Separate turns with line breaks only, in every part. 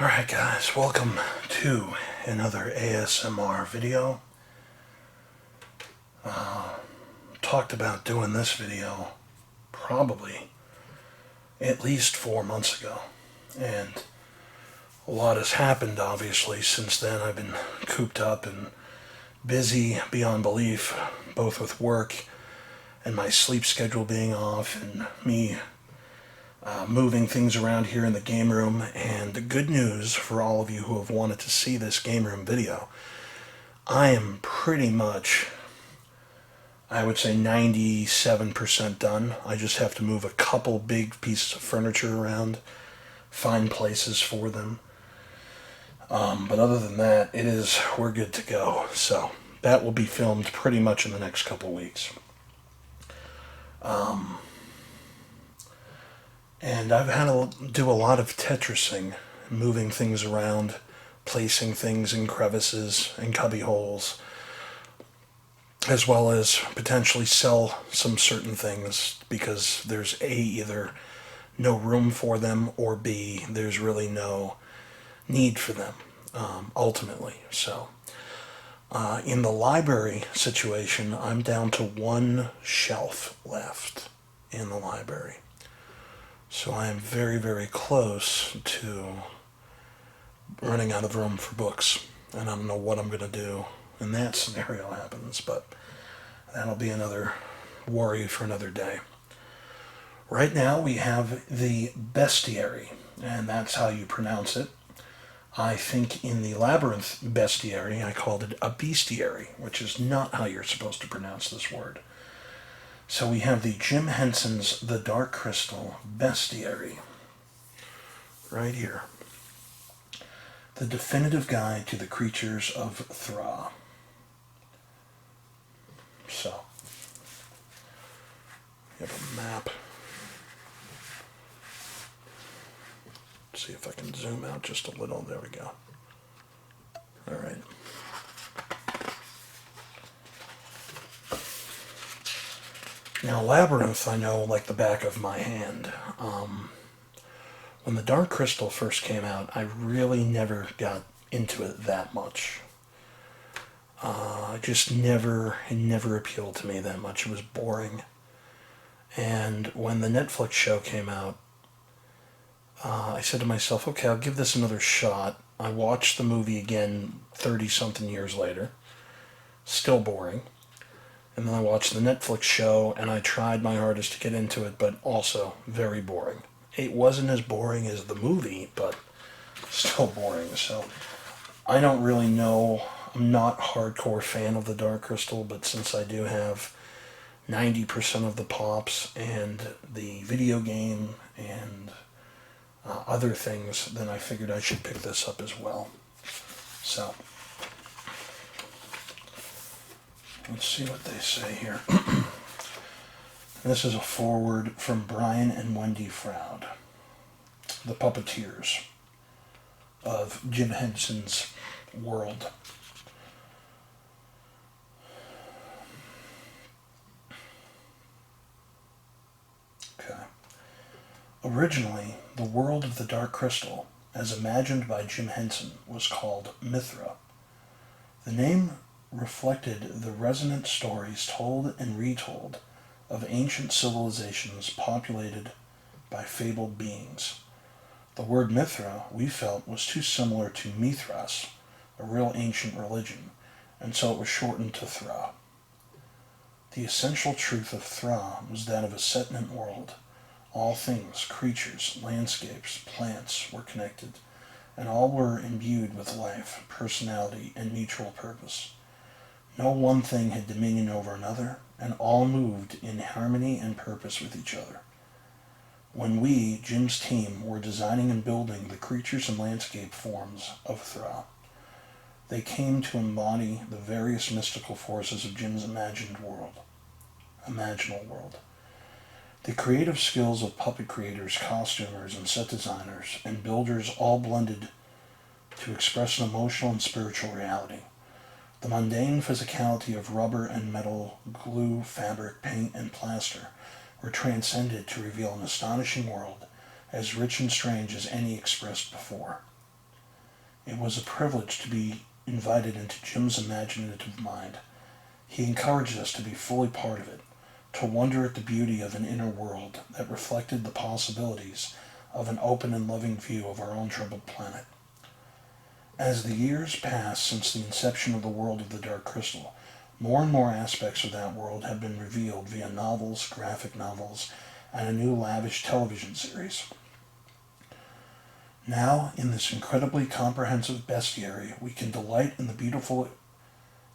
Alright guys, welcome to another ASMR video. Talked about doing this video probably at least 4 months ago, and a lot has happened obviously since then. I've been cooped up and busy beyond belief, both with work and my sleep schedule being off and me moving things around here in the game room. And the good news for all of you who have wanted to see this game room video, I am pretty much, I would say 97% done. I just have to move a couple big pieces of furniture around, find places for them. But other than that, we're good to go. So that will be filmed pretty much in the next couple weeks. And I've had to do a lot of Tetrising, moving things around, placing things in crevices and cubby holes, as well as potentially sell some certain things because there's either no room for them, or B, there's really no need for them, ultimately. So in the library situation, I'm down to one shelf left in the library. So I am very, very close to running out of room for books. And I don't know what I'm going to do when that scenario happens, but that'll be another worry for another day. Right now we have the Bestiary, and that's how you pronounce it. I think in the Labyrinth Bestiary, I called it a Bestiary, which is not how you're supposed to pronounce this word. So we have the Jim Henson's The Dark Crystal Bestiary right here. The definitive guide to the creatures of Thra. So, we have a map. Let's see if I can zoom out just a little. There we go. All right. Now, Labyrinth, I know like the back of my hand. When the Dark Crystal first came out, I really never got into it that much. It never appealed to me that much. It was boring. And when the Netflix show came out, I said to myself, okay, I'll give this another shot. I watched the movie again 30-something years later. Still boring. And then I watched the Netflix show, and I tried my hardest to get into it, but also very boring. It wasn't as boring as the movie, but still boring. So I don't really know. I'm not a hardcore fan of the Dark Crystal, but since I do have 90% of the pops and the video game and other things, then I figured I should pick this up as well. So let's see what they say here. This is a foreword from Brian and Wendy Froud, the puppeteers of Jim Henson's world. Okay. Originally, the world of the Dark Crystal, as imagined by Jim Henson, was called Mithra. The name reflected the resonant stories told and retold of ancient civilizations populated by fabled beings. The word Mithra, we felt, was too similar to Mithras, a real ancient religion, and so it was shortened to Thra. The essential truth of Thra was that of a sentient world. All things, creatures, landscapes, plants were connected, and all were imbued with life, personality, and mutual purpose. No one thing had dominion over another, and all moved in harmony and purpose with each other. When we, Jim's team, were designing and building the creatures and landscape forms of Thra, they came to embody the various mystical forces of Jim's imaginal world. The creative skills of puppet creators, costumers, and set designers, and builders all blended to express an emotional and spiritual reality. The mundane physicality of rubber and metal, glue, fabric, paint, and plaster were transcended to reveal an astonishing world as rich and strange as any expressed before. It was a privilege to be invited into Jim's imaginative mind. He encouraged us to be fully part of it, to wonder at the beauty of an inner world that reflected the possibilities of an open and loving view of our own troubled planet. As the years passed since the inception of the world of the Dark Crystal, more and more aspects of that world have been revealed via novels, graphic novels, and a new lavish television series. Now, in this incredibly comprehensive bestiary, we can delight in the beautiful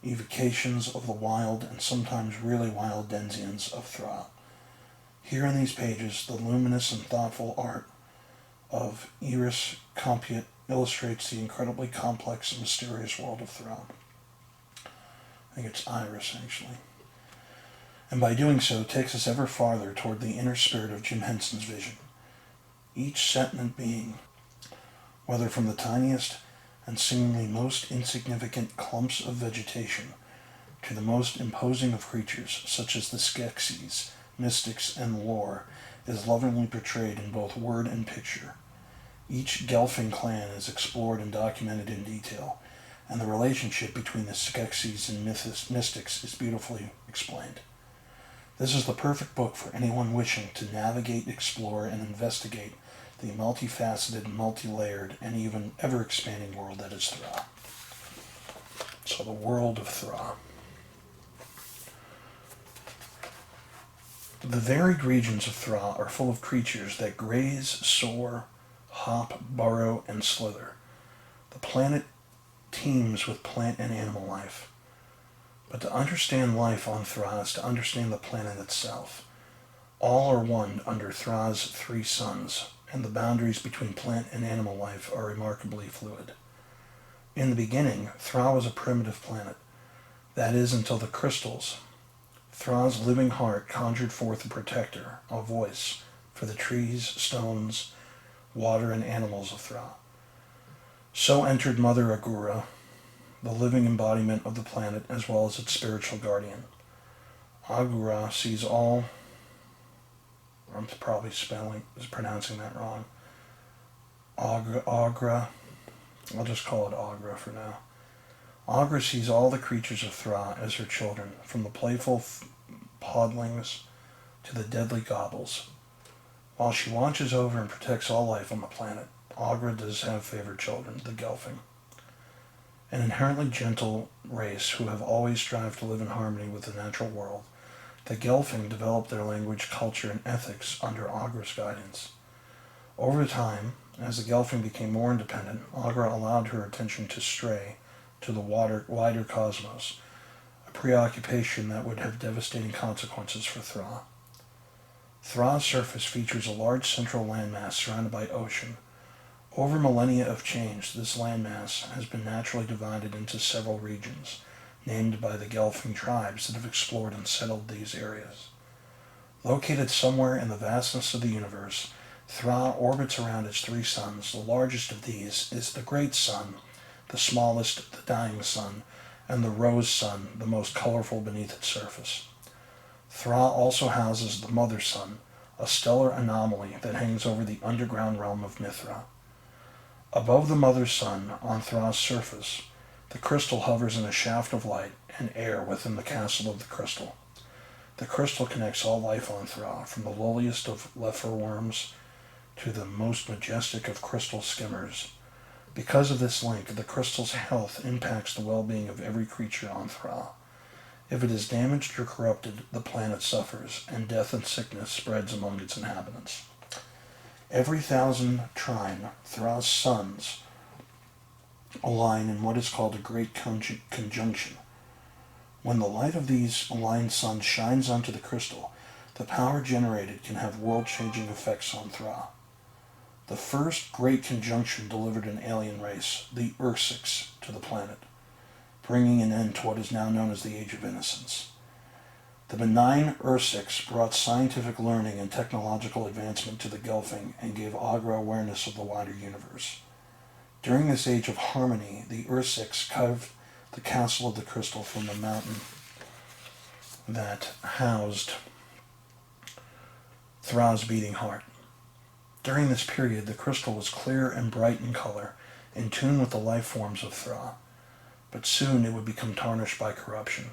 evocations of the wild and sometimes really wild denizens of Thra. Here in these pages, the luminous and thoughtful art of Iris Compiet illustrates the incredibly complex and mysterious world of Thra. I think it's Iris, actually. And by doing so, takes us ever farther toward the inner spirit of Jim Henson's vision. Each sentient being, whether from the tiniest and seemingly most insignificant clumps of vegetation to the most imposing of creatures, such as the Skeksis, Mystics, and lore, is lovingly portrayed in both word and picture. Each Gelfling clan is explored and documented in detail, and the relationship between the Skeksis and Mystics is beautifully explained. This is the perfect book for anyone wishing to navigate, explore, and investigate the multifaceted, multi-layered, and even ever-expanding world that is Thra. So the world of Thra. The varied regions of Thra are full of creatures that graze, soar, hop, burrow, and slither. The planet teems with plant and animal life. But to understand life on Thra is to understand the planet itself. All are one under Thra's three suns, and the boundaries between plant and animal life are remarkably fluid. In the beginning, Thra was a primitive planet. That is, until the crystals. Thra's living heart conjured forth a protector, a voice, for the trees, stones, water, and animals of Thra. So entered Mother Agura, the living embodiment of the planet as well as its spiritual guardian. Agura sees all... I'm probably pronouncing that wrong. Agra. I'll just call it Agra for now. Agra sees all the creatures of Thra as her children, from the playful podlings to the deadly gobbles. While she watches over and protects all life on the planet, Agra does have favored children, the Gelfling. An inherently gentle race who have always strived to live in harmony with the natural world, the Gelfling developed their language, culture, and ethics under Agra's guidance. Over time, as the Gelfling became more independent, Agra allowed her attention to stray to the wider cosmos, a preoccupation that would have devastating consequences for Thra. Thra's surface features a large central landmass surrounded by ocean. Over millennia of change, this landmass has been naturally divided into several regions, named by the Gelfling tribes that have explored and settled these areas. Located somewhere in the vastness of the universe, Thra orbits around its three suns. The largest of these is the Great Sun, the smallest, the Dying Sun, and the Rose Sun, the most colorful beneath its surface. Thra also houses the Mother Sun, a stellar anomaly that hangs over the underground realm of Mithra. Above the Mother Sun, on Thra's surface, the crystal hovers in a shaft of light and air within the castle of the crystal. The crystal connects all life on Thra, from the lowliest of leper worms to the most majestic of crystal skimmers. Because of this link, the crystal's health impacts the well-being of every creature on Thra. If it is damaged or corrupted, the planet suffers, and death and sickness spreads among its inhabitants. Every 1,000 trine, Thra's suns align in what is called a great conjunction. When the light of these aligned suns shines onto the crystal, the power generated can have world-changing effects on Thra. The first great conjunction delivered an alien race, the Ursiks, to the planet, bringing an end to what is now known as the Age of Innocence. The benign Ursiks brought scientific learning and technological advancement to the Gelfling and gave Agra awareness of the wider universe. During this age of harmony, the Ursiks carved the castle of the crystal from the mountain that housed Thra's beating heart. During this period, the crystal was clear and bright in color, in tune with the life forms of Thra, but soon it would become tarnished by corruption.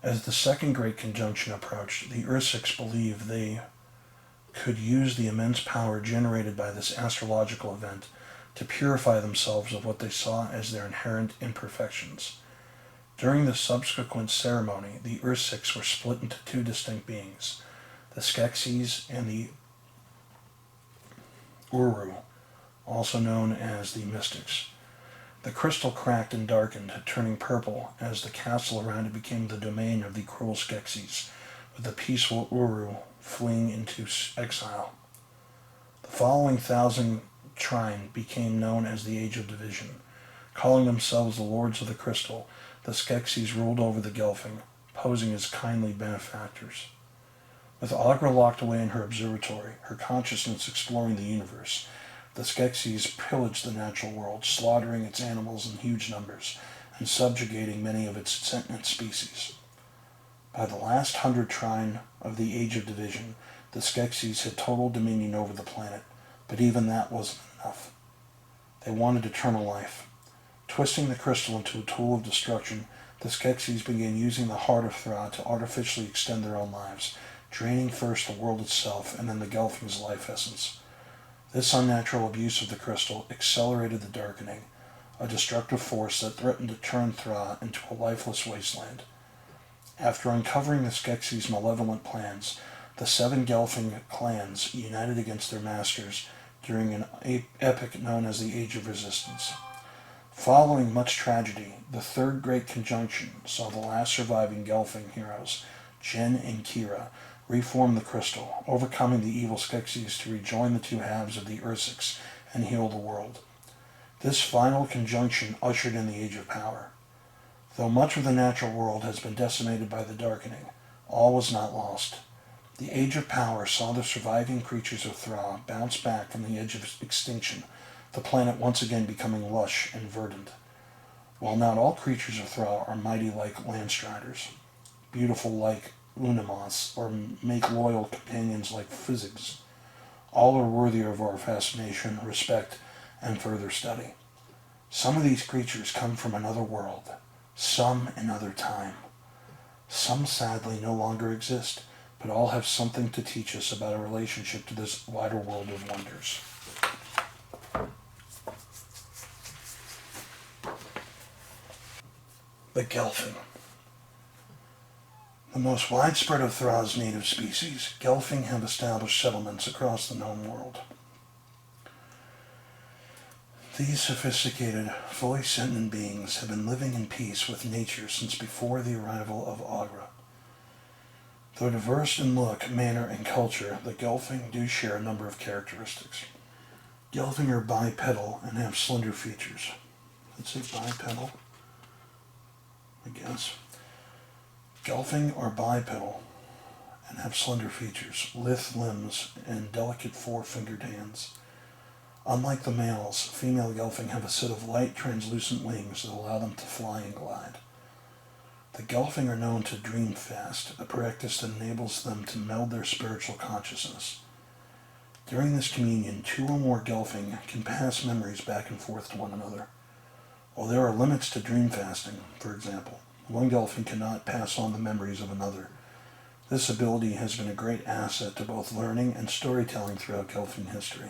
As the Second Great Conjunction approached, the Ursix believed they could use the immense power generated by this astrological event to purify themselves of what they saw as their inherent imperfections. During the subsequent ceremony, the Ursix were split into two distinct beings, the Skeksis and the Uru, also known as the Mystics. The crystal cracked and darkened, turning purple as the castle around it became the domain of the cruel Skeksis, with the peaceful Uru fleeing into exile. The following 1,000 trine became known as the Age of Division. Calling themselves the Lords of the Crystal, the Skeksis ruled over the Gelfling, posing as kindly benefactors. With Aughra locked away in her observatory, her consciousness exploring the universe, the Skeksis pillaged the natural world, slaughtering its animals in huge numbers and subjugating many of its sentient species. By the last 100 trine of the Age of Division, the Skeksis had total dominion over the planet, but even that wasn't enough. They wanted eternal life. Twisting the crystal into a tool of destruction, the Skeksis began using the heart of Thra to artificially extend their own lives, draining first the world itself and then the Gelfling's life essence. This unnatural abuse of the crystal accelerated the darkening, a destructive force that threatened to turn Thra into a lifeless wasteland. After uncovering the Skeksis' malevolent plans, the 7 Gelfling clans united against their masters during an epic known as the Age of Resistance. Following much tragedy, the Third Great Conjunction saw the last surviving Gelfling heroes, Jen and Kira, reform the crystal, overcoming the evil Skeksis to rejoin the two halves of the Ursix and heal the world. This final conjunction ushered in the Age of Power. Though much of the natural world has been decimated by the darkening, all was not lost. The Age of Power saw the surviving creatures of Thra bounce back from the edge of extinction, the planet once again becoming lush and verdant. While not all creatures of Thra are mighty like Landstriders, beautiful like Unimos, or make loyal companions like Physigs, all are worthy of our fascination, respect, and further study. Some of these creatures come from another world, some another time. Some sadly no longer exist, but all have something to teach us about our relationship to this wider world of wonders. The Gelfling. The most widespread of Thra's native species, Gelfling have established settlements across the known world. These sophisticated, fully sentient beings have been living in peace with nature since before the arrival of Aughra. Though diverse in look, manner, and culture, the Gelfling do share a number of characteristics. Gelfling are bipedal and have slender features. Let's say bipedal, I guess. Gelfling are bipedal and have slender features, lithe limbs, and delicate 4-fingered hands. Unlike the males, female Gelfling have a set of light, translucent wings that allow them to fly and glide. The Gelfling are known to dream fast, a practice that enables them to meld their spiritual consciousness. During this communion, 2 or more Gelfling can pass memories back and forth to one another. While there are limits to dream fasting, for example, one Gelfling cannot pass on the memories of another. This ability has been a great asset to both learning and storytelling throughout Gelfling history.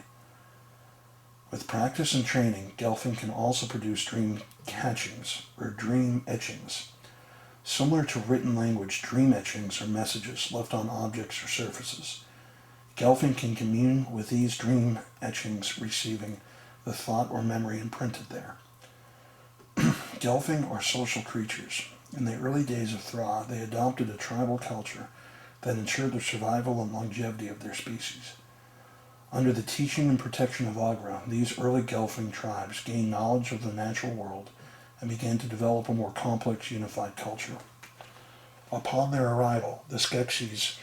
With practice and training, Gelfling can also produce dream catchings, or dream etchings. Similar to written language, dream etchings are messages left on objects or surfaces. Gelfling can commune with these dream etchings, receiving the thought or memory imprinted there. Gelfling are social creatures. In the early days of Thra, they adopted a tribal culture that ensured the survival and longevity of their species. Under the teaching and protection of Aughra, these early Gelfling tribes gained knowledge of the natural world and began to develop a more complex, unified culture. Upon their arrival, the Skeksis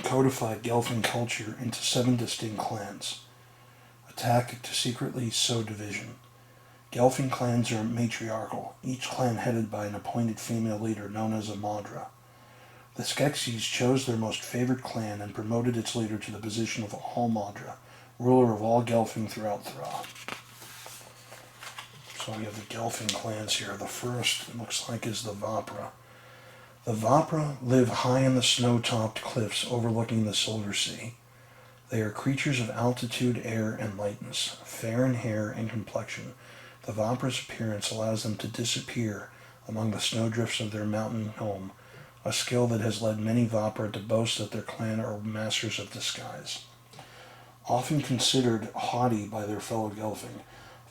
codified Gelfling culture into 7 distinct clans, a tactic to secretly sow division. Gelfling clans are matriarchal, each clan headed by an appointed female leader known as a Madra. The Skeksis chose their most favored clan and promoted its leader to the position of All Madra, ruler of all Gelfling throughout Thra. So we have the Gelfling clans here. The first, it looks like, is the Vapra. The Vapra live high in the snow-topped cliffs overlooking the Silver Sea. They are creatures of altitude, air, and lightness, fair in hair and complexion. The Vapra's appearance allows them to disappear among the snowdrifts of their mountain home, a skill that has led many Vapra to boast that their clan are masters of disguise. Often considered haughty by their fellow Gelfling,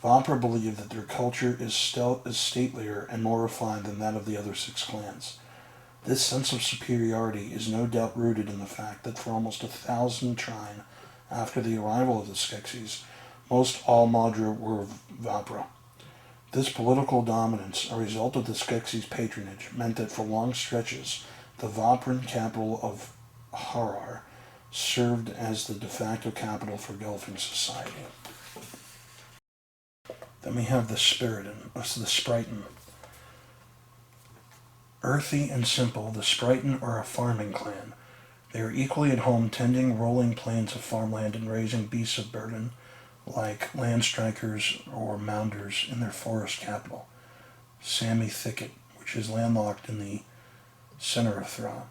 Vapra believe that their culture is statelier and more refined than that of the other 6 clans. This sense of superiority is no doubt rooted in the fact that for almost 1,000 trine after the arrival of the Skeksis, most all Madra were Vapra. This political dominance, a result of the Skeksis' patronage, meant that for long stretches, the Vapran capital of Harar served as the de facto capital for Gelfling society. Then we have the Spritan. Earthy and simple, the Spritan are a farming clan. They are equally at home tending rolling plains of farmland and raising beasts of burden, like landstrikers or mounders in their forest capital, Sami Thicket, which is landlocked in the center of Thra.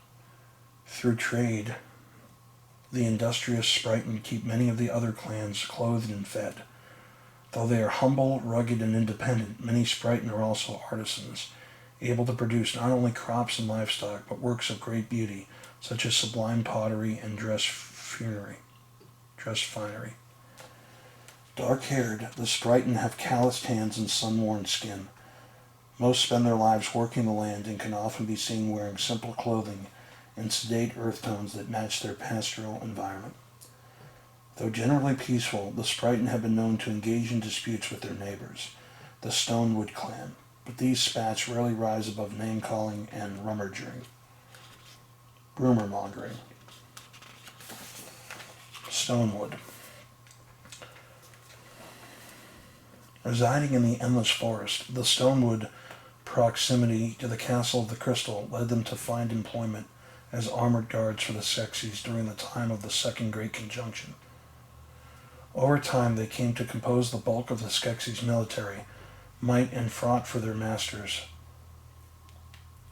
Through trade, the industrious Spritan keep many of the other clans clothed and fed. Though they are humble, rugged, and independent, many Spritan are also artisans, able to produce not only crops and livestock, but works of great beauty, such as sublime pottery and dress finery. Dark-haired, the Spritan have calloused hands and sun-worn skin. Most spend their lives working the land and can often be seen wearing simple clothing in sedate earth tones that match their pastoral environment. Though generally peaceful, the Spritan have been known to engage in disputes with their neighbors, the Stonewood clan, but these spats rarely rise above name-calling and rumor-mongering. Stonewood. Residing in the endless forest, the Stonewood proximity to the Castle of the Crystal led them to find employment as armored guards for the Skeksis during the time of the Second Great Conjunction. Over time, they came to compose the bulk of the Skeksis' military might and fought for their masters.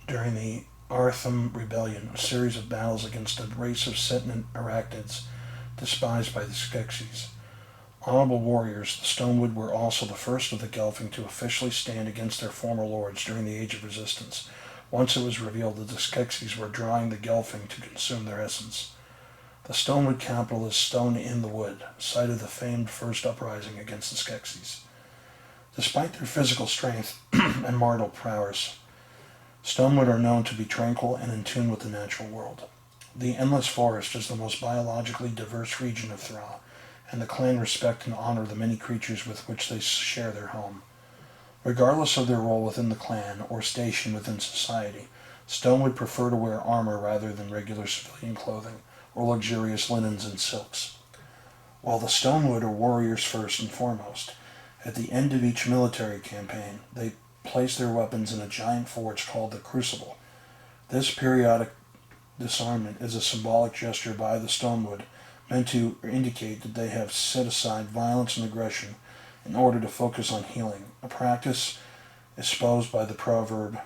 During the Artham Rebellion, a series of battles against a race of sentient arachnids despised by the Skeksis. Honorable warriors, the Stonewood were also the first of the Gelfling to officially stand against their former lords during the Age of Resistance, once it was revealed that the Skeksis were drawing the Gelfling to consume their essence. The Stonewood capital is Stone in the Wood, site of the famed first uprising against the Skeksis. Despite their physical strength and martial prowess, Stonewood are known to be tranquil and in tune with the natural world. The Endless Forest is the most biologically diverse region of Thra, and the clan respect and honor the many creatures with which they share their home. Regardless of their role within the clan or station within society, Stonewood prefer to wear armor rather than regular civilian clothing or luxurious linens and silks. While the Stonewood are warriors first and foremost, at the end of each military campaign, they place their weapons in a giant forge called the Crucible. This periodic disarmament is a symbolic gesture by the Stonewood meant to indicate that they have set aside violence and aggression in order to focus on healing, a practice espoused by the proverb,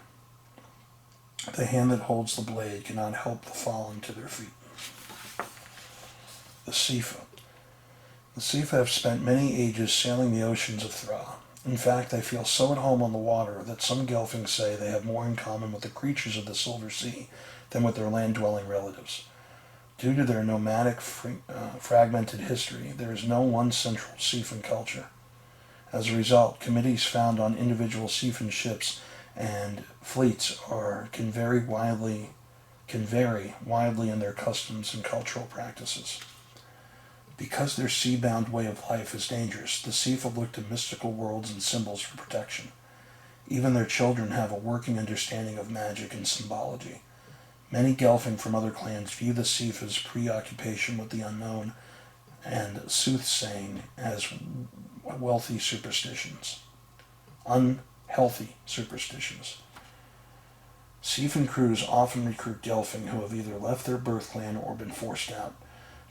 "The hand that holds the blade cannot help the falling to their feet." The Sifa. The Sifa have spent many ages sailing the oceans of Thra. In fact, they feel so at home on the water that some Gelfling say they have more in common with the creatures of the Silver Sea than with their land-dwelling relatives. Due to their nomadic, fragmented history, there is no one central Siphon culture. As a result, committees found on individual Siphon ships and fleets can vary widely in their customs and cultural practices. Because their sea-bound way of life is dangerous, the Sifa look to mystical worlds and symbols for protection. Even their children have a working understanding of magic and symbology. Many Gelfling from other clans view the Sifa's preoccupation with the unknown and soothsaying as unhealthy superstitions. Siphon crews often recruit Gelfling who have either left their birth clan or been forced out.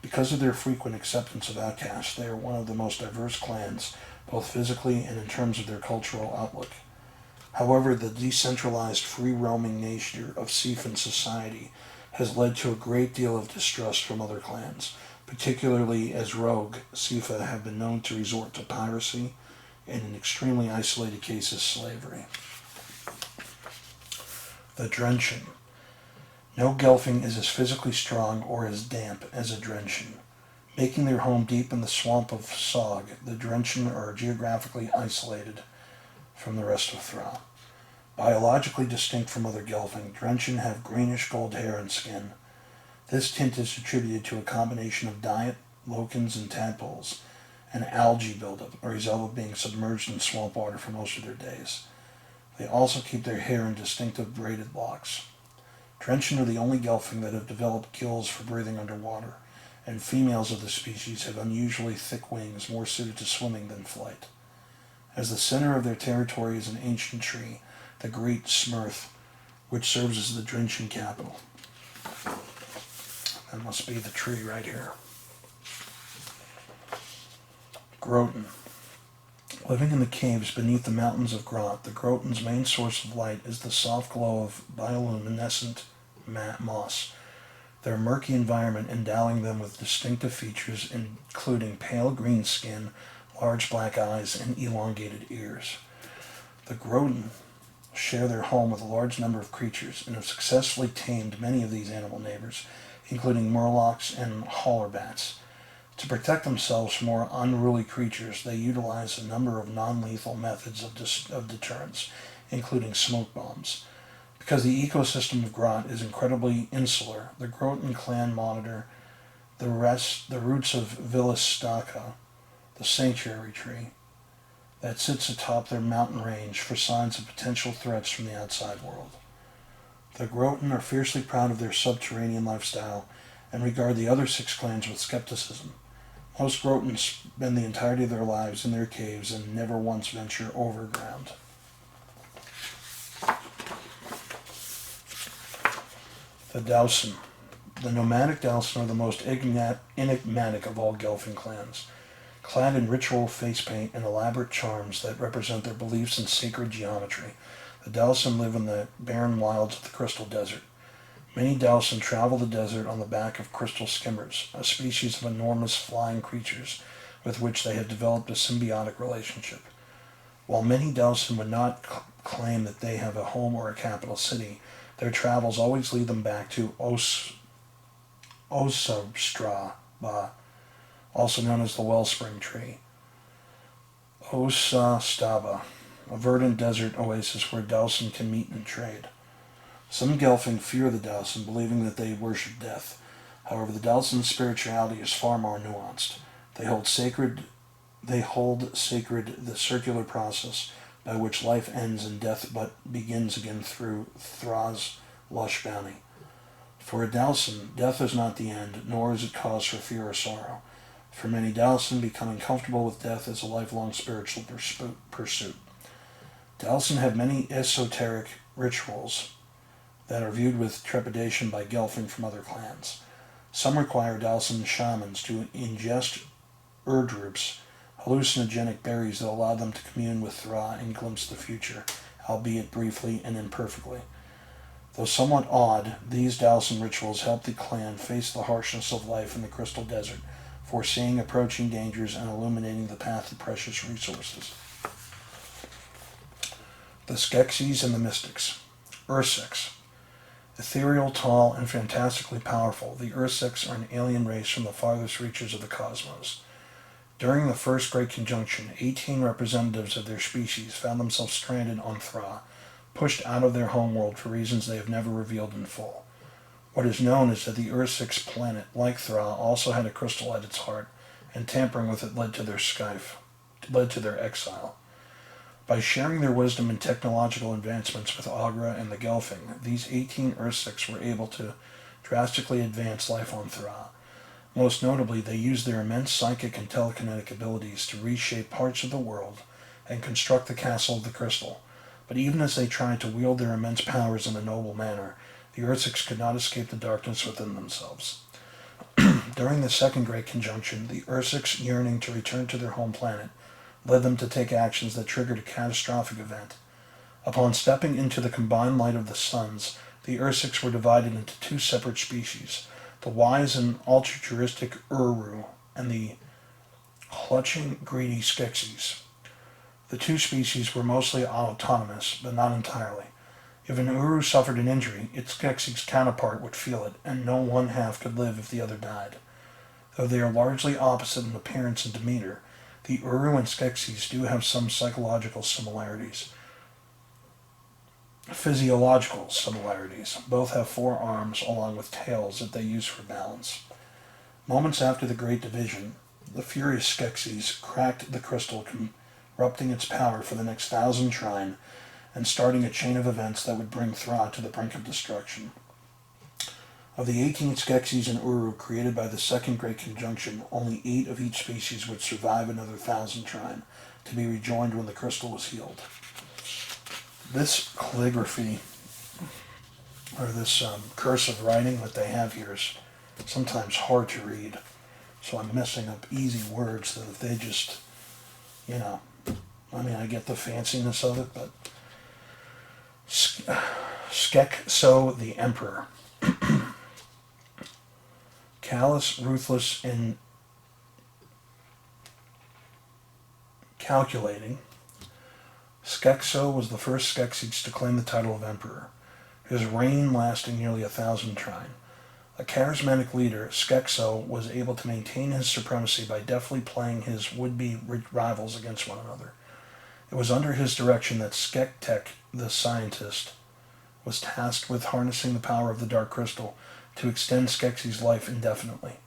Because of their frequent acceptance of outcasts, they are one of the most diverse clans, both physically and in terms of their cultural outlook. However, the decentralized, free-roaming nature of Siphon society has led to a great deal of distrust from other clans, particularly as rogue Sifa have been known to resort to piracy and, in extremely isolated cases, slavery. The Drenchen. No Gelfling is as physically strong or as damp as a Drenchen. Making their home deep in the swamp of Sog, the Drenchen are geographically isolated from the rest of Thra. Biologically distinct from other Gelfling, Drenchen have greenish gold hair and skin. This tint is attributed to a combination of diet, locuns, and tadpoles, and algae buildup, a result of being submerged in swamp water for most of their days. They also keep their hair in distinctive braided locks. Drenchen are the only Gelfling that have developed gills for breathing underwater, and females of the species have unusually thick wings more suited to swimming than flight. As the center of their territory is an ancient tree, the Great Smurth, which serves as the Drenchen capital. That must be the tree right here. Groton. Living in the caves beneath the mountains of Grot, the Groton's main source of light is the soft glow of bioluminescent moss, their murky environment endowing them with distinctive features including pale green skin, large black eyes, and elongated ears. The Groton share their home with a large number of creatures and have successfully tamed many of these animal neighbors, including murlocs and hollerbats. To protect themselves from more unruly creatures, they utilize a number of non-lethal methods of deterrence, including smoke bombs. Because the ecosystem of Grot is incredibly insular, the Groton clan monitor the roots of Villastaka, the sanctuary tree, that sits atop their mountain range for signs of potential threats from the outside world. The Groton are fiercely proud of their subterranean lifestyle and regard the other 6 clans with skepticism. Most Grotons spend the entirety of their lives in their caves and never once venture overground. The Dowson. The nomadic Dowson are the most enigmatic of all Gelfling clans. Clad in ritual face paint and elaborate charms that represent their beliefs in sacred geometry, the Dowson live in the barren wilds of the Crystal Desert. Many Dowson travel the desert on the back of crystal skimmers, a species of enormous flying creatures with which they have developed a symbiotic relationship. While many Dowson would not claim that they have a home or a capital city, their travels always lead them back to Osabstraba, also known as the Wellspring Tree. Osastaba, a verdant desert oasis where Dowson can meet and trade. Some Gelfling fear the Dowson, believing that they worship death. However, the Dowson's spirituality is far more nuanced. They hold sacred the circular process by which life ends and death but begins again through Thra's lush bounty. For a Dowson, death is not the end, nor is it cause for fear or sorrow. For many Dowson, becoming comfortable with death is a lifelong spiritual pursuit. Dowson have many esoteric rituals that are viewed with trepidation by Gelfling from other clans. Some require Dowson shamans to ingest urdrups, hallucinogenic berries that allow them to commune with Thra and glimpse the future, albeit briefly and imperfectly. Though somewhat odd, these Dowson rituals help the clan face the harshness of life in the Crystal Desert, foreseeing approaching dangers and illuminating the path to precious resources. The Skeksis and the Mystics. Ursex. Ethereal, tall, and fantastically powerful, the Ursex are an alien race from the farthest reaches of the cosmos. During the First Great Conjunction, 18 representatives of their species found themselves stranded on Thra, pushed out of their homeworld for reasons they have never revealed in full. What is known is that the Ursex planet, like Thra, also had a crystal at its heart, and tampering with it led to their exile. By sharing their wisdom and technological advancements with Agra and the Gelfling, these 18 Ursex were able to drastically advance life on Thra. Most notably, they used their immense psychic and telekinetic abilities to reshape parts of the world and construct the Castle of the Crystal. But even as they tried to wield their immense powers in a noble manner, the Ursex could not escape the darkness within themselves. During the Second Great Conjunction, the Ursex, yearning to return to their home planet, led them to take actions that triggered a catastrophic event. Upon stepping into the combined light of the suns, the Ursics were divided into two separate species, the wise and altruistic Uru and the clutching, greedy Skeksis. The two species were mostly autonomous, but not entirely. If an Uru suffered an injury, its Skeksis counterpart would feel it, and no one half could live if the other died. Though they are largely opposite in appearance and demeanor, the Uru and Skeksis do have some psychological similarities. Physiological similarities. Both have 4 arms along with tails that they use for balance. Moments after the Great Division, the furious Skeksis cracked the crystal, corrupting its power for the next 1,000 trine, and starting a chain of events that would bring Thra to the brink of destruction. Of the 18 Skeksis and Uru created by the Second Great Conjunction, only 8 of each species would survive another 1,000 trine, to be rejoined when the crystal was healed. This calligraphy, or this cursive writing that they have here, is sometimes hard to read. So I'm messing up easy words that if they just, I get the fanciness of it, but Skekso the Emperor. Callous, ruthless, and calculating, Skekso was the first Skeksis to claim the title of Emperor, his reign lasting nearly 1,000 trine. A charismatic leader, Skekso was able to maintain his supremacy by deftly playing his would-be rivals against one another. It was under his direction that Skektek, the scientist, was tasked with harnessing the power of the Dark Crystal to extend Skeksis' life indefinitely.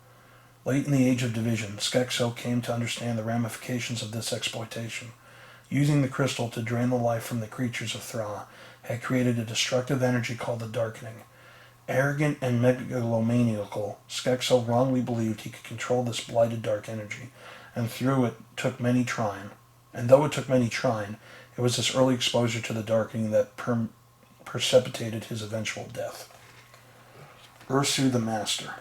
Late in the Age of Division, Skekso came to understand the ramifications of this exploitation. Using the crystal to drain the life from the creatures of Thra had created a destructive energy called the Darkening. Arrogant and megalomaniacal, Skekso wrongly believed he could control this blighted dark energy, and though it took many trine, it was this early exposure to the Darkening that precipitated his eventual death. Ursu the Master.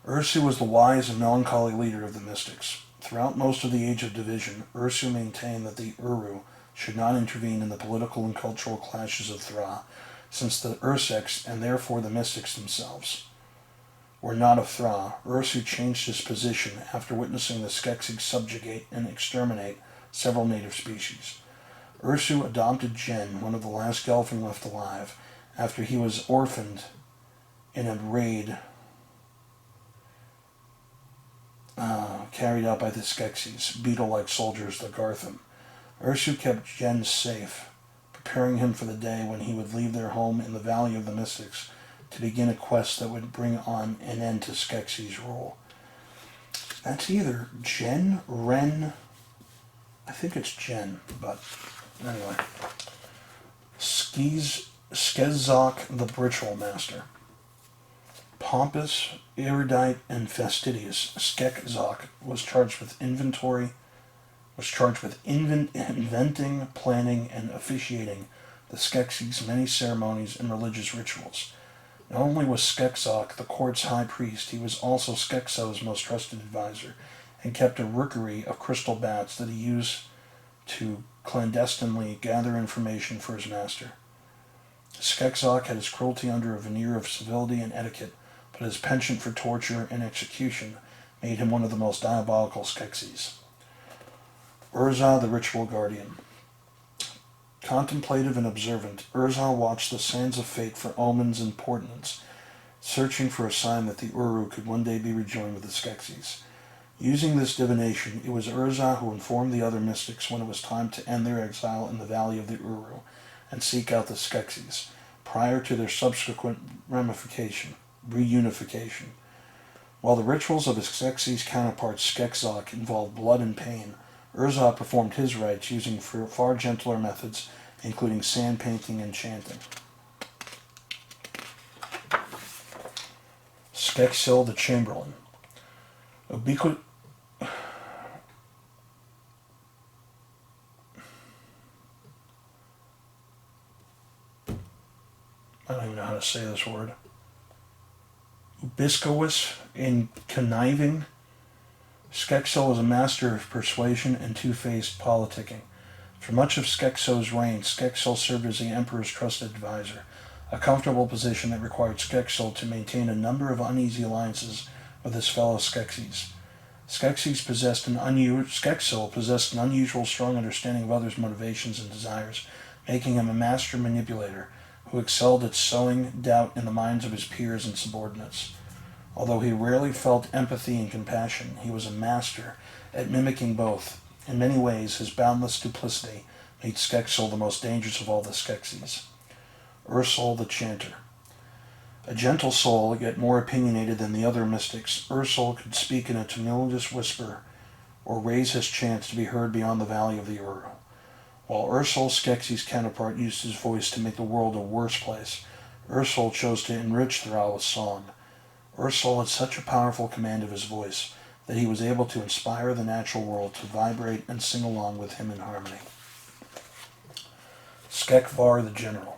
Ursu was the wise and melancholy leader of the Mystics. Throughout most of the Age of Division, Ursu maintained that the Uru should not intervene in the political and cultural clashes of Thra, since the Ursics, and therefore the Mystics themselves, were not of Thra. Ursu changed his position after witnessing the Skeksis subjugate and exterminate several native species. Ursu adopted Jen, one of the last Gelfling left alive, after he was orphaned in a raid carried out by the Skeksis, beetle-like soldiers of Gartham. Ursu kept Jen safe, preparing him for the day when he would leave their home in the Valley of the Mystics to begin a quest that would bring on an end to Skeksis' rule. That's either Jen, Ren, I think it's Jen, but anyway. Skezok the Ritual Master. Pompous, erudite, and fastidious, Skekzok was charged with inventing, planning, and officiating the Skeksis' many ceremonies and religious rituals. Not only was Skekzok the court's high priest, he was also Skekso's most trusted advisor, and kept a rookery of crystal bats that he used to clandestinely gather information for his master. Skekzok had his cruelty under a veneer of civility and etiquette, but his penchant for torture and execution made him one of the most diabolical Skeksis. Urza, the Ritual Guardian. Contemplative and observant, Urza watched the sands of fate for omens and portents, searching for a sign that the Uru could one day be rejoined with the Skeksis. Using this divination, it was Urza who informed the other mystics when it was time to end their exile in the Valley of the Uru and seek out the Skeksis, prior to their subsequent reunification. While the rituals of his Skeksis counterpart Skekzok involved blood and pain, Urza performed his rites using far gentler methods, including sand painting and chanting. Skeksil the Chamberlain. I don't even know how to say this word. Ubiscuous and conniving, Skeksil was a master of persuasion and two-faced politicking. For much of Skekso's reign, Skeksil served as the Emperor's trusted advisor, a comfortable position that required Skeksil to maintain a number of uneasy alliances with his fellow Skeksis. Skeksil possessed an unusual strong understanding of others' motivations and desires, making him a master manipulator who excelled at sowing doubt in the minds of his peers and subordinates. Although he rarely felt empathy and compassion, he was a master at mimicking both. In many ways, his boundless duplicity made Skeksil the most dangerous of all the Skeksis. Ursul the Chanter. A gentle soul, yet more opinionated than the other mystics, Ursul could speak in a tumultuous whisper or raise his chants to be heard beyond the valley of the Uru. While Ursul, Skeksis' counterpart, used his voice to make the world a worse place, Ursul chose to enrich Thra with song. Ursul had such a powerful command of his voice that he was able to inspire the natural world to vibrate and sing along with him in harmony. Skekvar the General.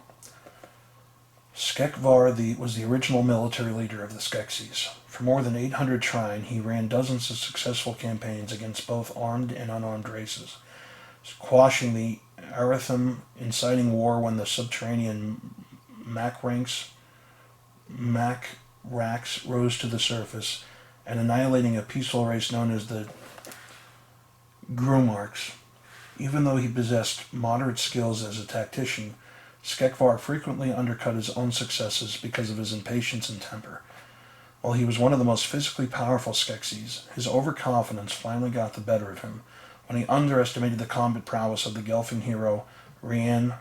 Skekvar was the original military leader of the Skeksis. For more than 800 trine, he ran dozens of successful campaigns against both armed and unarmed races, quashing the Arathim, inciting war when the subterranean Makraks rose to the surface, and annihilating a peaceful race known as the Grumarks. Even though he possessed moderate skills as a tactician, Skekvar frequently undercut his own successes because of his impatience and temper. While he was one of the most physically powerful Skeksis, his overconfidence finally got the better of him when he underestimated the combat prowess of the Gelfling hero Rian.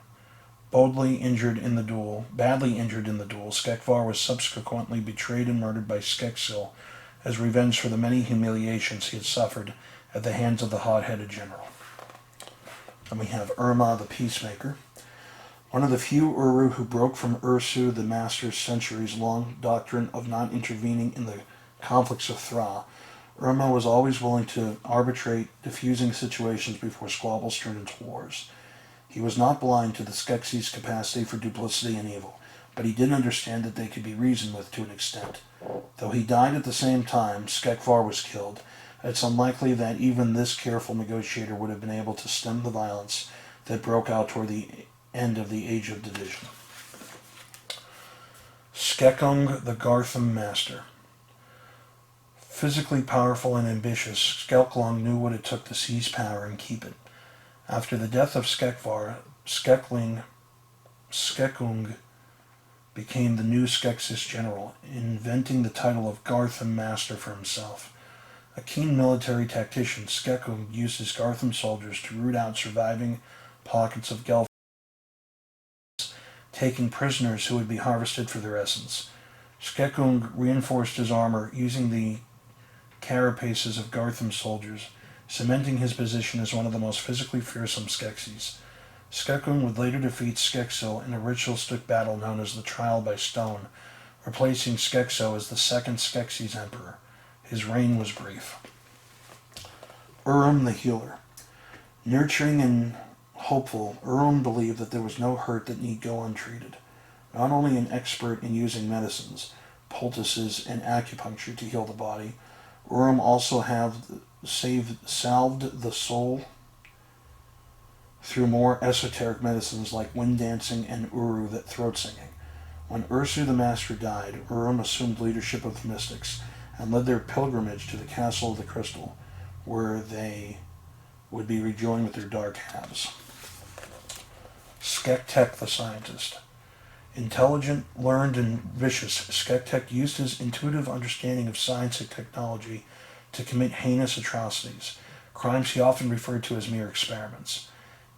Badly injured in the duel, Skekvar was subsequently betrayed and murdered by Skeksil as revenge for the many humiliations he had suffered at the hands of the hot-headed general. Then we have Irma the Peacemaker. One of the few Uru who broke from Ursu the Master's centuries-long doctrine of not intervening in the conflicts of Thra, Irma was always willing to arbitrate, diffusing situations before squabbles turned into wars. He was not blind to the Skeksis' capacity for duplicity and evil, but he did understand that they could be reasoned with to an extent. Though he died at the same time Skekvar was killed, it's unlikely that even this careful negotiator would have been able to stem the violence that broke out toward the end of the Age of Division. Skekung the Garthim Master. Physically powerful and ambitious, Skekung knew what it took to seize power and keep it. After the death of Skekvar, Skekung became the new Skeksis general, inventing the title of Garthim Master for himself. A keen military tactician, Skekung used his Garthim soldiers to root out surviving pockets of Gelfling, taking prisoners who would be harvested for their essence. Skekung reinforced his armor using the carapaces of Garthim soldiers, cementing his position as one of the most physically fearsome Skeksis. Skekung would later defeat Skeksil in a ritualistic battle known as the Trial by Stone, replacing Skekso as the second Skeksis emperor. His reign was brief. Urim the Healer. Nurturing and hopeful, Urim believed that there was no hurt that need go untreated. Not only an expert in using medicines, poultices, and acupuncture to heal the body, Urim also salved the soul through more esoteric medicines like wind dancing and Uru, that throat singing. When Ursu the Master died, Urim assumed leadership of the mystics and led their pilgrimage to the Castle of the Crystal, where they would be rejoined with their dark halves. Skektek the Scientist. Intelligent, learned, and vicious, Skektek used his intuitive understanding of science and technology to commit heinous atrocities, crimes he often referred to as mere experiments.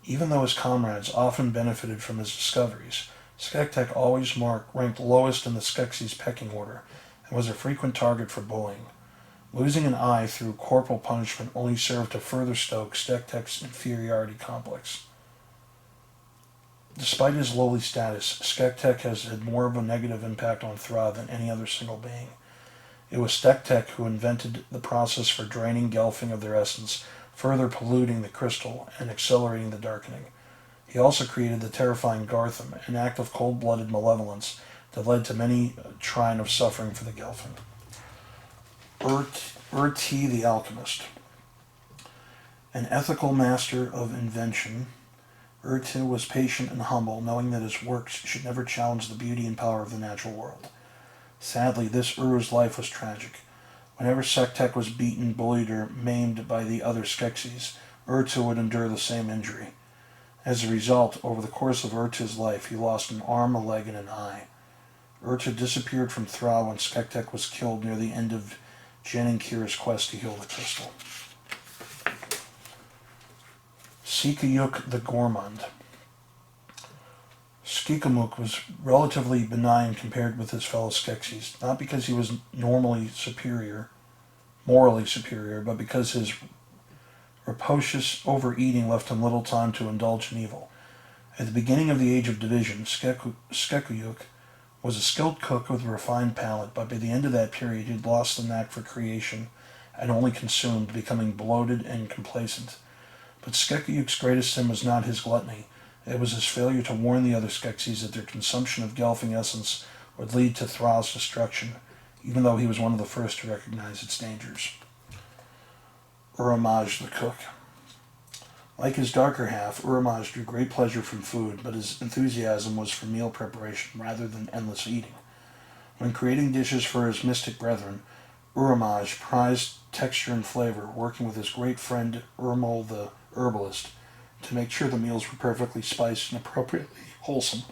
Even though his comrades often benefited from his discoveries, Skektek always ranked lowest in the Skeksis' pecking order and was a frequent target for bullying. Losing an eye through corporal punishment only served to further stoke Skektek's inferiority complex. Despite his lowly status, Skektek has had more of a negative impact on Thra than any other single being. It was Skektek who invented the process for draining Gelfling of their essence, further polluting the crystal and accelerating the darkening. He also created the terrifying Garthim, an act of cold-blooded malevolence that led to many trine of suffering for the Gelfling. Urti the alchemist. An ethical master of invention, Urti was patient and humble, knowing that his works should never challenge the beauty and power of the natural world. Sadly, this Uru's life was tragic. Whenever Sektek was beaten, bullied, or maimed by the other Skeksis, Urti would endure the same injury. As a result, over the course of Urti's life, he lost an arm, a leg, and an eye. Urti disappeared from Thra when Skektek was killed near the end of Jen and Kira's quest to heal the crystal. Skekuyuk the Gourmand. Skekuyuk was relatively benign compared with his fellow Skeksis, not because he was morally superior, but because his rapacious overeating left him little time to indulge in evil. At the beginning of the Age of Division, Skekuyuk was a skilled cook with a refined palate, but by the end of that period he had lost the knack for creation and only consumed, becoming bloated and complacent. But Skekuyuk's greatest sin was not his gluttony. It was his failure to warn the other Skeksis that their consumption of Gelfling essence would lead to Thra's destruction, even though he was one of the first to recognize its dangers. Uramaj the cook. Like his darker half, Uramaj drew great pleasure from food, but his enthusiasm was for meal preparation rather than endless eating. When creating dishes for his mystic brethren, Uramaj prized texture and flavor, working with his great friend Urmol the herbalist to make sure the meals were perfectly spiced and appropriately wholesome.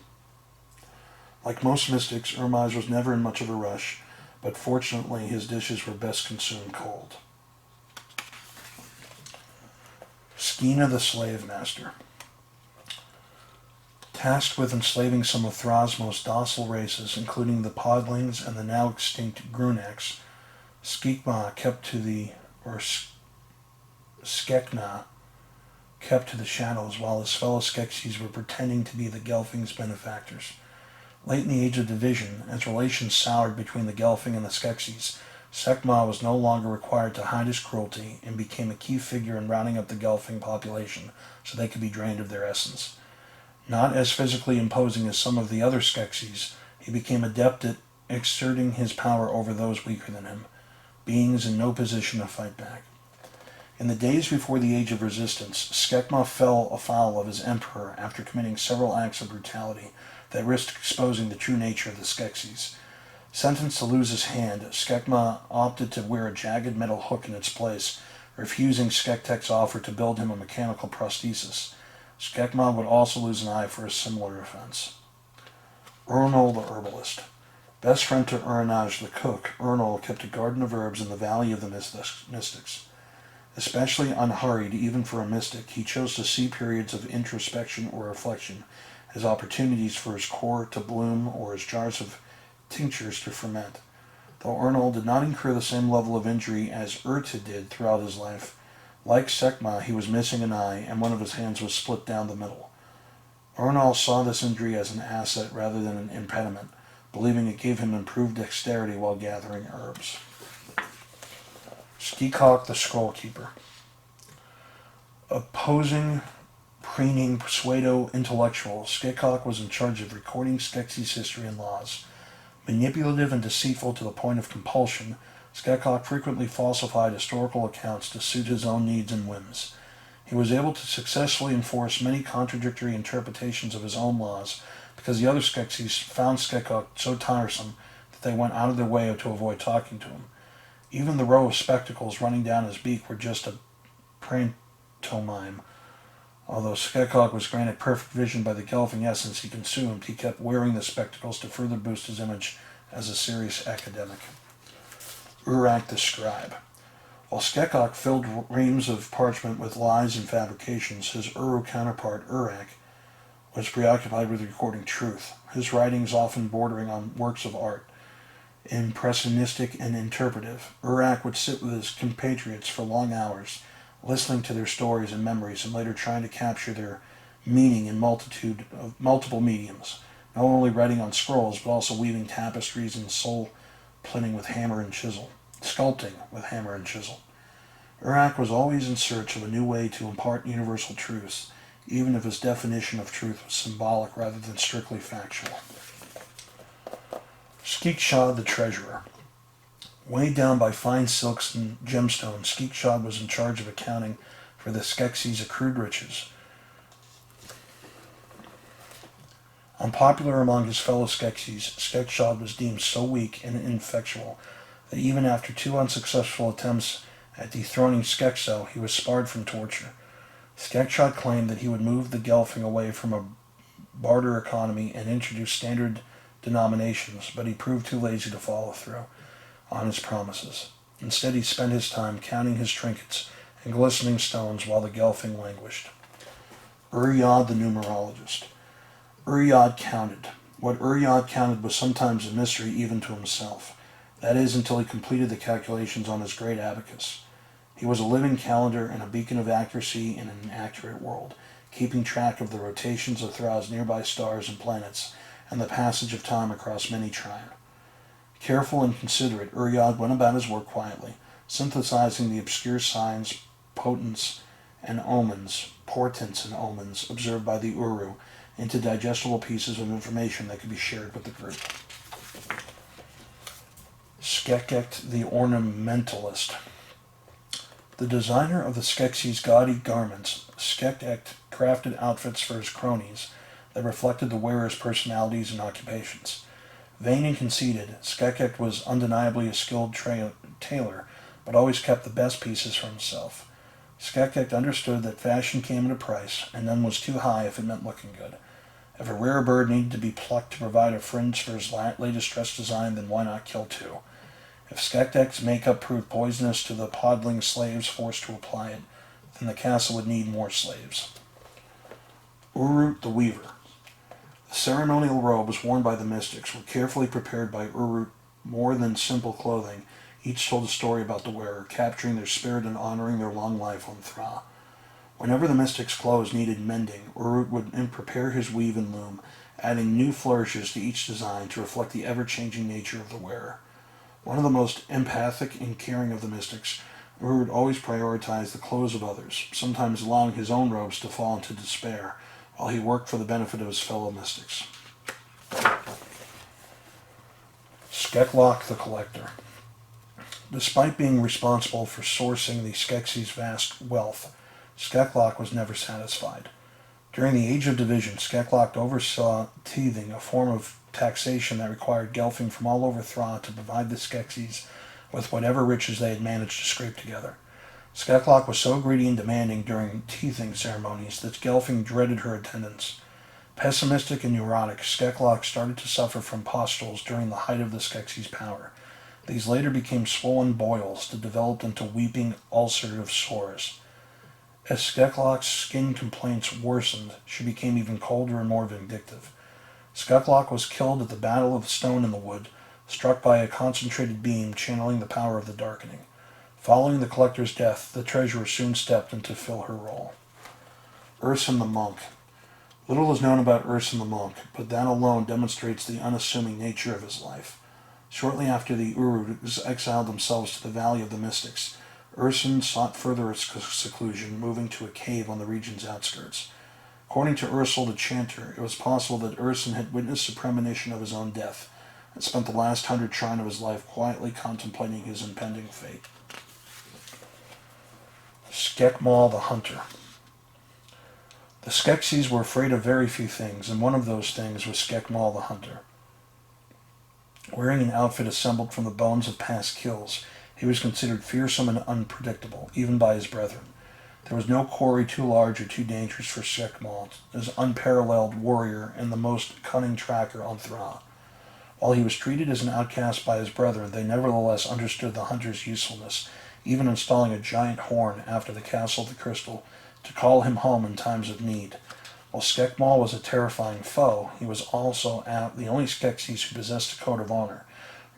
Like most mystics, Uramaj was never in much of a rush, but fortunately his dishes were best consumed cold. Skeena the Slave Master. Tasked with enslaving some of Thra's most docile races, including the Podlings and the now extinct Grunaks, Skekna kept to the shadows while his fellow Skeksis were pretending to be the Gelfling's benefactors. Late in the Age of Division, as relations soured between the Gelfling and the Skeksis, Sekma was no longer required to hide his cruelty and became a key figure in rounding up the Gelfling population so they could be drained of their essence. Not as physically imposing as some of the other Skeksis, he became adept at exerting his power over those weaker than him, beings in no position to fight back. In the days before the Age of Resistance, Skekma fell afoul of his emperor after committing several acts of brutality that risked exposing the true nature of the Skeksis. Sentenced to lose his hand, Skekma opted to wear a jagged metal hook in its place, refusing Skektek's offer to build him a mechanical prosthesis. Skekma would also lose an eye for a similar offense. Urnol the Herbalist. Best friend to Uranaj the cook, Urnol kept a garden of herbs in the Valley of the Mystics. Especially unhurried, even for a mystic, he chose to see periods of introspection or reflection as opportunities for his core to bloom or his jars of tinctures to ferment. Though Urnol did not incur the same level of injury as Urta did throughout his life, like Sekma, he was missing an eye, and one of his hands was split down the middle. Urnol saw this injury as an asset rather than an impediment, believing it gave him improved dexterity while gathering herbs. Skekok the Scrollkeeper. Opposing preening pseudo-intellectual, Skekok was in charge of recording Skeksis' history and laws. Manipulative and deceitful to the point of compulsion, Skekok frequently falsified historical accounts to suit his own needs and whims. He was able to successfully enforce many contradictory interpretations of his own laws because the other Skeksis found Skekok so tiresome that they went out of their way to avoid talking to him. Even the row of spectacles running down his beak were just a pantomime. Although Skekok was granted perfect vision by the Gelfling essence he consumed, he kept wearing the spectacles to further boost his image as a serious academic. Urak the Scribe. While Skekok filled reams of parchment with lies and fabrications, his Uru counterpart, Urak, was preoccupied with recording truth, his writings often bordering on works of art. Impressionistic and interpretive, Urak would sit with his compatriots for long hours, listening to their stories and memories and later trying to capture their meaning in multiple mediums, not only writing on scrolls but also weaving tapestries and sculpting with hammer and chisel. Urak was always in search of a new way to impart universal truths, even if his definition of truth was symbolic rather than strictly factual. Skeksha the Treasurer. Weighed down by fine silks and gemstones, Skeksis was in charge of accounting for the Skeksis' accrued riches. Unpopular among his fellow Skeksis, Skeksis was deemed so weak and ineffectual that even after 2 unsuccessful attempts at dethroning Skeksis, he was spared from torture. Skeksis claimed that he would move the Gelfling away from a barter economy and introduce standard denominations, but he proved too lazy to follow through on his promises. Instead, he spent his time counting his trinkets and glistening stones while the Gelfling languished. Uryad the numerologist. Uryad counted. What Uryad counted was sometimes a mystery even to himself. That is, until he completed the calculations on his great abacus. He was a living calendar and a beacon of accuracy in an inaccurate world, keeping track of the rotations of Thra's nearby stars and planets and the passage of time across many trine. Careful and considerate, Uryad went about his work quietly, synthesizing the obscure signs, portents and omens observed by the Uru into digestible pieces of information that could be shared with the group. Skeksis the ornamentalist. The designer of the Skeksis' gaudy garments, Skeksis crafted outfits for his cronies that reflected the wearer's personalities and occupations. Vain and conceited, Skeksis was undeniably a skilled tailor, but always kept the best pieces for himself. Skeksis understood that fashion came at a price, and none was too high if it meant looking good. If a rare bird needed to be plucked to provide a fringe for his latest dress design, then why not kill 2? If Skeksis' makeup proved poisonous to the podling slaves forced to apply it, then the castle would need more slaves. Urut the Weaver. The ceremonial robes worn by the mystics were carefully prepared by Urut. More than simple clothing, each told a story about the wearer, capturing their spirit and honoring their long life on Thra. Whenever the mystic's clothes needed mending, Urut would prepare his weave and loom, adding new flourishes to each design to reflect the ever-changing nature of the wearer. One of the most empathic and caring of the mystics, Urut always prioritized the clothes of others, sometimes allowing his own robes to fall into despair, while he worked for the benefit of his fellow mystics. Skeksis the Collector. Despite being responsible for sourcing the Skeksis' vast wealth, Skeksis was never satisfied. During the Age of Division, Skeksis oversaw teething, a form of taxation that required Gelfling from all over Thra to provide the Skeksis with whatever riches they had managed to scrape together. Skeksis was so greedy and demanding during teething ceremonies that Gelfling dreaded her attendance. Pessimistic and neurotic, Skeksis started to suffer from pustules during the height of the Skeksis' power. These later became swollen boils that developed into weeping, ulcerative sores. As Skeksis' skin complaints worsened, she became even colder and more vindictive. Skeksis was killed at the Battle of the Stone in the Wood, struck by a concentrated beam channeling the power of the darkening. Following the collector's death, the treasurer soon stepped in to fill her role. Urson the Monk. Little is known about Urson the Monk, but that alone demonstrates the unassuming nature of his life. Shortly after the Urus exiled themselves to the Valley of the Mystics, Urson sought further seclusion, moving to a cave on the region's outskirts. According to Ursel the Chanter, it was possible that Urson had witnessed a premonition of his own death, and spent the last 100 trine of his life quietly contemplating his impending fate. Skeksis the Hunter. The Skeksis were afraid of very few things, and one of those things was Skeksis the Hunter. Wearing an outfit assembled from the bones of past kills, he was considered fearsome and unpredictable, even by his brethren. There was no quarry too large or too dangerous for Skeksis, as unparalleled warrior and the most cunning tracker on Thra. While he was treated as an outcast by his brethren, they nevertheless understood the hunter's usefulness, even installing a giant horn after the Castle of the Crystal to call him home in times of need. While Skeksis was a terrifying foe, he was also the only Skeksis who possessed a code of honor.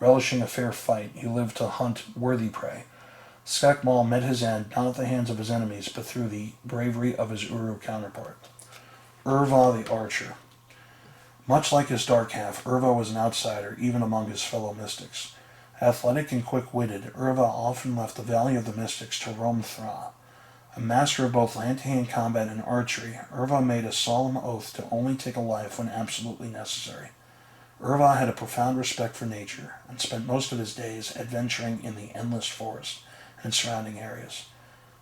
Relishing a fair fight, he lived to hunt worthy prey. Skeksis met his end not at the hands of his enemies, but through the bravery of his Uru counterpart. Urva the Archer. Much like his dark half, Urva was an outsider, even among his fellow mystics. Athletic and quick-witted, Urva often left the Valley of the Mystics to roam Thra. A master of both hand-to-hand combat and archery, Urva made a solemn oath to only take a life when absolutely necessary. Urva had a profound respect for nature and spent most of his days adventuring in the endless forest and surrounding areas.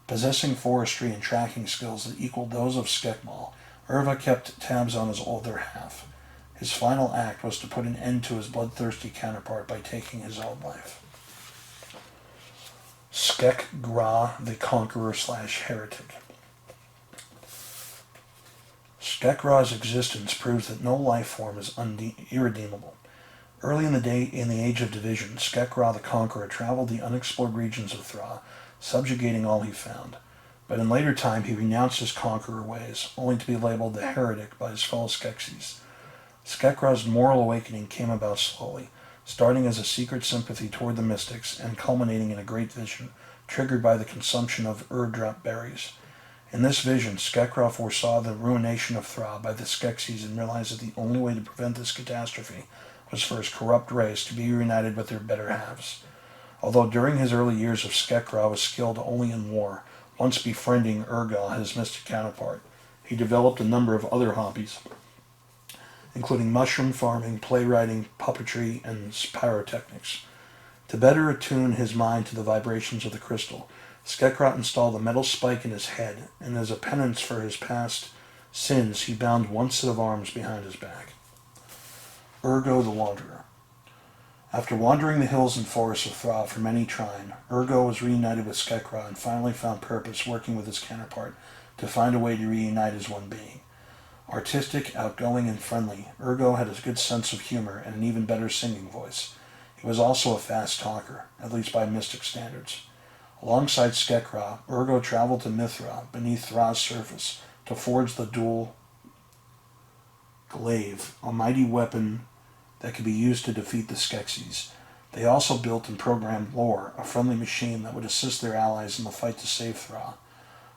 Possessing forestry and tracking skills that equaled those of Skekmal, Urva kept tabs on his older half. His final act was to put an end to his bloodthirsty counterpart by taking his own life. Skek-Gra, the Conqueror/Heretic. Skek-Ra's existence proves that no life form is irredeemable. Early in the Age of Division, Skek-Ra the Conqueror traveled the unexplored regions of Thra, subjugating all he found. But in later time he renounced his conqueror ways, only to be labeled the heretic by his fellow Skeksis. Skek-Ra's moral awakening came about slowly, starting as a secret sympathy toward the mystics and culminating in a great vision, triggered by the consumption of Urdrop berries. In this vision, Skek-Ra foresaw the ruination of Thra by the Skeksis and realized that the only way to prevent this catastrophe was for his corrupt race to be reunited with their better halves. Although during his early years of Skek-Ra was skilled only in war, once befriending Urgal, his mystic counterpart, he developed a number of other hobbies, including mushroom farming, playwriting, puppetry, and pyrotechnics. To better attune his mind to the vibrations of the crystal, Skek-Ra installed a metal spike in his head, and as a penance for his past sins, he bound one set of arms behind his back. Urgo the Wanderer. After wandering the hills and forests of Thra for many trine, Urgo was reunited with Skek-Ra and finally found purpose working with his counterpart to find a way to reunite as one being. Artistic, outgoing, and friendly, Urgo had a good sense of humor and an even better singing voice. He was also a fast talker, at least by mystic standards. Alongside Skek-Ra, Urgo traveled to Mithra, beneath Thra's surface, to forge the dual glaive, a mighty weapon that could be used to defeat the Skeksis. They also built and programmed Lore, a friendly machine that would assist their allies in the fight to save Thra.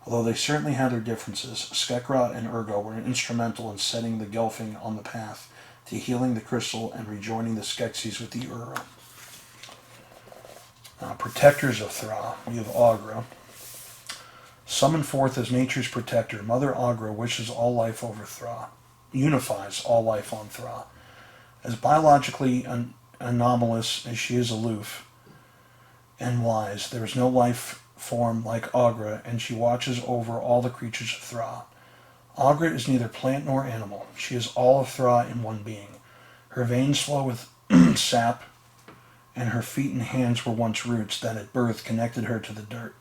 Although they certainly had their differences, Skek-Ra and Urgo were instrumental in setting the Gelfling on the path to healing the crystal and rejoining the Skeksis with the Ura. Protectors of Thra, we have Aughra. Summoned forth as nature's protector, Mother Aughra wishes all life over Thra, unifies all life on Thra. As biologically anomalous as she is aloof and wise, there is no life form like Aughra, and she watches over all the creatures of Thra. Aughra is neither plant nor animal. She is all of Thra in one being. Her veins flow with sap, and her feet and hands were once roots that at birth connected her to the dirt.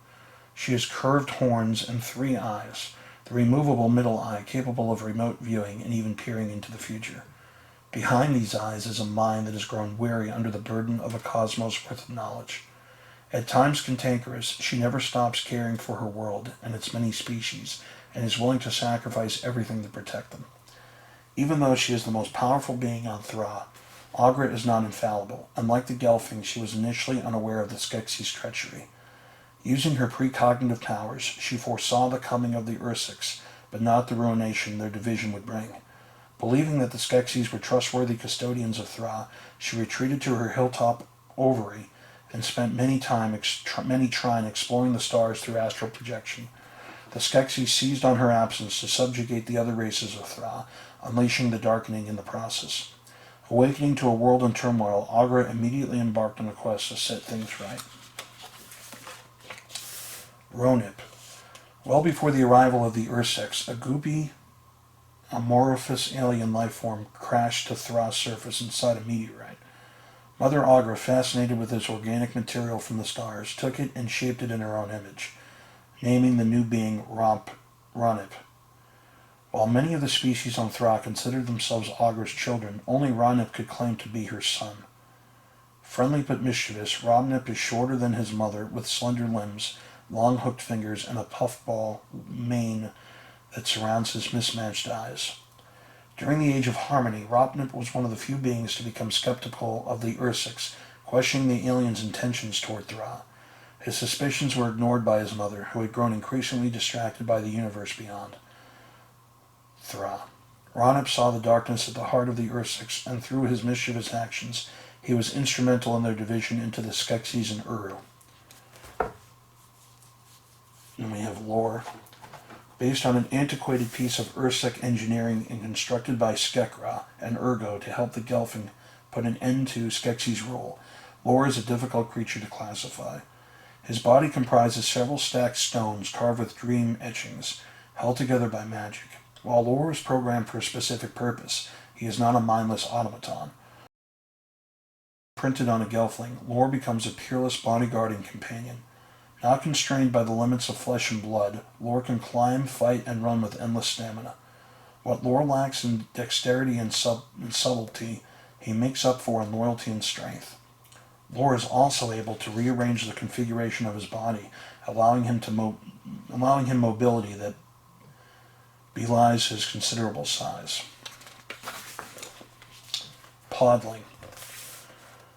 She has curved horns and 3 eyes, the removable middle eye capable of remote viewing and even peering into the future. Behind these eyes is a mind that has grown weary under the burden of a cosmos worth of knowledge. At times cantankerous, she never stops caring for her world and its many species, and is willing to sacrifice everything to protect them. Even though she is the most powerful being on Thra, Aughra is not infallible. Unlike the Gelfling, she was initially unaware of the Skeksis' treachery. Using her precognitive powers, she foresaw the coming of the Ursiks, but not the ruination their division would bring. Believing that the Skeksis were trustworthy custodians of Thra, she retreated to her hilltop ovary and spent many trine exploring the stars through astral projection. The Skeksis seized on her absence to subjugate the other races of Thra, unleashing the darkening in the process. Awakening to a world in turmoil, Aughra immediately embarked on a quest to set things right. Ronip. Well before the arrival of the Ursiks, a goopy, amorphous alien life form crashed to Thra's surface inside a meteorite. Mother Aughra, fascinated with this organic material from the stars, took it and shaped it in her own image, naming the new being Ronip. While many of the species on Thra considered themselves Aughra's children, only Ronip could claim to be her son. Friendly but mischievous, Ronip is shorter than his mother, with slender limbs, long hooked fingers, and a puffball mane that surrounds his mismatched eyes. During the Age of Harmony, Ronip was one of the few beings to become skeptical of the Ursiks, questioning the aliens' intentions toward Thra. His suspicions were ignored by his mother, who had grown increasingly distracted by the universe beyond Thra. Ronip saw the darkness at the heart of the Ursiks, and through his mischievous actions, he was instrumental in their division into the Skeksis and Uru. And we have Lore. Based on an antiquated piece of Ursik engineering and constructed by Skek-Ra and Urgo to help the Gelfling put an end to Skeksis' rule. Lore is a difficult creature to classify. His body comprises several stacked stones carved with dream etchings, held together by magic. While Lore is programmed for a specific purpose, he is not a mindless automaton. Printed on a Gelfling, Lore becomes a peerless bodyguard and companion. Not constrained by the limits of flesh and blood, Lore can climb, fight, and run with endless stamina. What Lore lacks in dexterity and subtlety, he makes up for in loyalty and strength. Lore is also able to rearrange the configuration of his body, allowing him mobility that belies his considerable size. Podling.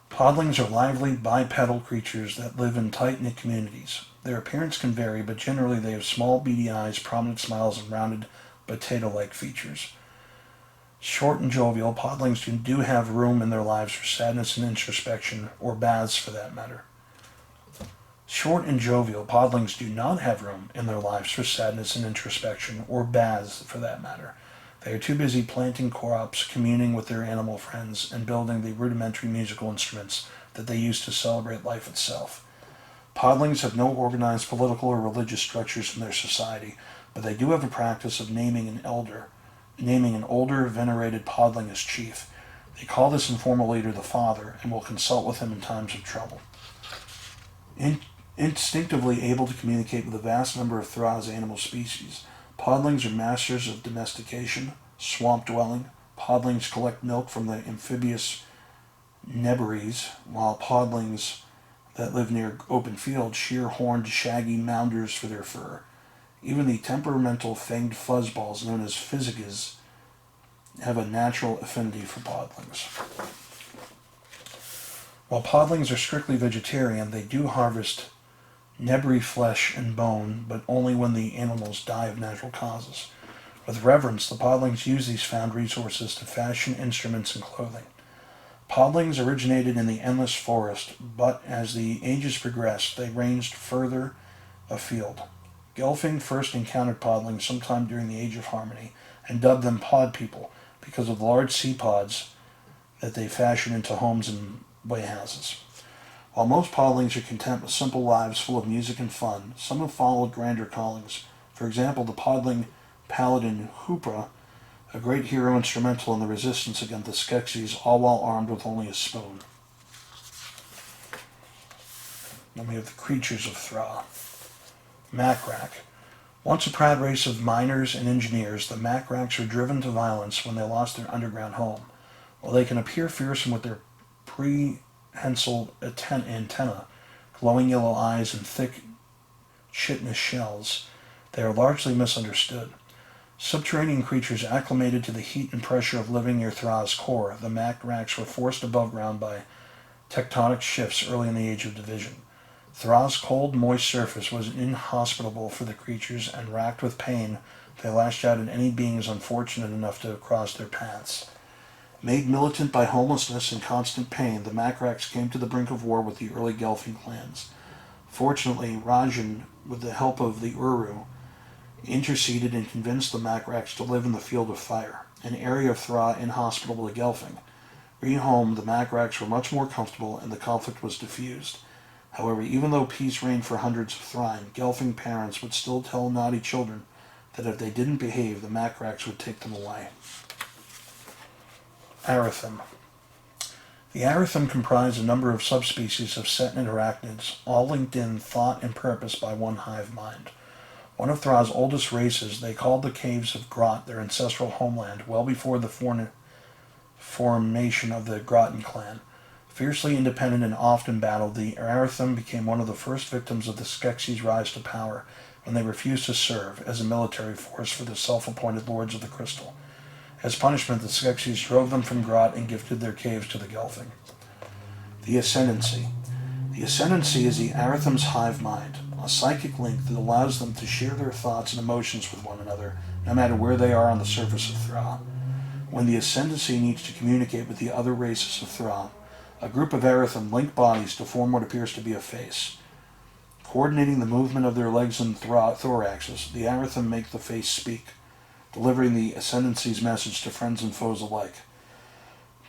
Podlings are lively, bipedal creatures that live in tight-knit communities. Their appearance can vary, but generally they have small, beady eyes, prominent smiles, and rounded, potato-like features. Short and jovial, podlings do have room in their lives for sadness and introspection, or baths for that matter. Short and jovial, podlings do not have room in their lives for sadness and introspection, or baths for that matter. They are too busy planting crops, communing with their animal friends, and building the rudimentary musical instruments that they use to celebrate life itself. Podlings have no organized political or religious structures in their society, but they do have a practice of naming an older, venerated podling as chief. They call this informal leader the Father, and will consult with him in times of trouble. Instinctively able to communicate with a vast number of Thra's animal species, podlings are masters of domestication, swamp dwelling. Podlings collect milk from the amphibious Neberies, while podlings that live near open fields shear horned, shaggy mounders for their fur. Even the temperamental fanged fuzzballs known as physicas have a natural affinity for podlings. While podlings are strictly vegetarian, they do harvest Nebri flesh and bone, but only when the animals die of natural causes. With reverence, the podlings use these found resources to fashion instruments and clothing. Podlings originated in the endless forest, but as the ages progressed, they ranged further afield. Gelfling first encountered podlings sometime during the Age of Harmony, and dubbed them pod people because of the large sea pods that they fashioned into homes and waghouses. While most podlings are content with simple lives full of music and fun, some have followed grander callings. For example, the podling paladin Hupra, a great hero instrumental in the resistance against the Skeksis, all while armed with only a spoon. Then we have the creatures of Thra. Makrak. Once a proud race of miners and engineers, the Makraks were driven to violence when they lost their underground home. While they can appear fearsome with their prehensile antennae, glowing yellow eyes, and thick chitinous shells, they are largely misunderstood. Subterranean creatures acclimated to the heat and pressure of living near Thra's core, the Makraks were forced above ground by tectonic shifts early in the Age of Division. Thra's cold, moist surface was inhospitable for the creatures, and racked with pain, they lashed out at any beings unfortunate enough to cross their paths. Made militant by homelessness and constant pain, the Makraks came to the brink of war with the early Gelfling clans. Fortunately, Rajan, with the help of the Uru, interceded and convinced the Makraks to live in the Field of Fire, an area of Thra inhospitable to Gelfling. Rehomed, the Makraks were much more comfortable, and the conflict was diffused. However, even though peace reigned for hundreds of Thrain, Gelfling parents would still tell naughty children that if they didn't behave, the Makraks would take them away. Arathim. The Arathim comprise a number of subspecies of Setnid arachnids, all linked in thought and purpose by one hive mind. One of Thra's oldest races, they called the caves of Grot their ancestral homeland well before the formation of the Groton clan. Fiercely independent and often battled, the Arathim became one of the first victims of the Skeksis' rise to power when they refused to serve as a military force for the self-appointed Lords of the Crystal. As punishment, the Skeksis drove them from Grot and gifted their caves to the Gelfling. The Ascendancy. The Ascendancy is the Arathim's hive mind, a psychic link that allows them to share their thoughts and emotions with one another, no matter where they are on the surface of Thra. When the Ascendancy needs to communicate with the other races of Thra, a group of Arathim link bodies to form what appears to be a face. Coordinating the movement of their legs and thoraxes, the Arathim make the face speak, delivering the Ascendancy's message to friends and foes alike.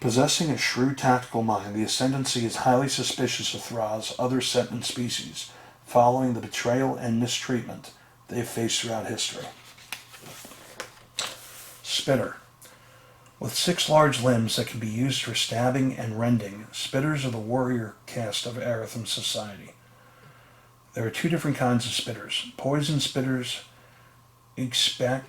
Possessing a shrewd tactical mind, the Ascendancy is highly suspicious of Thra's other sentient species, following the betrayal and mistreatment they have faced throughout history. Spitter. With 6 large limbs that can be used for stabbing and rending, spitters are the warrior caste of Aratham society. There are 2 different kinds of spitters. Poison spitters expectorate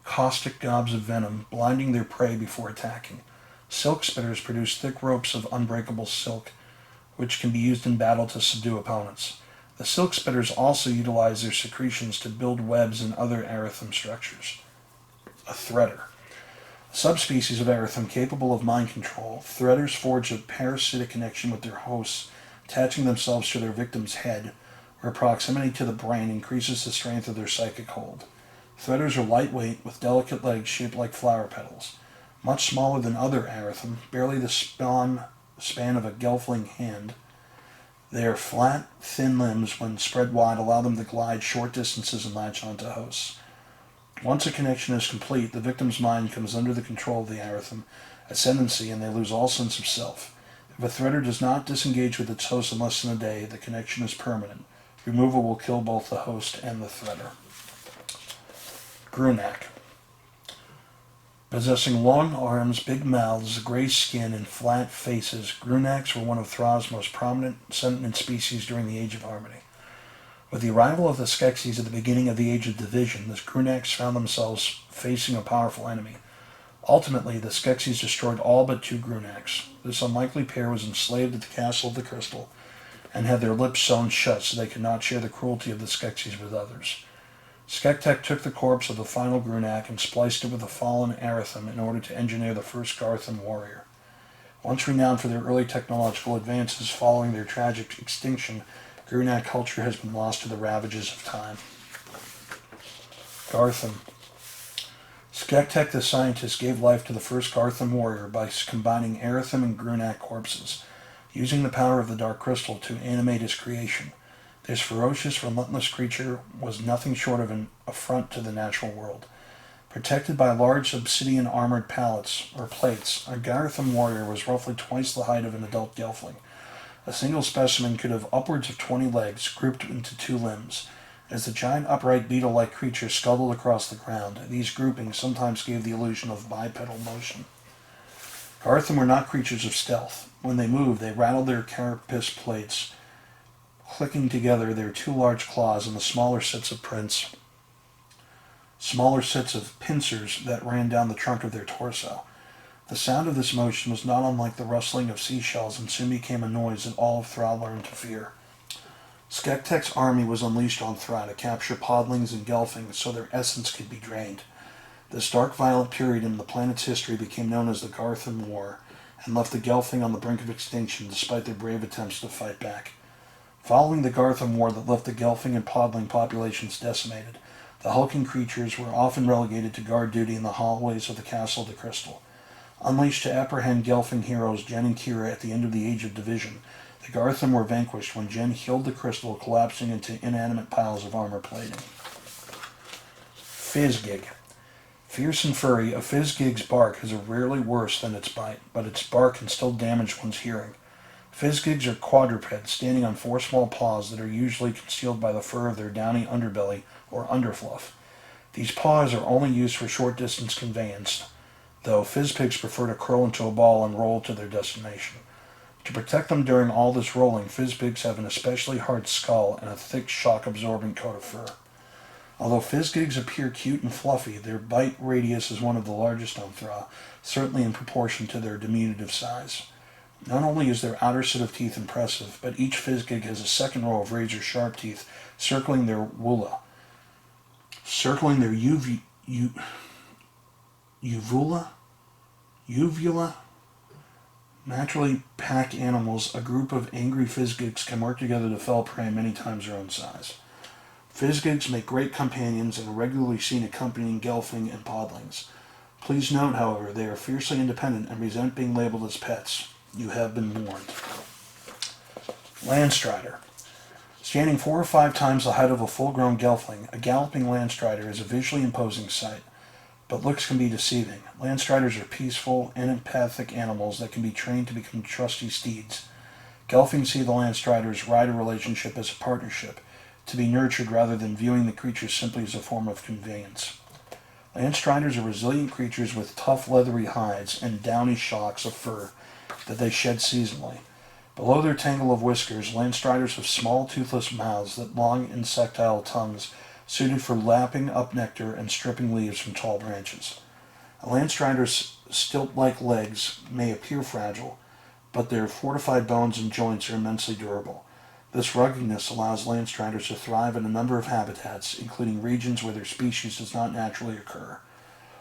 caustic gobs of venom, blinding their prey before attacking. Silk spitters produce thick ropes of unbreakable silk, which can be used in battle to subdue opponents. The silk spitters also utilize their secretions to build webs and other Aratham structures. A threader. A subspecies of Aratham capable of mind control, threaders forge a parasitic connection with their hosts, attaching themselves to their victim's head, where proximity to the brain increases the strength of their psychic hold. Threaders are lightweight, with delicate legs shaped like flower petals. Much smaller than other Aratham, barely the span of a Gelfling hand. Their flat, thin limbs, when spread wide, allow them to glide short distances and latch onto hosts. Once a connection is complete, the victim's mind comes under the control of the Aratham Ascendancy, and they lose all sense of self. If a threader does not disengage with its host in less than a day, the connection is permanent. Removal will kill both the host and the threader. Grunak. Possessing long arms, big mouths, gray skin, and flat faces, Grunaks were one of Thra's most prominent sentient species during the Age of Harmony. With the arrival of the Skeksis at the beginning of the Age of Division, the Grunaks found themselves facing a powerful enemy. Ultimately, the Skeksis destroyed all but 2 Grunaks. This unlikely pair was enslaved at the Castle of the Crystal, and had their lips sewn shut so they could not share the cruelty of the Skeksis with others. Skektek took the corpse of the final Grunak and spliced it with a fallen Aratham in order to engineer the first Gartham warrior. Once renowned for their early technological advances following their tragic extinction, Grunak culture has been lost to the ravages of time. Gartham. Skektek the scientist gave life to the first Gartham warrior by combining Aratham and Grunak corpses, using the power of the Dark Crystal to animate his creation. This ferocious, relentless creature was nothing short of an affront to the natural world. Protected by large obsidian armored plates, a Gartham warrior was roughly twice the height of an adult Gelfling. A single specimen could have upwards of 20 legs, grouped into 2 limbs. As the giant upright beetle-like creature scuttled across the ground, these groupings sometimes gave the illusion of bipedal motion. Gartham were not creatures of stealth. When they moved, they rattled their carapace plates, clicking together their 2 large claws and the smaller sets of pincers that ran down the trunk of their torso. The sound of this motion was not unlike the rustling of seashells and soon became a noise that all of Thra learned to fear. Skektek's army was unleashed on Thra to capture podlings and Gelflings so their essence could be drained. This dark, violent period in the planet's history became known as the Gartham War and left the Gelfling on the brink of extinction despite their brave attempts to fight back. Following the Gartham War that left the Gelfling and podling populations decimated, the hulking creatures were often relegated to guard duty in the hallways of the Castle of the Crystal. Unleashed to apprehend Gelfling heroes Jen and Kira at the end of the Age of Division, the Gartham were vanquished when Jen healed the crystal, collapsing into inanimate piles of armor plating. Fizzgig. Fierce and furry, a Fizzgig's bark is rarely worse than its bite, but its bark can still damage one's hearing. Fizzgigs are quadrupeds, standing on 4 small paws that are usually concealed by the fur of their downy underbelly or underfluff. These paws are only used for short-distance conveyance, though Fizzpigs prefer to curl into a ball and roll to their destination. To protect them during all this rolling, Fizzpigs have an especially hard skull and a thick, shock-absorbent coat of fur. Although Fizzgigs appear cute and fluffy, their bite radius is one of the largest on Thra, certainly in proportion to their diminutive size. Not only is their outer set of teeth impressive, but each Fizzgig has a second row of razor-sharp teeth circling their uvula. Naturally pack animals, a group of angry Fizzgigs can work together to fell prey many times their own size. Fizzgigs make great companions and are regularly seen accompanying Gelfling and podlings. Please note, however, they are fiercely independent and resent being labeled as pets. You have been warned. Landstrider. Standing 4 or 5 times the height of a full-grown Gelfling, a galloping Landstrider is a visually imposing sight. but looks can be deceiving. Landstriders are peaceful and empathic animals that can be trained to become trusty steeds. Gelfling see the Landstrider's-rider relationship as a partnership, to be nurtured rather than viewing the creatures simply as a form of conveyance. Landstriders are resilient creatures with tough leathery hides and downy shocks of fur that they shed seasonally. Below their tangle of whiskers, Landstriders have small toothless mouths that long insectile tongues suited for lapping up nectar and stripping leaves from tall branches. A Landstrider's stilt-like legs may appear fragile, but their fortified bones and joints are immensely durable. This ruggedness allows Landstriders to thrive in a number of habitats, including regions where their species does not naturally occur.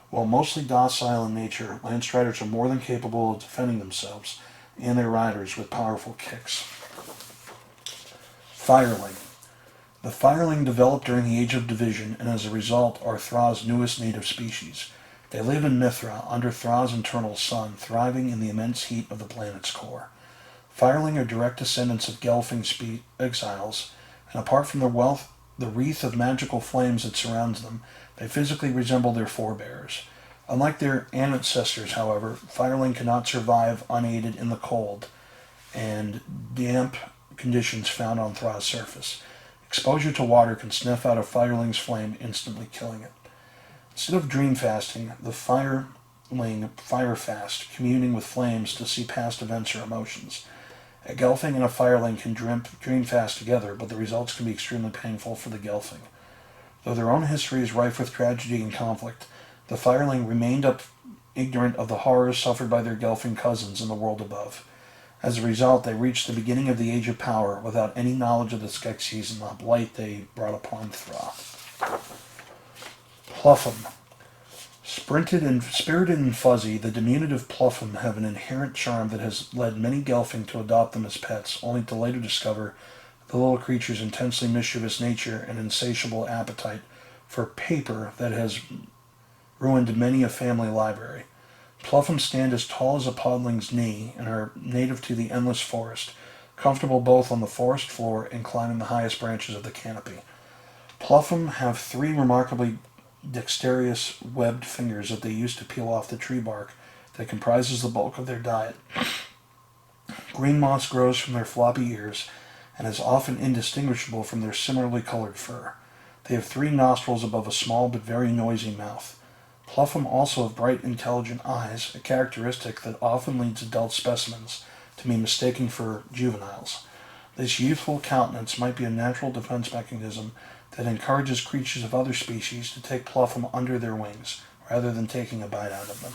While mostly docile in nature, Landstriders are more than capable of defending themselves and their riders with powerful kicks. Fireling. The Fireling developed during the Age of Division and as a result are Thra's newest native species. They live in Mithra, under Thra's internal sun, thriving in the immense heat of the planet's core. Fireling are direct descendants of Gelfling exiles, and apart from the wreath of magical flames that surrounds them, they physically resemble their forebears. Unlike their ancestors, however, Fireling cannot survive unaided in the cold and damp conditions found on Thra's surface. Exposure to water can snuff out a Fireling's flame, instantly killing it. Instead of dream fasting, the Fireling fire fast, communing with flames to see past events or emotions. A Gelfling and a Fireling can dream fast together, but the results can be extremely painful for the Gelfling. Though their own history is rife with tragedy and conflict, the Fireling remained ignorant of the horrors suffered by their Gelfling cousins in the world above. As a result, they reached the beginning of the Age of Power without any knowledge of the Skeksis and the blight they brought upon Thra. Pluffum. Spirited and fuzzy, the diminutive Pluffum have an inherent charm that has led many Gelfling to adopt them as pets, only to later discover the little creature's intensely mischievous nature and insatiable appetite for paper that has ruined many a family library. Pluffum stand as tall as a podling's knee and are native to the endless forest, comfortable both on the forest floor and climbing the highest branches of the canopy. Pluffum have 3 remarkably dexterous webbed fingers that they use to peel off the tree bark that comprises the bulk of their diet. Green moss grows from their floppy ears and is often indistinguishable from their similarly colored fur. They have 3 nostrils above a small but very noisy mouth. Pluffum also have bright, intelligent eyes, a characteristic that often leads adult specimens to be mistaken for juveniles. This youthful countenance might be a natural defense mechanism that encourages creatures of other species to take Pluffum under their wings, rather than taking a bite out of them.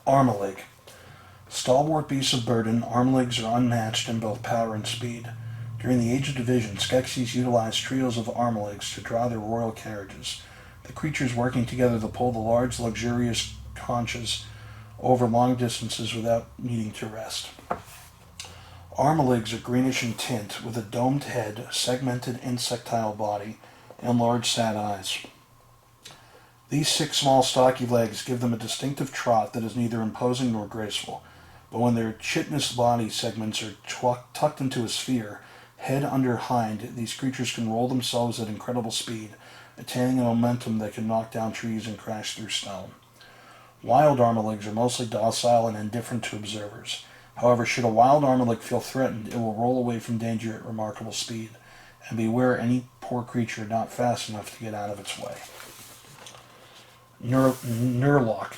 Armalig. Stalwart beasts of burden, Armaligs are unmatched in both power and speed. During the Age of Division, Skeksis utilized trios of Armaligs to draw their royal carriages, the creatures working together to pull the large, luxurious conches over long distances without needing to rest. Armaligs are greenish in tint, with a domed head, segmented insectile body, and large sad eyes. These 6 small stocky legs give them a distinctive trot that is neither imposing nor graceful, but when their chitinous body segments are tucked into a sphere, head under hind, these creatures can roll themselves at incredible speed, attaining a momentum that can knock down trees and crash through stone. Wild Armaligs are mostly docile and indifferent to observers. However, should a wild Armalig feel threatened, it will roll away from danger at remarkable speed, and beware any poor creature not fast enough to get out of its way. Nurloc.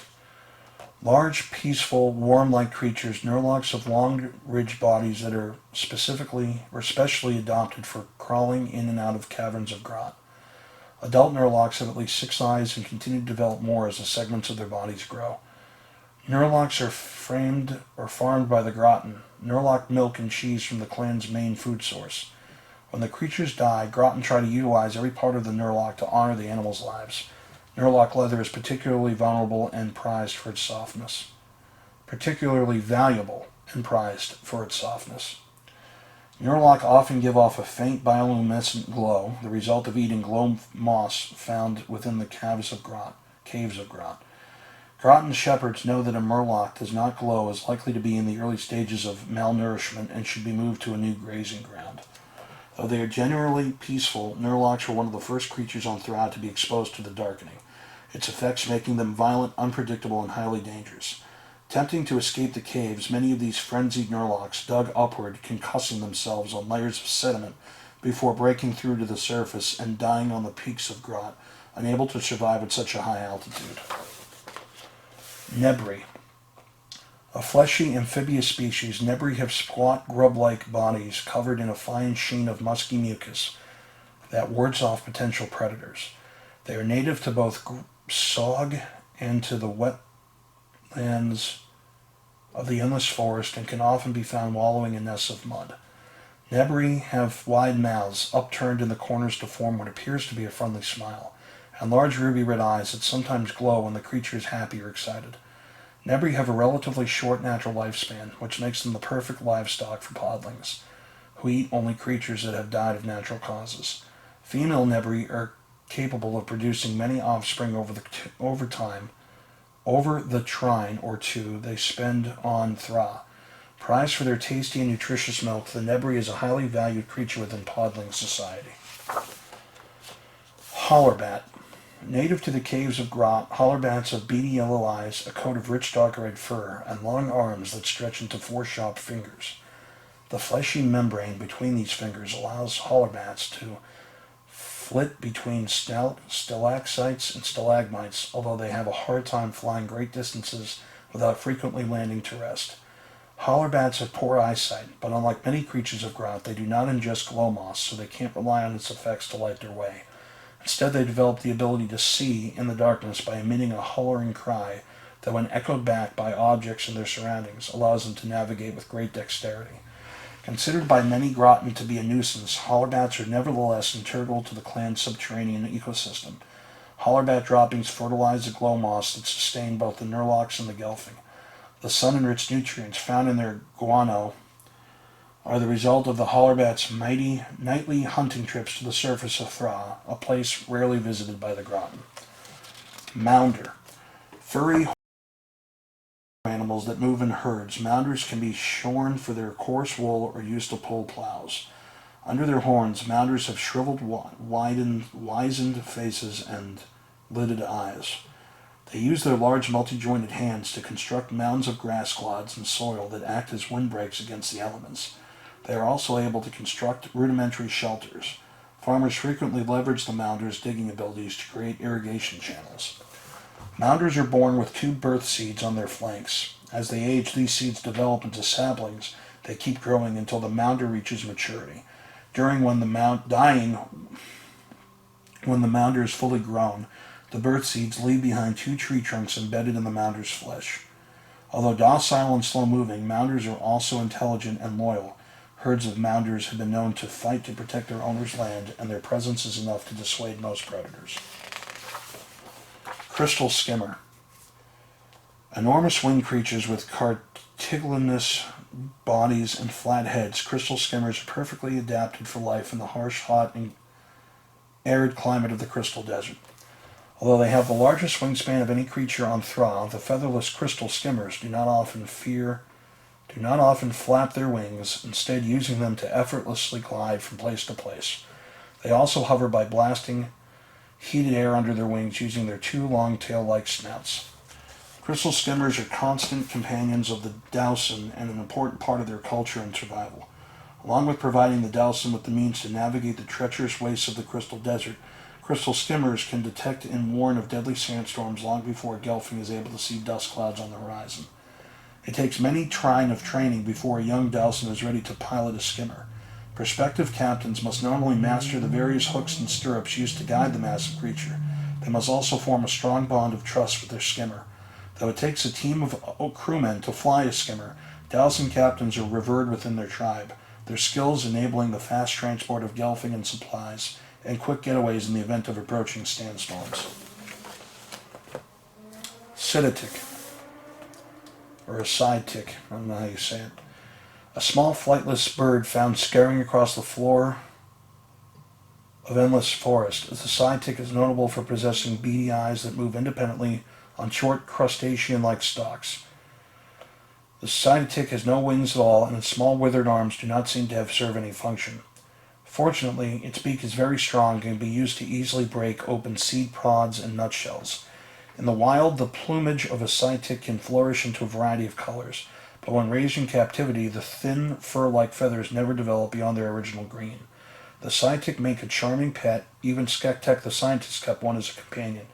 Large, peaceful, worm-like creatures, Nurlocs have long, ridged bodies that are especially adapted for crawling in and out of caverns of grot. Adult Nurlocs have at least 6 eyes and continue to develop more as the segments of their bodies grow. Nurlocs are farmed by the Groton. Nurloc milk and cheese from the clan's main food source. When the creatures die, Groton try to utilize every part of the Nurloc to honor the animals' lives. Nurloc leather is particularly vulnerable and prized for its softness. Particularly valuable and prized for its softness. Nurloc often give off a faint bioluminescent glow, the result of eating glow moss found within the caves of grot. Groton shepherds know that a Murloc does not glow is likely to be in the early stages of malnourishment and should be moved to a new grazing ground. Though they are generally peaceful, Nurlocs were one of the first creatures on Thra to be exposed to the darkening. its effects making them violent, unpredictable, and highly dangerous. Attempting to escape the caves, many of these frenzied Nurlocs dug upward, concussing themselves on layers of sediment before breaking through to the surface and dying on the peaks of Grot, unable to survive at such a high altitude. Nebri. A fleshy amphibious species, Nebri have squat grub-like bodies covered in a fine sheen of musky mucus that wards off potential predators. They are native to both Sog and to the wetlands of the endless forest and can often be found wallowing in nests of mud. Nebri have wide mouths, upturned in the corners to form what appears to be a friendly smile, and large ruby-red eyes that sometimes glow when the creature is happy or excited. Nebri have a relatively short natural lifespan, which makes them the perfect livestock for podlings, who eat only creatures that have died of natural causes. Female Nebri are capable of producing many offspring over time, over the trine or two they spend on Thra. Prized for their tasty and nutritious milk, the Nebri is a highly valued creature within podling society. Hollerbat. Native to the caves of Grot, Hollerbats have beady yellow eyes, a coat of rich dark-red fur, and long arms that stretch into 4 sharp fingers. The fleshy membrane between these fingers allows Hollerbats to flit between stalactites and stalagmites, although they have a hard time flying great distances without frequently landing to rest. Hollerbats have poor eyesight, but unlike many creatures of Grot, they do not ingest glow moss, so they can't rely on its effects to light their way. Instead, they develop the ability to see in the darkness by emitting a hollering cry that, when echoed back by objects in their surroundings, allows them to navigate with great dexterity. Considered by many Groton to be a nuisance, Hollerbats are nevertheless integral to the clan's subterranean ecosystem. Hollerbat droppings fertilize the glow moss that sustain both the Nurlocs and the Gelfling. The sun-enriched nutrients found in their guano are the result of the Hollerbat's mighty nightly hunting trips to the surface of Thra, a place rarely visited by the Groton. Mounder. Furry animals that move in herds, Mounders can be shorn for their coarse wool or used to pull plows. Under their horns, Mounders have shriveled, wizened faces and lidded eyes. They use their large multi-jointed hands to construct mounds of grass clods and soil that act as windbreaks against the elements. They are also able to construct rudimentary shelters. Farmers frequently leverage the Mounders' digging abilities to create irrigation channels. Mounders are born with 2 birth seeds on their flanks. As they age, these seeds develop into saplings. They keep growing until the Mounder reaches maturity. When the Mounder is fully grown, the birth seeds leave behind 2 tree trunks embedded in the Mounder's flesh. Although docile and slow-moving, Mounders are also intelligent and loyal. Herds of Mounders have been known to fight to protect their owner's land, and their presence is enough to dissuade most predators. Crystal Skimmer. Enormous winged creatures with cartilaginous bodies and flat heads, crystal skimmers are perfectly adapted for life in the harsh, hot, and arid climate of the Crystal Desert. Although they have the largest wingspan of any creature on Thra, the featherless crystal skimmers do not often flap their wings, instead using them to effortlessly glide from place to place. They also hover by blasting heated air under their wings using their 2 long tail-like snouts. Crystal skimmers are constant companions of the Dowson and an important part of their culture and survival. Along with providing the Dowson with the means to navigate the treacherous wastes of the Crystal Desert, crystal skimmers can detect and warn of deadly sandstorms long before Gelfling is able to see dust clouds on the horizon. It takes many trine of training before a young Dowson is ready to pilot a skimmer. Prospective captains must not only master the various hooks and stirrups used to guide the massive creature, they must also form a strong bond of trust with their skimmer. Though it takes a team of crewmen to fly a skimmer, Dowson captains are revered within their tribe, their skills enabling the fast transport of Gelfling and supplies, and quick getaways in the event of approaching sandstorms. Sidetic, or a side tick, I don't know how you say it. A small flightless bird found scurrying across the floor of endless forest. The side tick is notable for possessing beady eyes that move independently on short crustacean-like stalks. The side tick has no wings at all, and its small withered arms do not seem to serve any function. Fortunately, its beak is very strong and can be used to easily break open seed pods and nutshells. In the wild, the plumage of a Psychic can flourish into a variety of colors, but when raised in captivity, the thin, fur-like feathers never develop beyond their original green. The Psychic make a charming pet. Even Skektek the scientist kept one as a companion.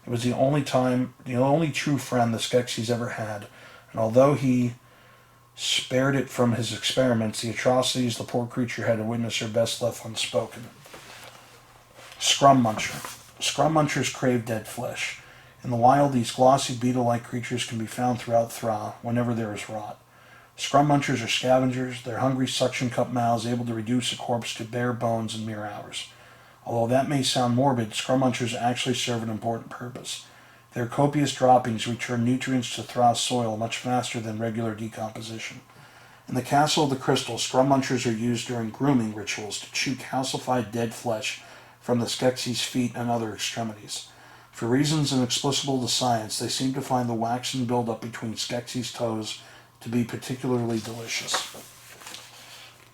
It was the only true friend the Skeksis ever had, and although he spared it from his experiments, the atrocities the poor creature had to witness are best left unspoken. Scrum Muncher. Scrum Munchers crave dead flesh. In the wild, these glossy beetle-like creatures can be found throughout Thra, whenever there is rot. Scrum Munchers are scavengers, their hungry suction cup mouths able to reduce a corpse to bare bones in mere hours. Although that may sound morbid, Scrum Munchers actually serve an important purpose. Their copious droppings return nutrients to Thra's soil much faster than regular decomposition. In the Castle of the Crystal, Scrum Munchers are used during grooming rituals to chew calcified dead flesh from the Skeksis' feet and other extremities. For reasons inexplicable to science, they seem to find the waxen buildup between Skeksis' toes to be particularly delicious.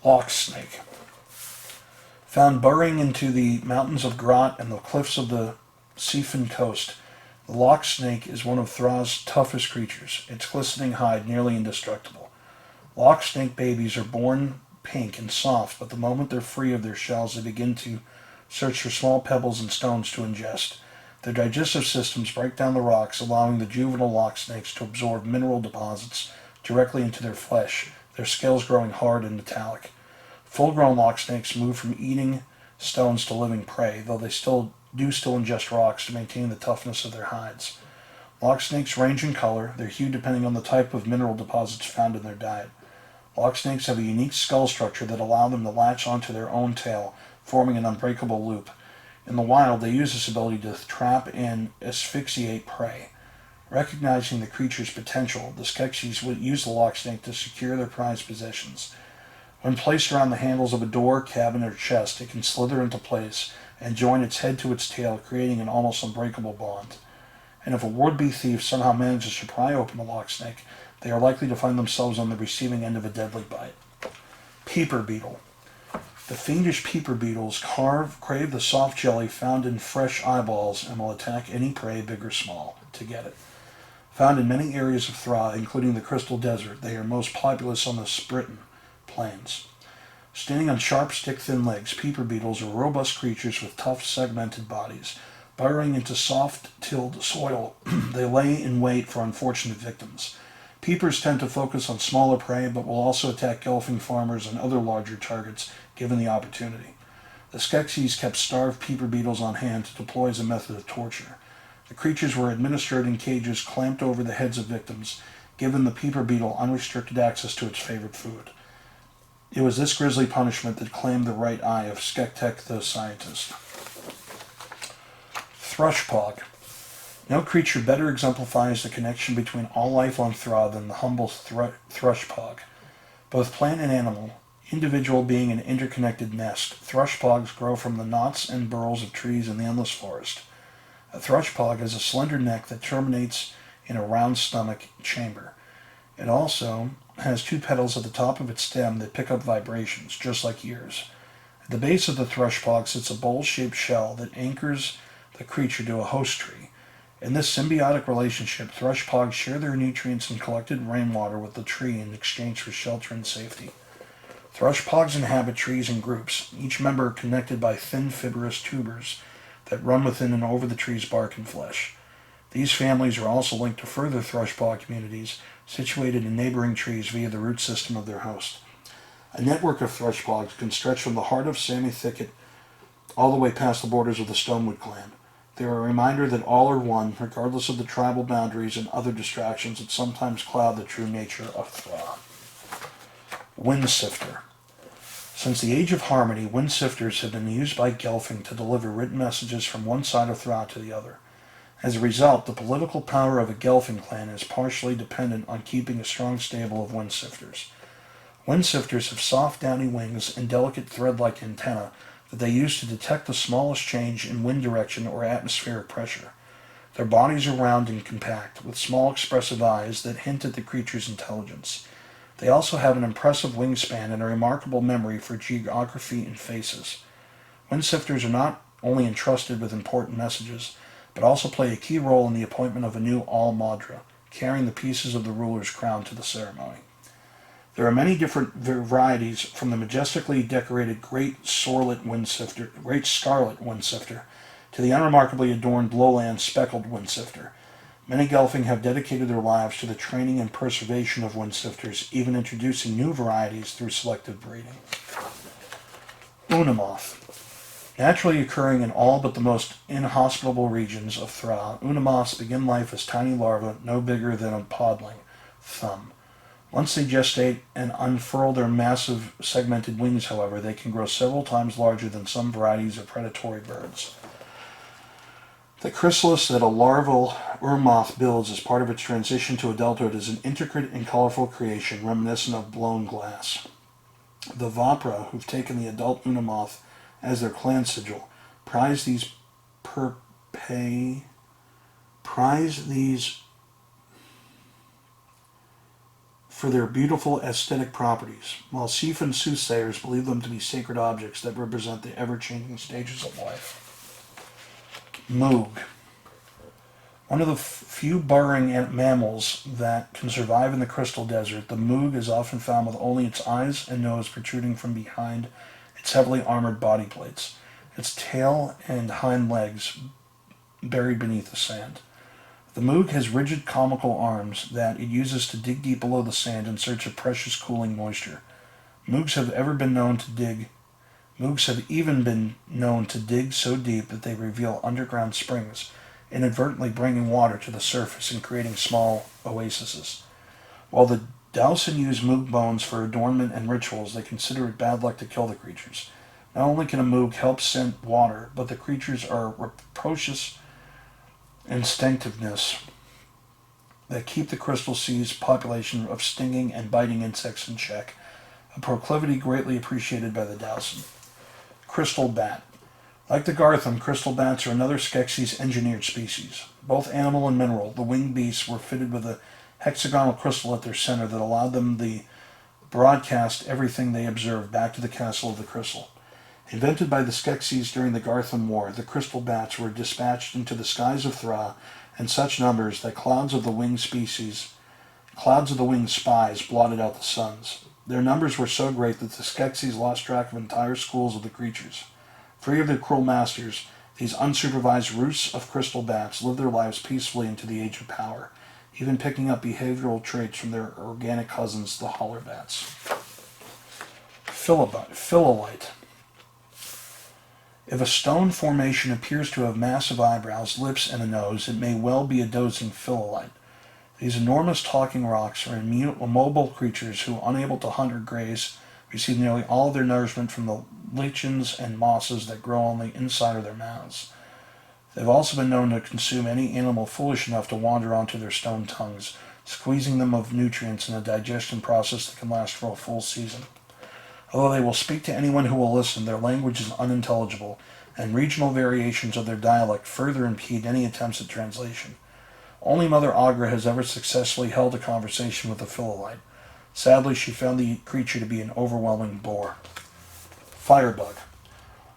Loch Snake. Found burrowing into the mountains of Grot and the cliffs of the Siphon coast, the loch snake is one of Thra's toughest creatures, its glistening hide nearly indestructible. Loch snake babies are born pink and soft, but the moment they're free of their shells, they begin to search for small pebbles and stones to ingest. Their digestive systems break down the rocks, allowing the juvenile loch snakes to absorb mineral deposits directly into their flesh, their scales growing hard and metallic. Full-grown loch snakes move from eating stones to living prey, though they still ingest rocks to maintain the toughness of their hides. Loch snakes range in color, their hue depending on the type of mineral deposits found in their diet. Loch snakes have a unique skull structure that allow them to latch onto their own tail, forming an unbreakable loop. In the wild, they use this ability to trap and asphyxiate prey. Recognizing the creature's potential, the Skeksis would use the loch snake to secure their prized possessions. When placed around the handles of a door, cabin, or chest, it can slither into place and join its head to its tail, creating an almost unbreakable bond. And if a would-be thief somehow manages to pry open a loch snake, they are likely to find themselves on the receiving end of a deadly bite. Peeper beetle. The fiendish peeper beetles crave the soft jelly found in fresh eyeballs and will attack any prey, big or small, to get it. Found in many areas of Thra, including the Crystal Desert, they are most populous on the Spritan plains. Standing on sharp, stick-thin legs, peeper beetles are robust creatures with tough, segmented bodies. Burrowing into soft-tilled soil, they lay in wait for unfortunate victims. Peepers tend to focus on smaller prey, but will also attack Gelfling farmers and other larger targets, given the opportunity. The Skeksis kept starved peeper beetles on hand to deploy as a method of torture. The creatures were administered in cages clamped over the heads of victims, giving the peeper beetle unrestricted access to its favorite food. It was this grisly punishment that claimed the right eye of Skektek the scientist. Thrushpog. No creature better exemplifies the connection between all life on Thra than the humble Thrushpog. Both plant and animal, individual being an interconnected nest, Thrushpogs grow from the knots and burls of trees in the endless forest. A Thrushpog has a slender neck that terminates in a round stomach chamber. It also has two petals at the top of its stem that pick up vibrations, just like ears. At the base of the Thrushpog sits a bowl-shaped shell that anchors the creature to a host tree. In this symbiotic relationship, Thrushpogs share their nutrients and collected rainwater with the tree in exchange for shelter and safety. Thrushpogs inhabit trees in groups, each member connected by thin fibrous tubers that run within and over the tree's bark and flesh. These families are also linked to further Thrushpog communities situated in neighboring trees via the root system of their host. A network of Thrushpogs can stretch from the heart of Sammy Thicket all the way past the borders of the Stonewood clan. They are a reminder that all are one, regardless of the tribal boundaries and other distractions that sometimes cloud the true nature of Thra. Windsifter. Since the Age of Harmony, windsifters have been used by Gelfling to deliver written messages from one side of Thra to the other. As a result, the political power of a Gelfling clan is partially dependent on keeping a strong stable of windsifters. Windsifters have soft, downy wings and delicate thread-like antennae that they use to detect the smallest change in wind direction or atmospheric pressure. Their bodies are round and compact, with small expressive eyes that hint at the creature's intelligence. They also have an impressive wingspan and a remarkable memory for geography and faces. Windsifters are not only entrusted with important messages, but also play a key role in the appointment of a new Al-Madra, carrying the pieces of the ruler's crown to the ceremony. There are many different varieties, from the majestically decorated Great Scarlet Windsifter to the unremarkably adorned Lowland Speckled Windsifter. Many Gelfling have dedicated their lives to the training and preservation of windsifters, even introducing new varieties through selective breeding. Unamoth. Naturally occurring in all but the most inhospitable regions of Thra, Unamoths begin life as tiny larvae no bigger than a podling thumb. Once they gestate and unfurl their massive segmented wings, however, they can grow several times larger than some varieties of predatory birds. The chrysalis that a larval Unamoth builds as part of its transition to adulthood is an intricate and colorful creation reminiscent of blown glass. The Vapra, who've taken the adult Unamoth as their clan sigil, prize these for their beautiful aesthetic properties, while Siphon soothsayers believe them to be sacred objects that represent the ever-changing stages of life. Moog. One of the few burrowing mammals that can survive in the crystal desert, the Moog is often found with only its eyes and nose protruding from behind its heavily armored body plates, its tail and hind legs buried beneath the sand. The Moog has rigid comical arms that it uses to dig deep below the sand in search of precious cooling moisture. Moogs have even been known to dig so deep that they reveal underground springs, inadvertently bringing water to the surface and creating small oases. While the Dowson use Moog bones for adornment and rituals, they consider it bad luck to kill the creatures. Not only can a Moog help scent water, but the creatures are rapacious instinctiveness that keep the crystal sea's population of stinging and biting insects in check, a proclivity greatly appreciated by the Dowson. Crystal bat. Like the Gartham, crystal bats are another Skeksis engineered species. Both animal and mineral, the winged beasts were fitted with a hexagonal crystal at their center that allowed them to broadcast everything they observed back to the castle of the crystal. Invented by the Skeksis during the Gartham War, the crystal bats were dispatched into the skies of Thra in such numbers that clouds of the winged spies blotted out the suns. Their numbers were so great that the Skeksis lost track of entire schools of the creatures. Free of their cruel masters, these unsupervised roosts of crystal bats lived their lives peacefully into the Age of Power, even picking up behavioral traits from their organic cousins, the holler bats. Phyllolite. If a stone formation appears to have massive eyebrows, lips, and a nose, it may well be a dozing phyllolite. These enormous talking rocks are immobile creatures who, unable to hunt or graze, receive nearly all of their nourishment from the lichens and mosses that grow on the inside of their mouths. They've also been known to consume any animal foolish enough to wander onto their stone tongues, squeezing them of nutrients in a digestion process that can last for a full season. Although they will speak to anyone who will listen, their language is unintelligible, and regional variations of their dialect further impede any attempts at translation. Only Mother Agra has ever successfully held a conversation with a phyllolite. Sadly, she found the creature to be an overwhelming bore. Firebug.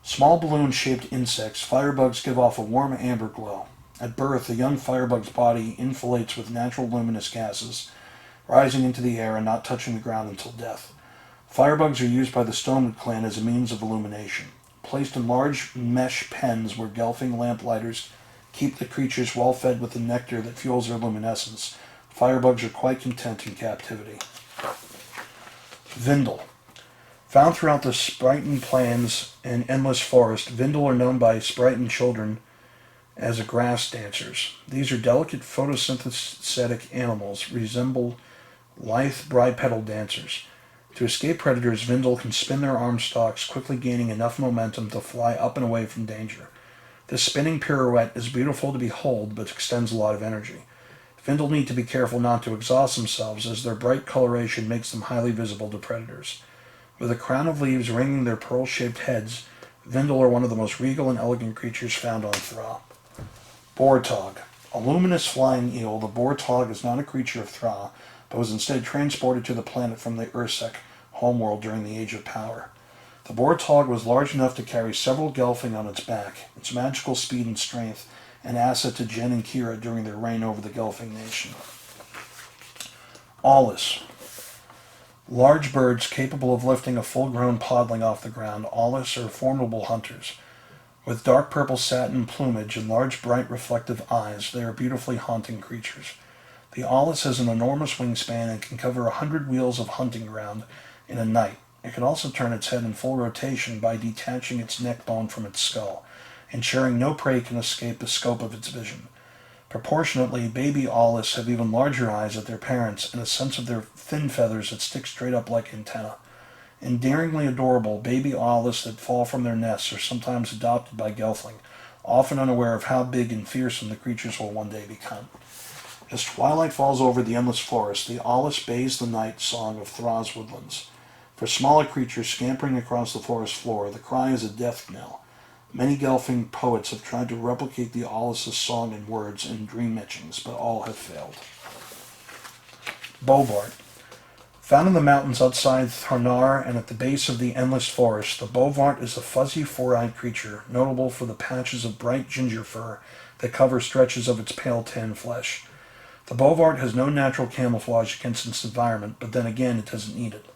Small balloon-shaped insects, firebugs give off a warm amber glow. At birth, the young firebug's body inflates with natural luminous gases, rising into the air and not touching the ground until death. Firebugs are used by the Stonewood clan as a means of illumination. Placed in large mesh pens where Gelfling lamplighters keep the creatures well fed with the nectar that fuels their luminescence, firebugs are quite content in captivity. Vindle. Found throughout the Sprighton plains and endless forest, Vindle are known by Sprighton children as grass dancers. These are delicate photosynthetic animals, resemble lithe bipedal dancers. To escape predators, Vindle can spin their arm stalks, quickly gaining enough momentum to fly up and away from danger. This spinning pirouette is beautiful to behold, but extends a lot of energy. Vindle need to be careful not to exhaust themselves, as their bright coloration makes them highly visible to predators. With a crown of leaves ringing their pearl-shaped heads, Vindle are one of the most regal and elegant creatures found on Thra. Boartog. A luminous flying eel, the Boartog is not a creature of Thra, but was instead transported to the planet from the Ursek homeworld during the Age of Power. The Boartog was large enough to carry several Gelfling on its back. Its magical speed and strength an asset to Jen and Kira during their reign over the Gelfling nation. Awlus. Large birds capable of lifting a full-grown podling off the ground, Awlus are formidable hunters. With dark purple satin plumage and large bright reflective eyes, they are beautifully haunting creatures. The Awlus has an enormous wingspan and can cover 100 wheels of hunting ground in a night. It can also turn its head in full rotation by detaching its neck bone from its skull, ensuring no prey can escape the scope of its vision. Proportionately, baby Awlus have even larger eyes than their parents and a sense of their thin feathers that stick straight up like antennae. Endearingly adorable, baby Awlus that fall from their nests are sometimes adopted by Gelfling, often unaware of how big and fearsome the creatures will one day become. As twilight falls over the endless forest, the Awlus bays the night song of Thra's woodlands. For smaller creatures scampering across the forest floor, the cry is a death knell. Many Gelfling poets have tried to replicate the Awlus's song in words and dream etchings, but all have failed. Bovart. Found in the mountains outside Thra and at the base of the endless forest, the Bovart is a fuzzy four-eyed creature, notable for the patches of bright ginger fur that cover stretches of its pale tan flesh. The Bovart has no natural camouflage against its environment, but then again it doesn't need it.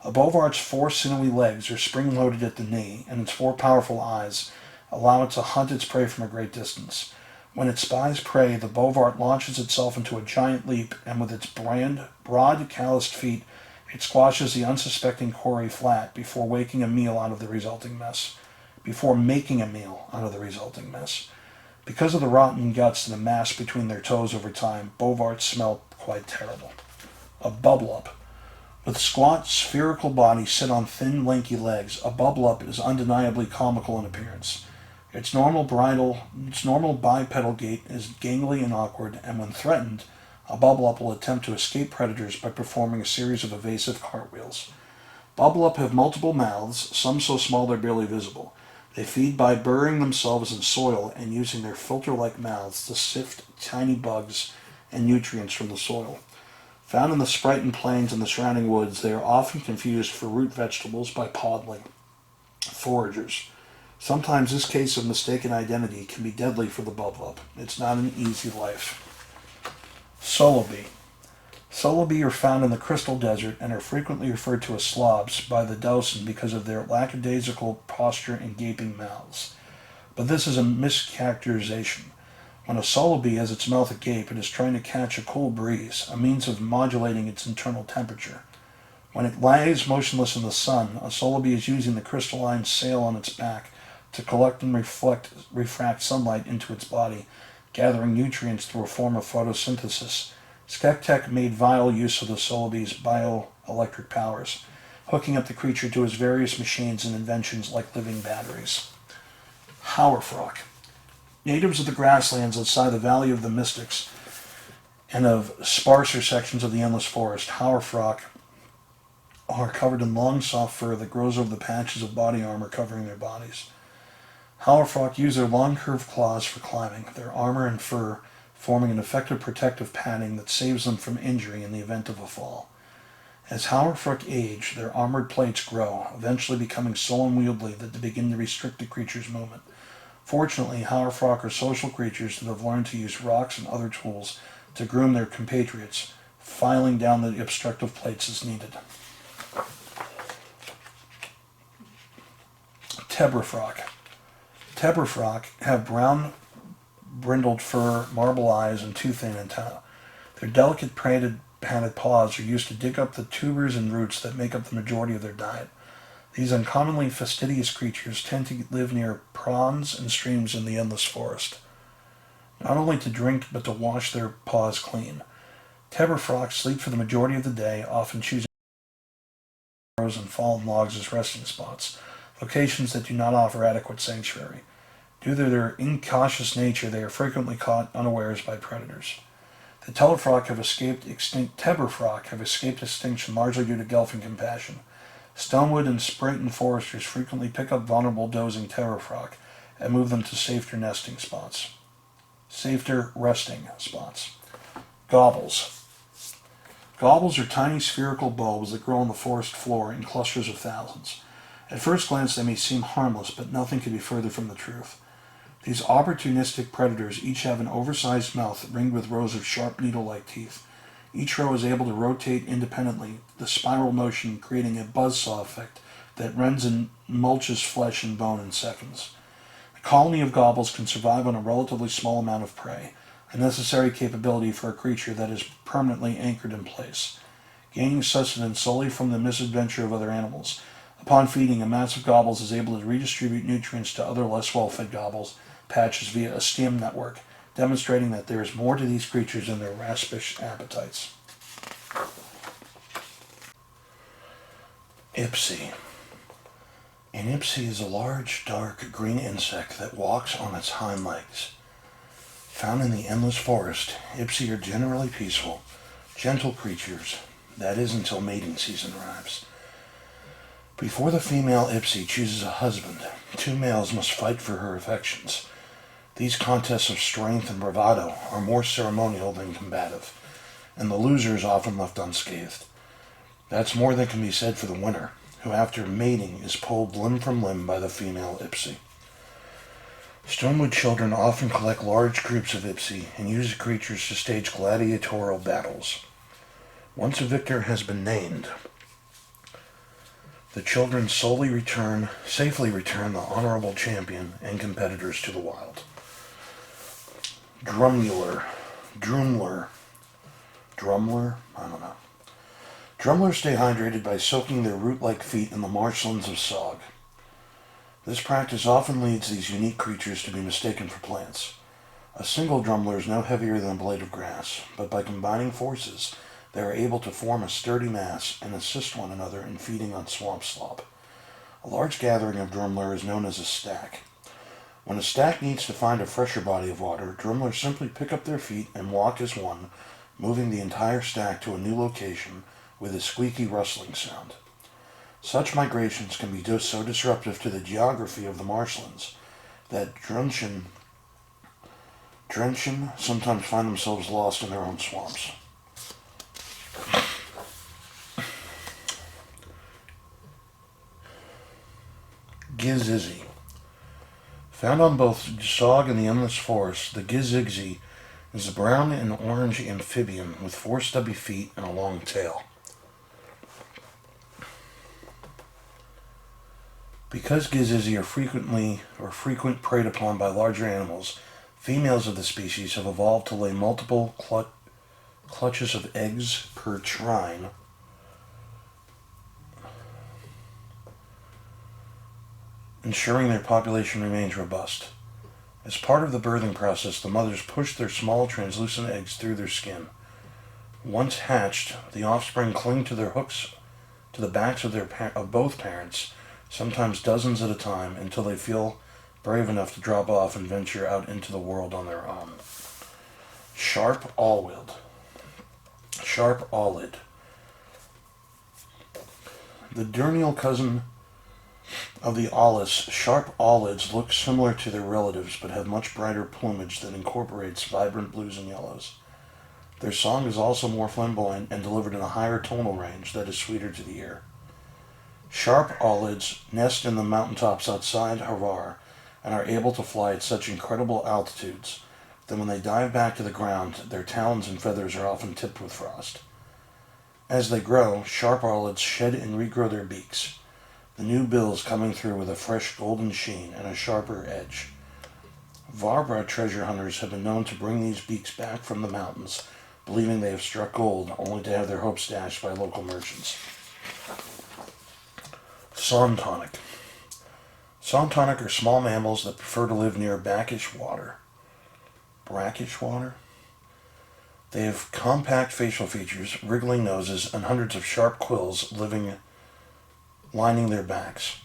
A Bovart's 4 sinewy legs are spring-loaded at the knee, and its 4 powerful eyes allow it to hunt its prey from a great distance. When it spies prey, the Bovart launches itself into a giant leap, and with its broad, calloused feet, it squashes the unsuspecting quarry flat before making a meal out of the resulting mess. Because of the rotten guts that amass between their toes over time, Bovarts smell quite terrible. A Bubblup. With squat, spherical bodies set on thin, lanky legs, a Bubblup is undeniably comical in appearance. Its normal bipedal gait is gangly and awkward, and when threatened, a Bubblup will attempt to escape predators by performing a series of evasive cartwheels. Bubblup have multiple mouths, some so small they're barely visible. They feed by burying themselves in soil and using their filter-like mouths to sift tiny bugs and nutrients from the soil. Found in the Sprighton Plains and the surrounding woods, they are often confused for root vegetables by podling foragers. Sometimes this case of mistaken identity can be deadly for the Bubblup. It's not an easy life. Solobi. Solobi are found in the Crystal Desert and are frequently referred to as slobs by the Dowson because of their lackadaisical posture and gaping mouths. But this is a mischaracterization. When a Solobi has its mouth agape, it is trying to catch a cool breeze, a means of modulating its internal temperature. When it lies motionless in the sun, a Solobi is using the crystalline sail on its back to collect and refract sunlight into its body, gathering nutrients through a form of photosynthesis. Skeksis made vile use of the Solobi's bioelectric powers, hooking up the creature to his various machines and inventions like living batteries. Howerfrock. Natives of the grasslands outside the Valley of the Mystics and of sparser sections of the Endless Forest, Howerfrock are covered in long, soft fur that grows over the patches of body armor covering their bodies. Howerfrock use their long, curved claws for climbing, their armor and fur forming an effective protective padding that saves them from injury in the event of a fall. As Howerfrock age, their armored plates grow, eventually becoming so unwieldy that they begin to restrict the creature's movement. Fortunately, Howerfrock are social creatures that have learned to use rocks and other tools to groom their compatriots, filing down the obstructive plates as needed. Tebrafrock. Tebrafrock have brown, brindled fur, marble eyes, and tooth-thin antennae. Their delicate padded paws are used to dig up the tubers and roots that make up the majority of their diet. These uncommonly fastidious creatures tend to live near ponds and streams in the endless forest, not only to drink but to wash their paws clean. Tebrafrock sleep for the majority of the day, often choosing burrows and fallen logs as resting spots, locations that do not offer adequate sanctuary. Due to their incautious nature, they are frequently caught unawares by predators. The Tebrafrock have escaped extinction largely due to Gelfling compassion. Stonewood and Sprighton foresters frequently pick up vulnerable dozing Tebrafrock and move them to safer resting spots. Gobbles. Gobbles are tiny spherical bulbs that grow on the forest floor in clusters of thousands. At first glance they may seem harmless, but nothing could be further from the truth. These opportunistic predators each have an oversized mouth ringed with rows of sharp needle-like teeth. Each row is able to rotate independently, the spiral motion creating a buzzsaw effect that rends and mulches flesh and bone in seconds. A colony of gobbles can survive on a relatively small amount of prey, a necessary capability for a creature that is permanently anchored in place, gaining sustenance solely from the misadventure of other animals. Upon feeding, a mass of gobbles is able to redistribute nutrients to other less well-fed gobbles patches via a stem network, demonstrating that there is more to these creatures than their raspish appetites. Ipsy. An ipsy is a large, dark, green insect that walks on its hind legs. Found in the endless forest, ipsy are generally peaceful, gentle creatures. That is until mating season arrives. Before the female ipsy chooses a husband, two males must fight for her affections. These contests of strength and bravado are more ceremonial than combative, and the loser is often left unscathed. That's more than can be said for the winner, who after mating is pulled limb from limb by the female ipsy. Stonewood children often collect large groups of ipsy and use the creatures to stage gladiatorial battles. Once a victor has been named, the children safely return the honorable champion and competitors to the wild. Drumler. I don't know. Drumlers stay hydrated by soaking their root-like feet in the marshlands of sog. This practice often leads these unique creatures to be mistaken for plants. A single drumler is no heavier than a blade of grass, but by combining forces, they are able to form a sturdy mass and assist one another in feeding on swamp slop. A large gathering of drumler is known as a stack. When a stack needs to find a fresher body of water, drumlers simply pick up their feet and walk as one, moving the entire stack to a new location with a squeaky rustling sound. Such migrations can be so disruptive to the geography of the marshlands that Drunchen sometimes find themselves lost in their own swamps. Gizizzy. Found on both Sog and the Endless Forest, the Gizigzy is a brown and orange amphibian with 4 stubby feet and a long tail. Because Gizizzy are frequent preyed upon by larger animals, females of the species have evolved to lay multiple clutches of eggs per trine, ensuring their population remains robust. As part of the birthing process, the mothers push their small translucent eggs through their skin. Once hatched, the offspring cling to their hooks to the backs of both parents, sometimes dozens at a time, until they feel brave enough to drop off and venture out into the world on their own. Sharp Aulid. The diurnal cousin of the Aulis, sharp aulids look similar to their relatives but have much brighter plumage that incorporates vibrant blues and yellows. Their song is also more flamboyant and delivered in a higher tonal range that is sweeter to the ear. Sharp aulids nest in the mountaintops outside Harvar and are able to fly at such incredible altitudes that when they dive back to the ground, their talons and feathers are often tipped with frost. As they grow, sharp aulids shed and regrow their beaks, the new bills coming through with a fresh golden sheen and a sharper edge. Varbra treasure hunters have been known to bring these beaks back from the mountains, believing they have struck gold, only to have their hopes dashed by local merchants. Sauntonic. Sauntonic are small mammals that prefer to live near brackish water. They have compact facial features, wriggling noses, and hundreds of sharp quills lining their backs.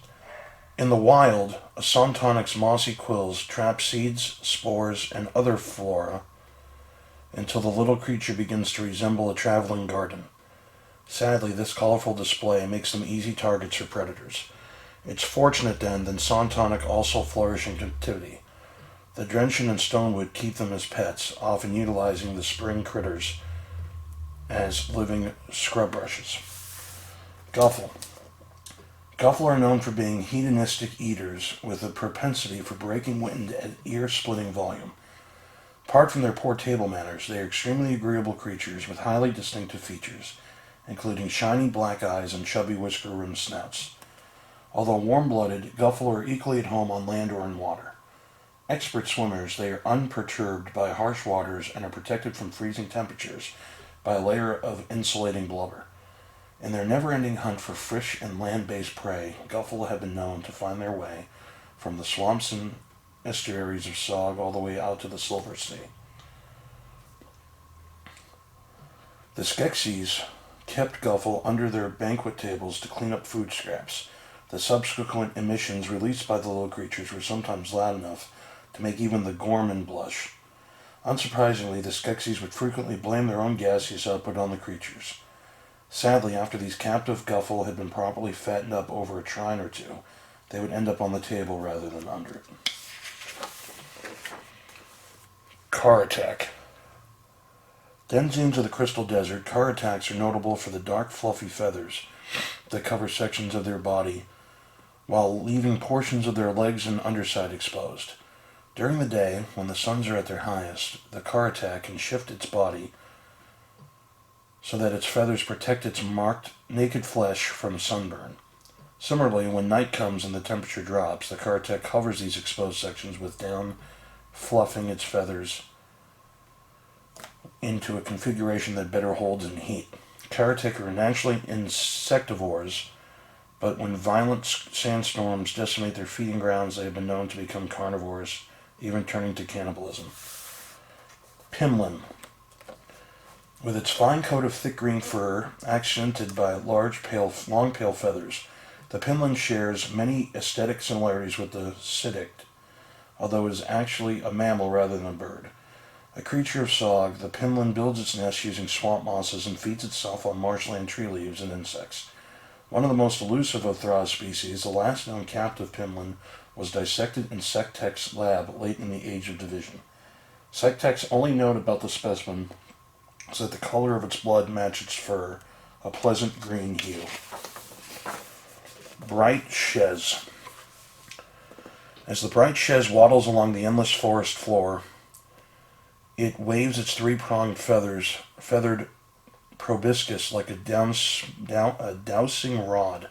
In the wild, a Sauntonic's mossy quills trap seeds, spores, and other flora until the little creature begins to resemble a traveling garden. Sadly, this colorful display makes them easy targets for predators. It's fortunate, then, that Sauntonic also flourish in captivity. The Drenchen and Stonewood keep them as pets, often utilizing the spring critters as living scrub brushes. Guffle. Guffle are known for being hedonistic eaters with a propensity for breaking wind at ear-splitting volume. Apart from their poor table manners, they are extremely agreeable creatures with highly distinctive features, including shiny black eyes and chubby whisker-rimmed snouts. Although warm-blooded, Guffle are equally at home on land or in water. Expert swimmers, they are unperturbed by harsh waters and are protected from freezing temperatures by a layer of insulating blubber. In their never-ending hunt for fish and land-based prey, Guffle have been known to find their way from the swamps and estuaries of Sog all the way out to the Silver Sea. The Skeksis kept Guffle under their banquet tables to clean up food scraps. The subsequent emissions released by the little creatures were sometimes loud enough to make even the Gorman blush. Unsurprisingly, the Skeksis would frequently blame their own gaseous output on the creatures. Sadly, after these captive Guffle had been properly fattened up over a trine or two, they would end up on the table rather than under it. Karatak. Denizens of the Crystal Desert, Karataks are notable for the dark, fluffy feathers that cover sections of their body, while leaving portions of their legs and underside exposed. During the day, when the suns are at their highest, the Karatak can shift its body so that its feathers protect its marked, naked flesh from sunburn. Similarly, when night comes and the temperature drops, the Karatak covers these exposed sections with down, fluffing its feathers into a configuration that better holds in heat. Karatak are naturally insectivores, but when violent sandstorms decimate their feeding grounds, they have been known to become carnivores, even turning to cannibalism. Pimlin. With its fine coat of thick green fur, accented by long pale feathers, the Pimlin shares many aesthetic similarities with the Sidict, although it is actually a mammal rather than a bird. A creature of Sog, the Pimlin builds its nest using swamp mosses and feeds itself on marshland tree leaves and insects. One of the most elusive of Thra's species, the last known captive Pimlin, was dissected in Sektek's lab late in the Age of Division. Sektek's only note about the specimen is that the color of its blood matched its fur, a pleasant green hue. Bright Shez. As the bright Shez waddles along the endless forest floor, it waves its three-pronged feathered proboscis like a dowsing rod.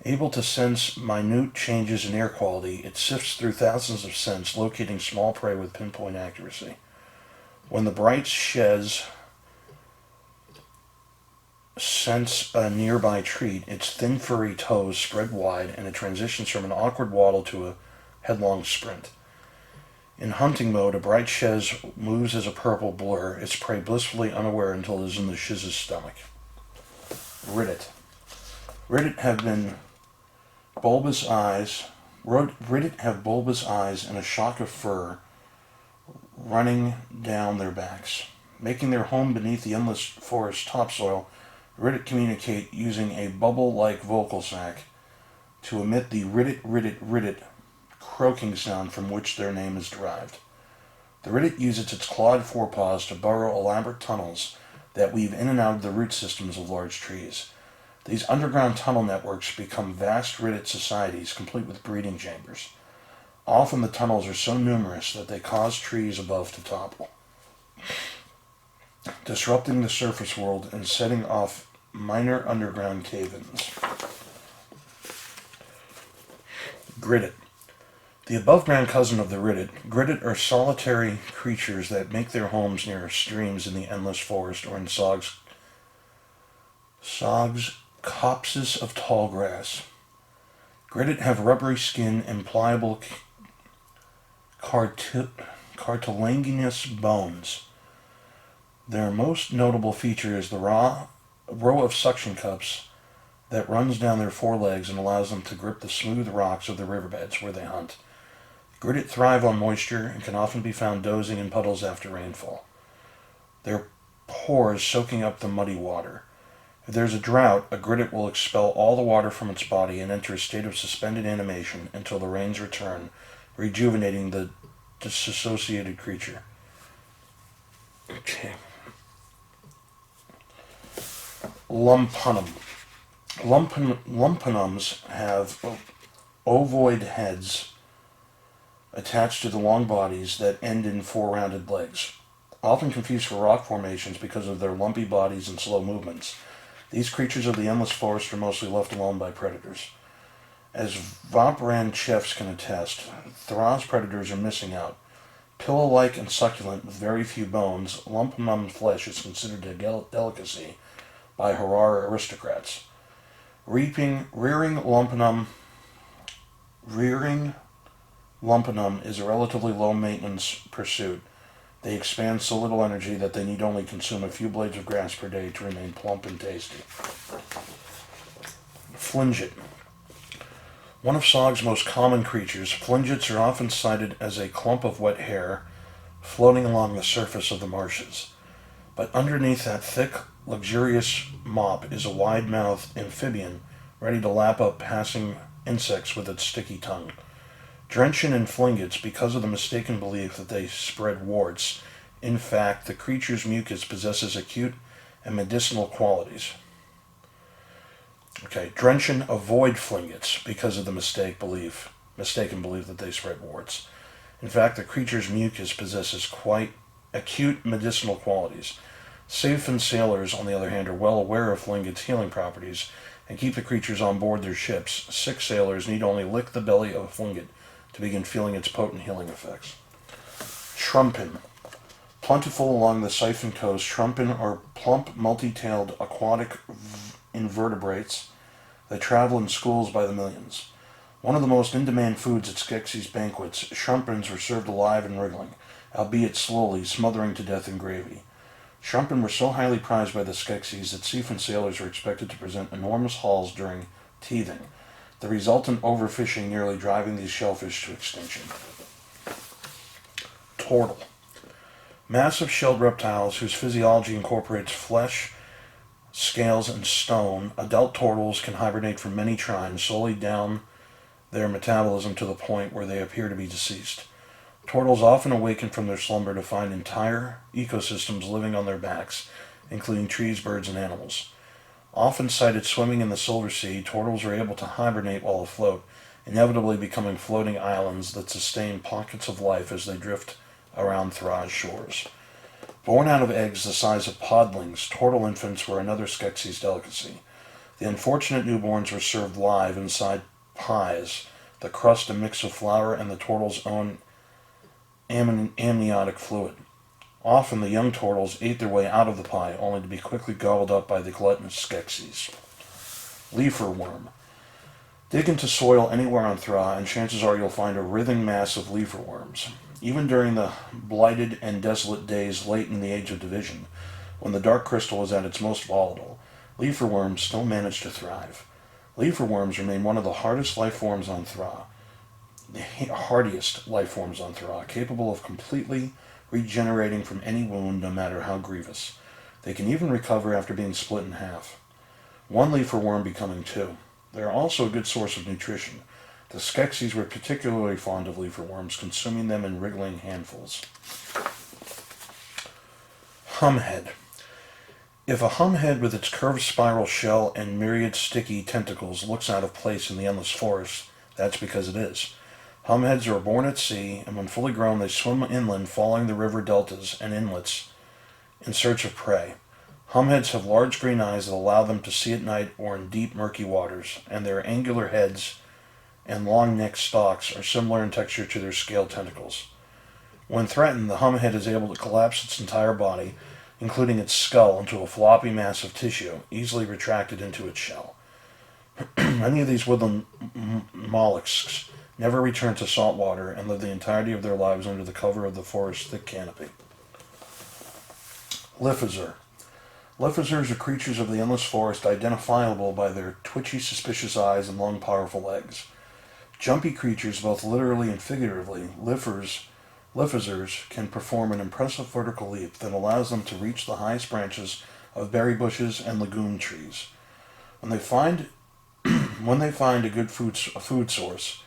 Able to sense minute changes in air quality, it sifts through thousands of scents, locating small prey with pinpoint accuracy. When the bright Shez scents a nearby treat, its thin furry toes spread wide, and it transitions from an awkward waddle to a headlong sprint. In hunting mode, a bright Shez moves as a purple blur, its prey blissfully unaware until it is in the Shiz's stomach. Ridit. Ridit have bulbous eyes and a shock of fur running down their backs. Making their home beneath the endless forest topsoil, Ridit communicate using a bubble-like vocal sac to emit the ridit croaking sound from which their name is derived. The Ridit uses its clawed forepaws to burrow elaborate tunnels that weave in and out of the root systems of large trees. These underground tunnel networks become vast Ridit societies, complete with breeding chambers. Often the tunnels are so numerous that they cause trees above to topple, disrupting the surface world and setting off minor underground cave-ins. Gridit. The above-ground cousin of the Ridit, Gridit are solitary creatures that make their homes near streams in the endless forest or in Sog's copses of tall grass. Gridit have rubbery skin and pliable cartilaginous bones. Their most notable feature is the row of suction cups that runs down their forelegs and allows them to grip the smooth rocks of the riverbeds where they hunt. Gridit thrive on moisture and can often be found dozing in puddles after rainfall, their pores soaking up the muddy water. If there's a drought, a Gridit will expel all the water from its body and enter a state of suspended animation until the rains return, rejuvenating the disassociated creature. Okay. Lumpunum. Lumpanums have ovoid heads attached to the long bodies that end in four-rounded legs. Often confused for rock formations because of their lumpy bodies and slow movements, these creatures of the endless forest are mostly left alone by predators. As Vopran chefs can attest, Thra's predators are missing out. Pillow-like and succulent with very few bones, lumpanum flesh is considered a delicacy by Harar aristocrats. Rearing lumpanum is a relatively low-maintenance pursuit. They expand so little energy that they need only consume a few blades of grass per day to remain plump and tasty. Flingit. One of Sog's most common creatures, flingits are often cited as a clump of wet hair floating along the surface of the marshes. But underneath that thick, luxurious mop is a wide-mouthed amphibian ready to lap up passing insects with its sticky tongue. Drenching in flingits because of the mistaken belief that they spread warts. In fact, the creature's mucus possesses acute and medicinal qualities. Drenching avoid flingits because of the mistaken belief that they spread warts. In fact, the creature's mucus possesses quite acute medicinal qualities. Safe sailors, on the other hand, are well aware of flingits' healing properties and keep the creatures on board their ships. Sick sailors need only lick the belly of a flingit to begin feeling its potent healing effects. Shrumpin. Plentiful along the Siphon coast, shrumpin are plump, multi-tailed aquatic invertebrates that travel in schools by the millions. One of the most in-demand foods at Skeksis banquets, shrumpins were served alive and wriggling, albeit slowly, smothering to death in gravy. Shrumpin were so highly prized by the Skeksis that seafaring sailors were expected to present enormous hauls during teething, the resultant overfishing nearly driving these shellfish to extinction. Turtle. Massive shelled reptiles whose physiology incorporates flesh, scales, and stone, adult turtles can hibernate for many trines, slowly down their metabolism to the point where they appear to be deceased. Turtles often awaken from their slumber to find entire ecosystems living on their backs, including trees, birds, and animals. Often sighted swimming in the Silver Sea, turtles are able to hibernate while afloat, inevitably becoming floating islands that sustain pockets of life as they drift around Thra's shores. Born out of eggs the size of podlings, turtle infants were another Skeksis delicacy. The unfortunate newborns were served live inside pies, the crust a mix of flour and the turtle's own amniotic fluid. Often the young turtles ate their way out of the pie, only to be quickly gobbled up by the gluttonous Skeksis. Leafer worm. Dig into soil anywhere on Thra, and chances are you'll find a writhing mass of leafer worms. Even during the blighted and desolate days late in the Age of Division, when the dark crystal was at its most volatile, leafer worms still managed to thrive. Leafer worms remain one of the hardest life forms on Thra, capable of completely regenerating from any wound, no matter how grievous. They can even recover after being split in half. One leafer worm becoming two. They are also a good source of nutrition. The Skeksis were particularly fond of leafer worms, consuming them in wriggling handfuls. Humhead. If a humhead with its curved spiral shell and myriad sticky tentacles looks out of place in the endless forest, that's because it is. Humheads are born at sea, and when fully grown they swim inland, following the river deltas and inlets in search of prey. Humheads have large green eyes that allow them to see at night or in deep, murky waters, and their angular heads and long-necked stalks are similar in texture to their scaled tentacles. When threatened, the humhead is able to collapse its entire body, including its skull, into a floppy mass of tissue, easily retracted into its shell. Many of these woodland mollusks never return to salt water and live the entirety of their lives under the cover of the forest's thick canopy. Lifizur. Lifizurs are creatures of the endless forest identifiable by their twitchy, suspicious eyes and long, powerful legs. Jumpy creatures, both literally and figuratively, Lifizurs can perform an impressive vertical leap that allows them to reach the highest branches of berry bushes and legume trees. When they find a good food source,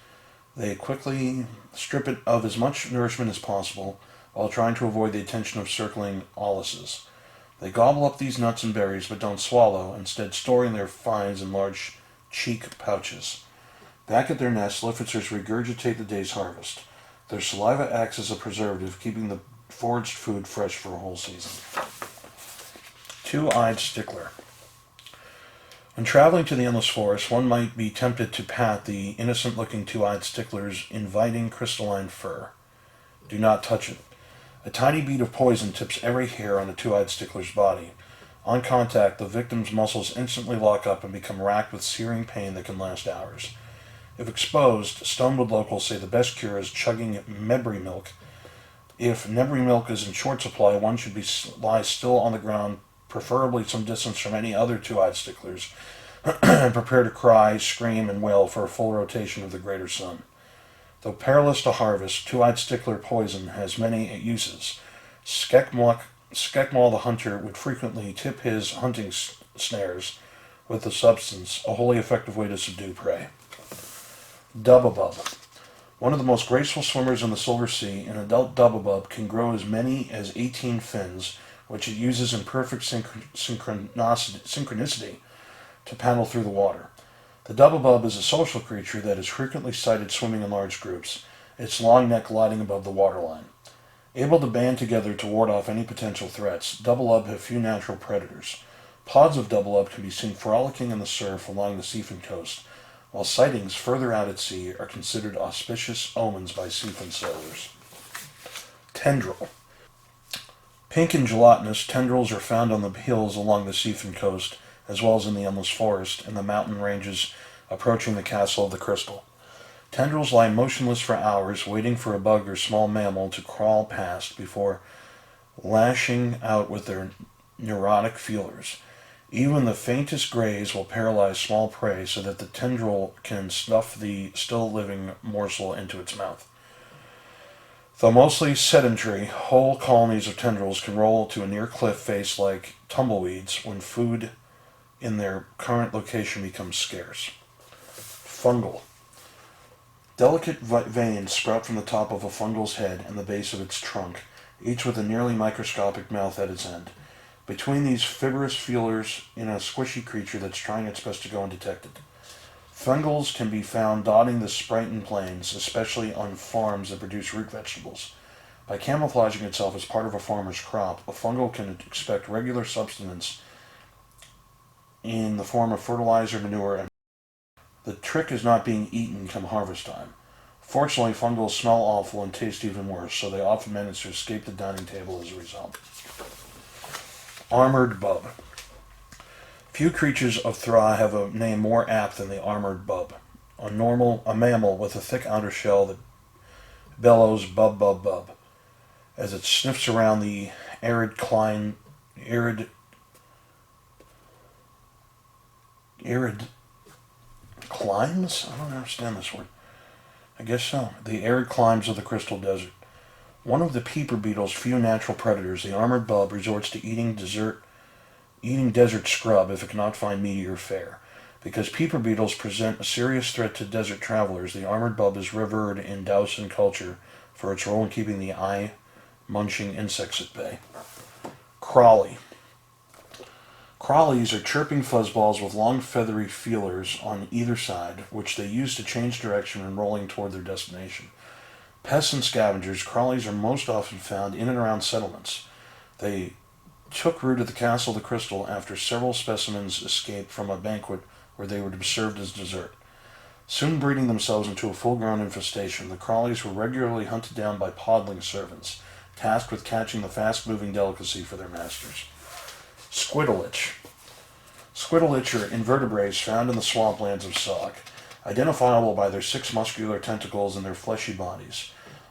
they quickly strip it of as much nourishment as possible while trying to avoid the attention of circling olluses. They gobble up these nuts and berries but don't swallow, instead storing their finds in large cheek pouches. Back at their nest, Liffiters regurgitate the day's harvest. Their saliva acts as a preservative, keeping the foraged food fresh for a whole season. Two-eyed stickler. When traveling to the endless forest, one might be tempted to pat the innocent-looking two-eyed stickler's inviting crystalline fur. Do not touch it. A tiny bead of poison tips every hair on the two-eyed stickler's body. On contact, the victim's muscles instantly lock up and become racked with searing pain that can last hours. If exposed, Stonewood locals say the best cure is chugging Mebry milk. If Mebry milk is in short supply, one should lie still on the ground, preferably some distance from any other two-eyed sticklers, and prepare to cry, scream, and wail for a full rotation of the greater sun. Though perilous to harvest, two-eyed stickler poison has many uses. Skekmal the hunter would frequently tip his hunting snares with the substance, a wholly effective way to subdue prey. Dubbabub. One of the most graceful swimmers in the Silver Sea, an adult dubbabub can grow as many as 18 fins, which it uses in perfect synchronicity to paddle through the water. The dubbabub is a social creature that is frequently sighted swimming in large groups, its long neck gliding above the waterline. Able to band together to ward off any potential threats, dubbabub have few natural predators. Pods of dubbabub can be seen frolicking in the surf along the seafin coast, while sightings further out at sea are considered auspicious omens by seafin sailors. Tendril. Pink and gelatinous, tendrils are found on the hills along the seafin coast, as well as in the endless forest and the mountain ranges approaching the Castle of the Crystal. Tendrils lie motionless for hours, waiting for a bug or small mammal to crawl past before lashing out with their neurotic feelers. Even the faintest graze will paralyze small prey so that the tendril can stuff the still-living morsel into its mouth. Though mostly sedentary, whole colonies of tendrils can roll to a near cliff face like tumbleweeds when food in their current location becomes scarce. Fungal. Delicate veins sprout from the top of a fungal's head and the base of its trunk, each with a nearly microscopic mouth at its end. Between these fibrous feelers in a squishy creature that's trying its best to go undetected. Fungals can be found dotting the Sprighton plains, especially on farms that produce root vegetables. By camouflaging itself as part of a farmer's crop, a fungal can expect regular subsistence in the form of fertilizer, manure, and the trick is not being eaten come harvest time. Fortunately, fungals smell awful and taste even worse, so they often manage to escape the dining table as a result. Armored bub. Few creatures of Thra have a name more apt than the armored bub. A mammal with a thick outer shell that bellows bub bub bub as it sniffs around the arid climes? I don't understand this word. I guess so. The arid climes of the Crystal Desert. One of the peeper beetle's few natural predators, the armored bub resorts to eating desert scrub if it cannot find meatier fare. Because peeper beetles present a serious threat to desert travelers, the armored bub is revered in Dowson culture for its role in keeping the eye-munching insects at bay. Crawley. Crawlies are chirping fuzzballs with long feathery feelers on either side, which they use to change direction when rolling toward their destination. Pests and scavengers, crawlies are most often found in and around settlements. They took root at the Castle of the Crystal after several specimens escaped from a banquet where they were served as dessert. Soon breeding themselves into a full-grown infestation, the crawlies were regularly hunted down by podling servants, tasked with catching the fast-moving delicacy for their masters. Squiddleich. Squiddleich are invertebrates found in the swamplands of Sog, identifiable by their 6 muscular tentacles and their fleshy bodies.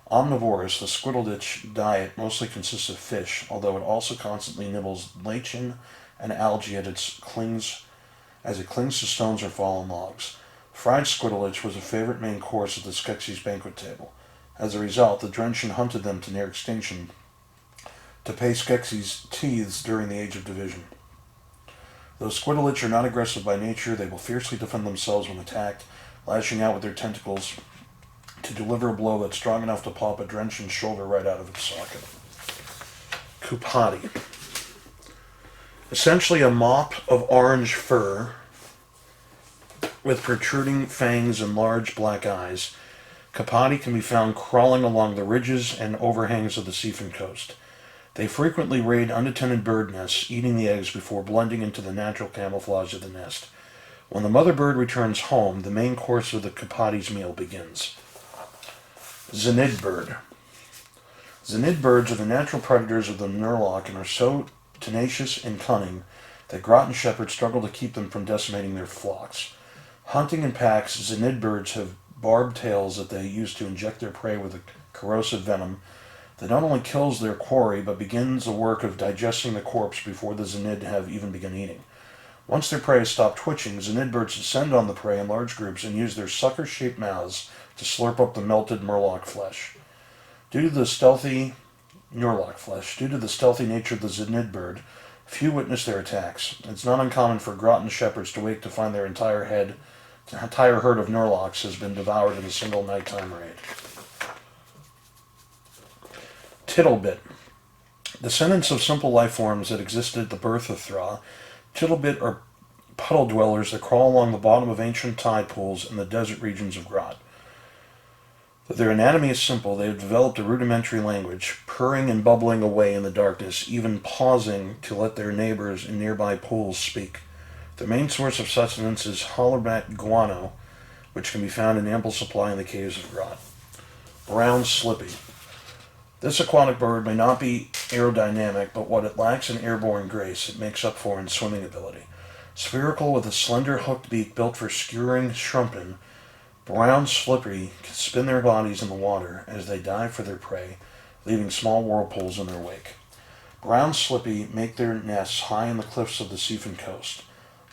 Omnivorous, the squiddleich diet mostly consists of fish, although it also constantly nibbles lichen and algae as it clings to stones or fallen logs. Fried squiddleich was a favorite main course at the Skeksis banquet table. As a result, the Drenchen hunted them to near extinction to pay Skeksis teeths during the Age of Division. Though squiddleich are not aggressive by nature, they will fiercely defend themselves when attacked, lashing out with their tentacles to deliver a blow that's strong enough to pop a Drenchen's shoulder right out of its socket. Kupati. Essentially a mop of orange fur with protruding fangs and large black eyes, Kapati can be found crawling along the ridges and overhangs of the Siphon coast. They frequently raid unattended bird nests, eating the eggs before blending into the natural camouflage of the nest. When the mother bird returns home, the main course of the Kapati's meal begins. Zenid bird. Zenid birds are the natural predators of the Nurlock and are so tenacious and cunning that Groton shepherds struggle to keep them from decimating their flocks. Hunting in packs, Zenid birds have barbed tails that they use to inject their prey with a corrosive venom that not only kills their quarry but begins the work of digesting the corpse before the Zenid have even begun eating. Once their prey has stopped twitching, Zenid birds descend on the prey in large groups and use their sucker-shaped mouths to slurp up the melted Murloc flesh. Due to the stealthy nature of the Zenid bird, few witness their attacks. It's not uncommon for Groton shepherds to wake to find their entire herd of Nurlocs has been devoured in a single nighttime raid. Tittlebit. Descendants of simple life forms that existed at the birth of Thra, Tittlebit are puddle dwellers that crawl along the bottom of ancient tide pools in the desert regions of Grot. Though their anatomy is simple, they have developed a rudimentary language, purring and bubbling away in the darkness, even pausing to let their neighbors in nearby pools speak. Their main source of sustenance is hollowback guano, which can be found in ample supply in the caves of Grot. Brown Slippy. This aquatic bird may not be aerodynamic, but what it lacks in airborne grace, it makes up for in swimming ability. Spherical with a slender hooked beak built for skewering shrimpen, brown slippery can spin their bodies in the water as they dive for their prey, leaving small whirlpools in their wake. Brown slippy make their nests high in the cliffs of the Siphon coast.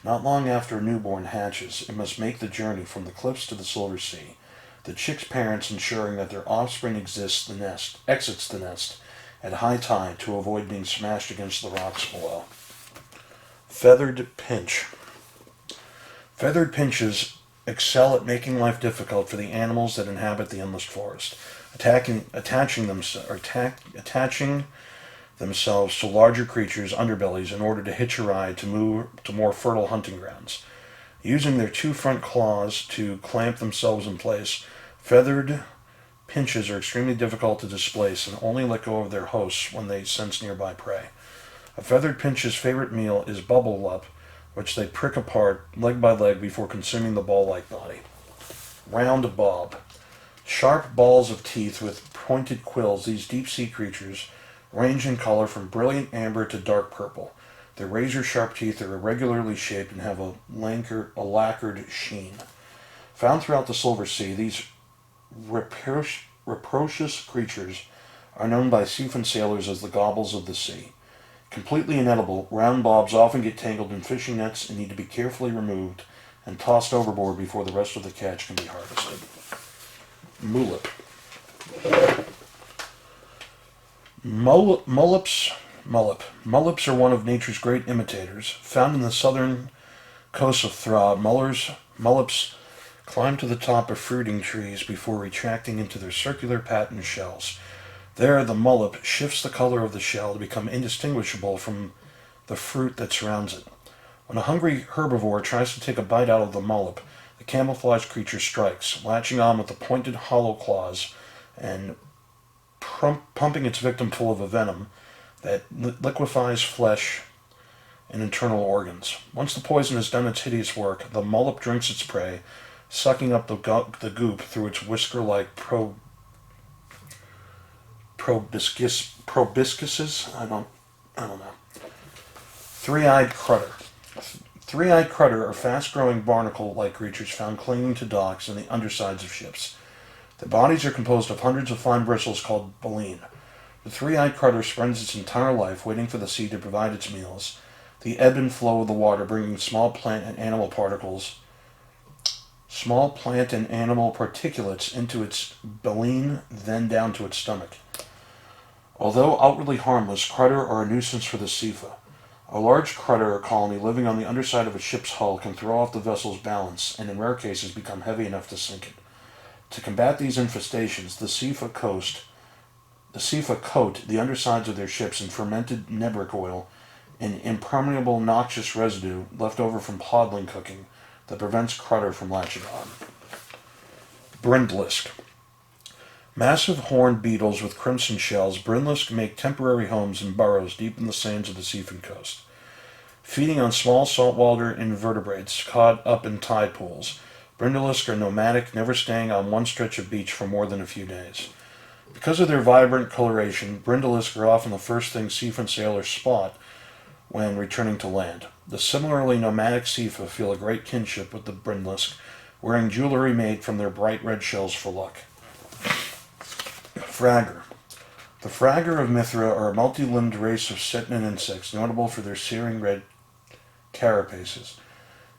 Not long after a newborn hatches, it must make the journey from the cliffs to the Silver Sea, the chick's parents ensuring that their offspring exits the nest at high tide to avoid being smashed against the rocks below. Feathered Pinch. Feathered pinches excel at making life difficult for the animals that inhabit the endless forest, attaching themselves to larger creatures' underbellies in order to hitch a ride to move to more fertile hunting grounds. Using their two front claws to clamp themselves in place, feathered pinches are extremely difficult to displace and only let go of their hosts when they sense nearby prey. A feathered pinch's favorite meal is bubble lup, which they prick apart leg by leg before consuming the ball-like body. Round bob. Sharp balls of teeth with pointed quills, these deep-sea creatures range in color from brilliant amber to dark purple. Their razor-sharp teeth are irregularly shaped and have a lacquered sheen. Found throughout the Silver Sea, these rapacious creatures are known by Siphon sailors as the gobbles of the sea. Completely inedible, round bobs often get tangled in fishing nets and need to be carefully removed and tossed overboard before the rest of the catch can be harvested. Mulip. Mullips are one of nature's great imitators. Found in the southern coast of Thra, mullips climb to the top of fruiting trees before retracting into their circular patterned shells. There, the mullip shifts the color of the shell to become indistinguishable from the fruit that surrounds it. When a hungry herbivore tries to take a bite out of the mullip, the camouflaged creature strikes, latching on with the pointed hollow claws and pumping its victim full of a venom that liquefies flesh and internal organs. Once the poison has done its hideous work, the mullip drinks its prey, sucking up the goop through its whisker-like proboscises. I don't know. Three-eyed crutter. Three-eyed crutter are fast-growing barnacle-like creatures found clinging to docks and the undersides of ships. Their bodies are composed of hundreds of fine bristles called baleen. The three-eyed crutter spends its entire life waiting for the sea to provide its meals, the ebb and flow of the water bringing small plant and animal particulates into its baleen, then down to its stomach. Although outwardly harmless, crutter are a nuisance for the Sifa. A large crutter colony living on the underside of a ship's hull can throw off the vessel's balance and in rare cases become heavy enough to sink it. To combat these infestations, the Sifa coat the undersides of their ships in fermented nebric oil an impermeable noxious residue left over from podling cooking that prevents Crutter from latching on. Brindlisk. Massive horned beetles with crimson shells, brindlisk make temporary homes in burrows deep in the sands of the seafood coast. Feeding on small saltwater invertebrates caught up in tide pools, brindlisk are nomadic, never staying on one stretch of beach for more than a few days. Because of their vibrant coloration, brindlisk are often the first thing seafood sailors spot when returning to land. The similarly nomadic seafood feel a great kinship with the brindlisk, wearing jewelry made from their bright red shells for luck. Fragger. The fragger of Mithra are a multi-limbed race of sentient insects notable for their searing red carapaces.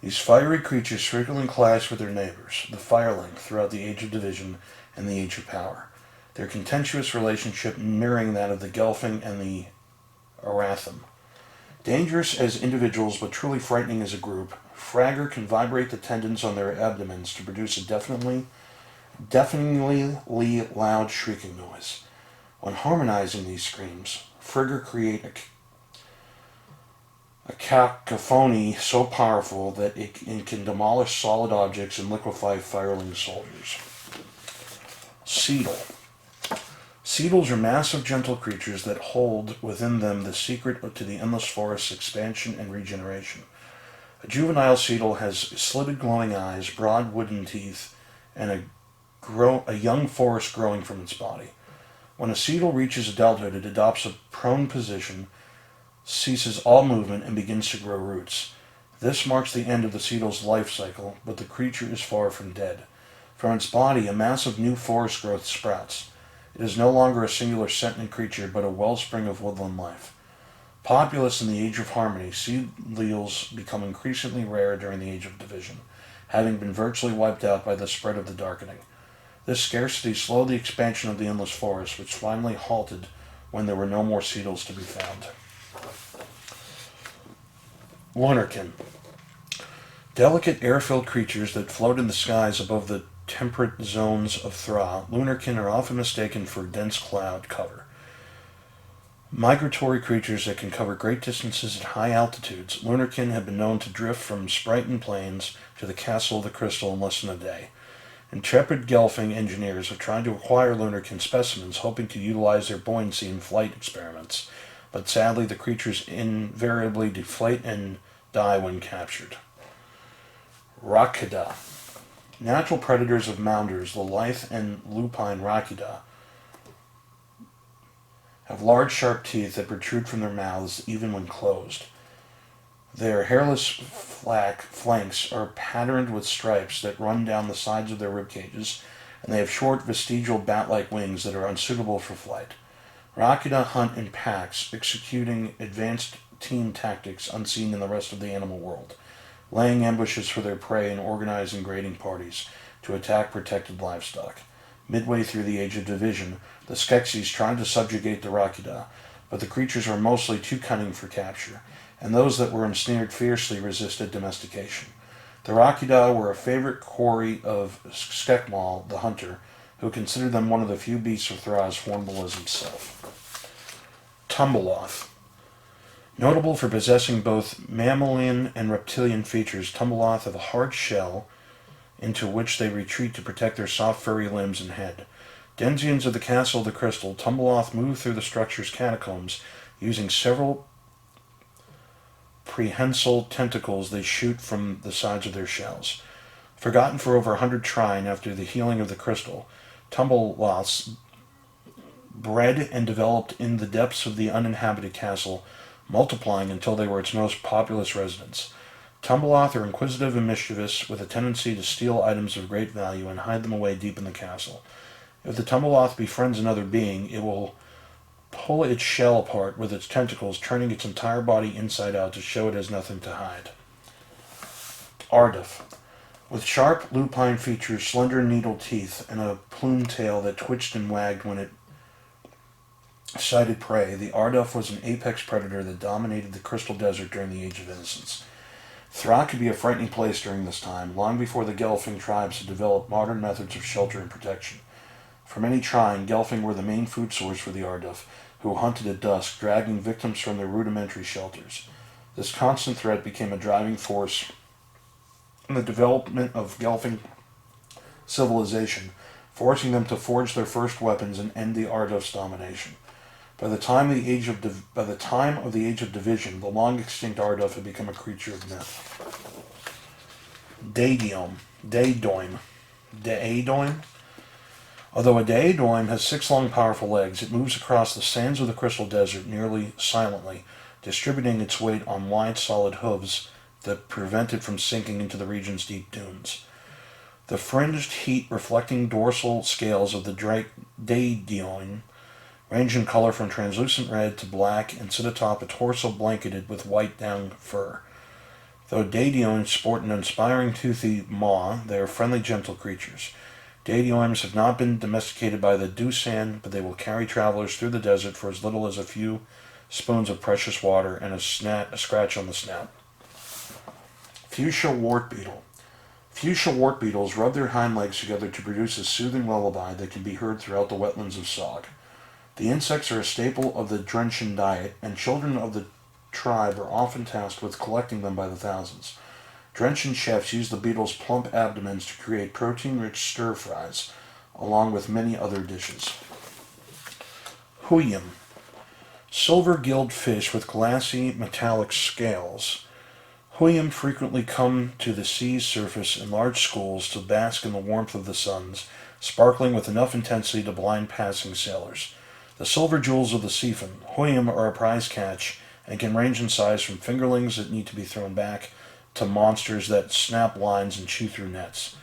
These fiery creatures frequently clash with their neighbors, the fireling, throughout the Age of Division and the Age of Power, their contentious relationship mirroring that of the Gelfling and the Aratham. Dangerous as individuals but truly frightening as a group, fragger can vibrate the tendons on their abdomens to produce a deafeningly loud shrieking noise. When harmonizing these screams, frigger create a cacophony so powerful that it can demolish solid objects and liquefy fireling soldiers. Seedle. Seedles are massive, gentle creatures that hold within them the secret to the endless forest's expansion and regeneration. A juvenile seedle has slitted glowing eyes, broad wooden teeth, and a young forest growing from its body. When a seedle reaches adulthood, it adopts a prone position, ceases all movement, and begins to grow roots. This marks the end of the seedle's life cycle, but the creature is far from dead. From its body, a massive new forest growth sprouts. It is no longer a singular sentient creature, but a wellspring of woodland life. Populous in the Age of Harmony, seedles become increasingly rare during the Age of Division, having been virtually wiped out by the spread of the Darkening. This scarcity slowed the expansion of the endless forest, which finally halted when there were no more seedles to be found. Lunarkin. Delicate air-filled creatures that float in the skies above the temperate zones of Thra, Lunarkin are often mistaken for dense cloud cover. Migratory creatures that can cover great distances at high altitudes, Lunarkin have been known to drift from Sprighton Plains to the Castle of the Crystal in less than a day. Intrepid Gelfling engineers have tried to acquire Lunarkin specimens, hoping to utilize their buoyancy in flight experiments, but sadly the creatures invariably deflate and die when captured. Rakida. Natural predators of mounders, the lithe and lupine Rakida, have large sharp teeth that protrude from their mouths even when closed. Their hairless flanks are patterned with stripes that run down the sides of their rib cages, and they have short vestigial bat-like wings that are unsuitable for flight. Rakida hunt in packs, executing advanced team tactics unseen in the rest of the animal world, laying ambushes for their prey and organizing grading parties to attack protected livestock. Midway through the Age of Division, the Skeksis tried to subjugate the Rakida, but the creatures were mostly too cunning for capture, and those that were ensnared fiercely resisted domestication. The Rakida were a favorite quarry of Skekmal, the hunter, who considered them one of the few beasts of Thra as formidable as himself. Tumbleoth. Notable for possessing both mammalian and reptilian features, Tumbleoth have a hard shell into which they retreat to protect their soft furry limbs and head. Denzians of the Castle of the Crystal, Tumbleoth move through the structure's catacombs using several prehensile tentacles they shoot from the sides of their shells. Forgotten for over 100 trine after the healing of the crystal, Tumbleoths bred and developed in the depths of the uninhabited castle, multiplying until they were its most populous residents. Tumbleoth are inquisitive and mischievous, with a tendency to steal items of great value and hide them away deep in the castle. If the Tumbleoth befriends another being, it will pull its shell apart with its tentacles, turning its entire body inside out to show it has nothing to hide. Arduf. With sharp lupine features, slender needle teeth, and a plumed tail that twitched and wagged when it sighted prey, the Arduf was an apex predator that dominated the Crystal Desert during the Age of Innocence. Thra could be a frightening place during this time, long before the Gelfling tribes had developed modern methods of shelter and protection. For many trying, Gelfling were the main food source for the Arduf, who hunted at dusk, dragging victims from their rudimentary shelters. This constant threat became a driving force in the development of Gelfling civilization, forcing them to forge their first weapons and end the Arduf's domination. By the time of the Age of Division, the long extinct Arduf had become a creature of myth. Daedoim. Although a Daedoim has 6 long powerful legs, it moves across the sands of the Crystal Desert nearly silently, distributing its weight on wide solid hooves that prevent it from sinking into the region's deep dunes. The fringed, heat-reflecting dorsal scales of the Daedoim range in color from translucent red to black and sit atop a torso blanketed with white down fur. Though Daedoims sport an inspiring toothy maw, they are friendly, gentle creatures. Daedoims have not been domesticated by the Dusan, but they will carry travelers through the desert for as little as a few spoons of precious water and a scratch on the snout. Fuchsia wart beetle. Fuchsia wart beetles rub their hind legs together to produce a soothing lullaby that can be heard throughout the wetlands of Sog. The insects are a staple of the Drenshan diet, and children of the tribe are often tasked with collecting them by the thousands. Drenshan chefs use the beetles' plump abdomens to create protein-rich stir-fries, along with many other dishes. Huyam. Silver-gilled fish with glassy, metallic scales. Huyam frequently come to the sea's surface in large schools to bask in the warmth of the suns, sparkling with enough intensity to blind passing sailors. The silver jewels of the siphon, Huyam, are a prize catch and can range in size from fingerlings that need to be thrown back to monsters that snap lines and chew through nets.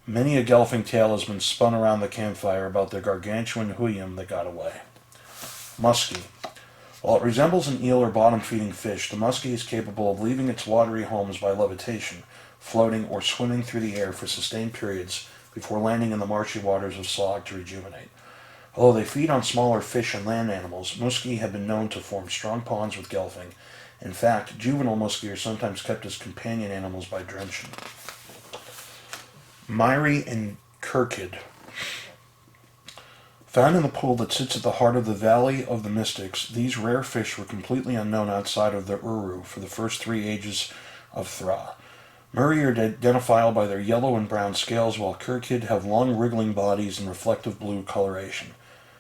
Many a Gelfling tale has been spun around the campfire about the gargantuan Huyam that got away. Muskie. While it resembles an eel or bottom-feeding fish, the muskie is capable of leaving its watery homes by levitation, floating, or swimming through the air for sustained periods before landing in the marshy waters of Sog to rejuvenate. Although they feed on smaller fish and land animals, muskie have been known to form strong bonds with Gelfling. In fact, juvenile muskie are sometimes kept as companion animals by Drenshan. Myri and Kirkid. Found in the pool that sits at the heart of the Valley of the Mystics, these rare fish were completely unknown outside of the Uru for the first 3 ages of Thra. Myri are identifiable by their yellow and brown scales, while Kirkid have long wriggling bodies and reflective blue coloration.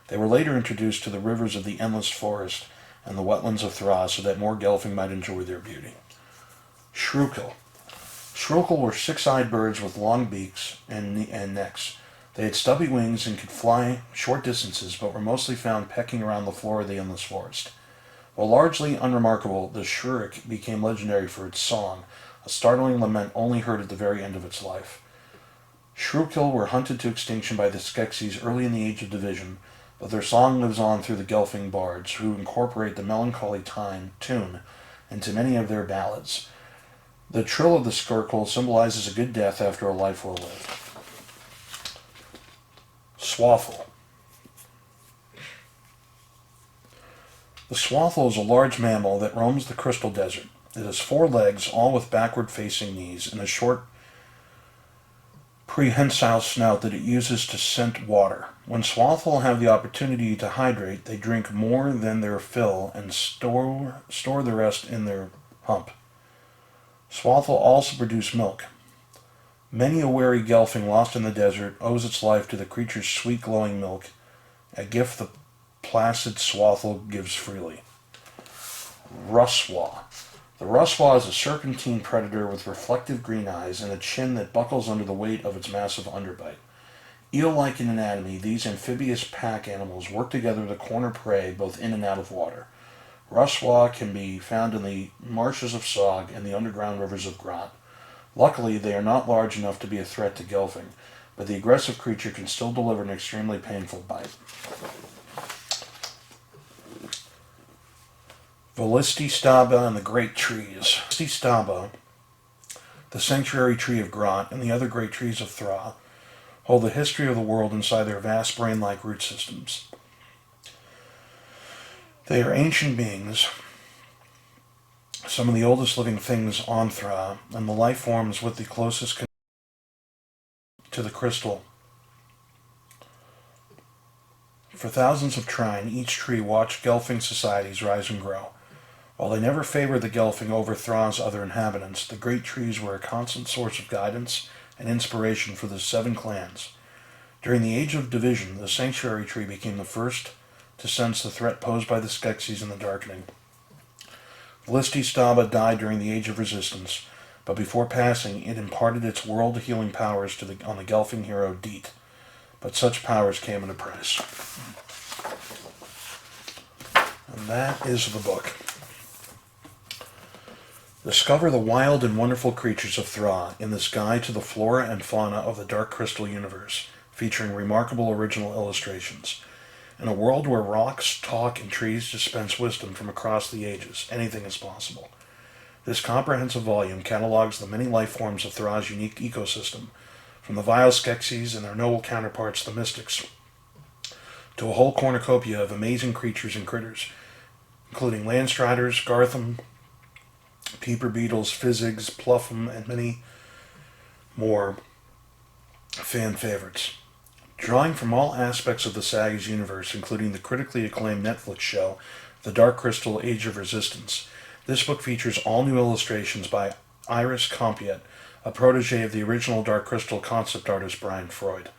They were later introduced to the rivers of the Endless Forest and the wetlands of Thra so that more Gelfling might enjoy their beauty. Shrukil. Shrukil were 6-eyed birds with long beaks and necks. They had stubby wings and could fly short distances, but were mostly found pecking around the floor of the Endless Forest. While largely unremarkable, the shriek became legendary for its song, a startling lament only heard at the very end of its life. Shrukil were hunted to extinction by the Skeksis early in the Age of Division, but their song lives on through the Gelfling bards, who incorporate the melancholy tune into many of their ballads. The trill of the Skrkul symbolizes a good death after a life well lived. Swathel. The swathel is a large mammal that roams the Crystal Desert. It has 4 legs, all with backward-facing knees, and a short, prehensile snout that it uses to scent water. When swathel have the opportunity to hydrate, they drink more than their fill and store the rest in their hump. Swathel also produce milk. Many a wary Gelfling lost in the desert owes its life to the creature's sweet glowing milk, a gift the placid swathel gives freely. Ruswa. The Ruswa is a serpentine predator with reflective green eyes and a chin that buckles under the weight of its massive underbite. Eel-like in anatomy, these amphibious pack animals work together to corner prey both in and out of water. Ruswa can be found in the marshes of Sog and the underground rivers of Grot. Luckily, they are not large enough to be a threat to Gelfling, but the aggressive creature can still deliver an extremely painful bite. Volististaba and the Great Trees. Volististaba, the sanctuary tree of Grot, and the other great trees of Thra hold the history of the world inside their vast brain-like root systems. They are ancient beings, some of the oldest living things on Thra, and the life forms with the closest connection to the crystal For thousands of trine, each tree watched Gelfling societies rise and grow. While they never favored the Gelfling over Thra's other inhabitants, the great trees were a constant source of guidance and inspiration for the 7 clans. During the Age of Division, the Sanctuary Tree became the first to sense the threat posed by the Skeksis and the Darkening. Staba died during the Age of Resistance, but before passing, it imparted its world-healing powers on the Gelfling hero Deet. But such powers came at a price. And that is the book. Discover the wild and wonderful creatures of Thra in this guide to the flora and fauna of the Dark Crystal universe, featuring remarkable original illustrations. In a world where rocks talk and trees dispense wisdom from across the ages, anything is possible. This comprehensive volume catalogs the many life forms of Thra's unique ecosystem, from the vile Skeksis and their noble counterparts, the Mystics, to a whole cornucopia of amazing creatures and critters, including Landstriders, Gartham, Peeper Beetles, Physigs, Pluffum, and many more fan favorites. Drawing from all aspects of the saga's universe, including the critically acclaimed Netflix show, The Dark Crystal Age of Resistance, this book features all new illustrations by Iris Compiet, a protege of the original Dark Crystal concept artist Brian Freud.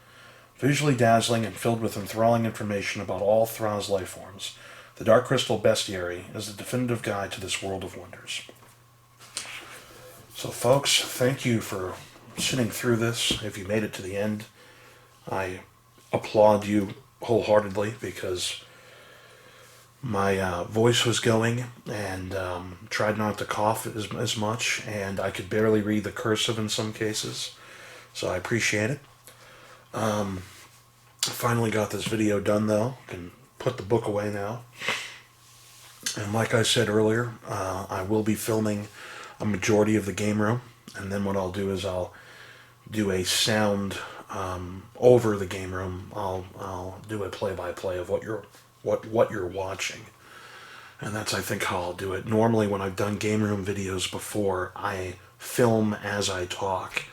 Visually dazzling and filled with enthralling information about all Thra's life forms, The Dark Crystal Bestiary is the definitive guide to this world of wonders. So folks, thank you for sitting through this. If you made it to the end, I applaud you wholeheartedly because my voice was going and tried not to cough as much, and I could barely read the cursive in some cases, so I appreciate it. Finally got this video done though. Can put the book away now. And like I said earlier, I will be filming a majority of the game room, and then what I'll do is I'll do a sound over the game room. I'll do a play-by-play of what you're watching, and that's I think how I'll do it. Normally when I've done game room videos before, I film as I talk,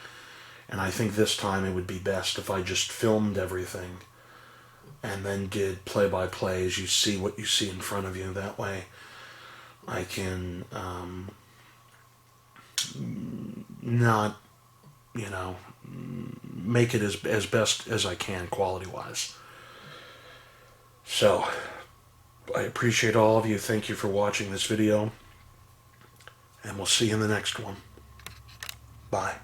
and I think this time it would be best if I just filmed everything and then did play-by-play as you see what you see in front of you. That way I can not, make it as best as I can quality-wise. So, I appreciate all of you. Thank you for watching this video, and we'll see you in the next one. Bye.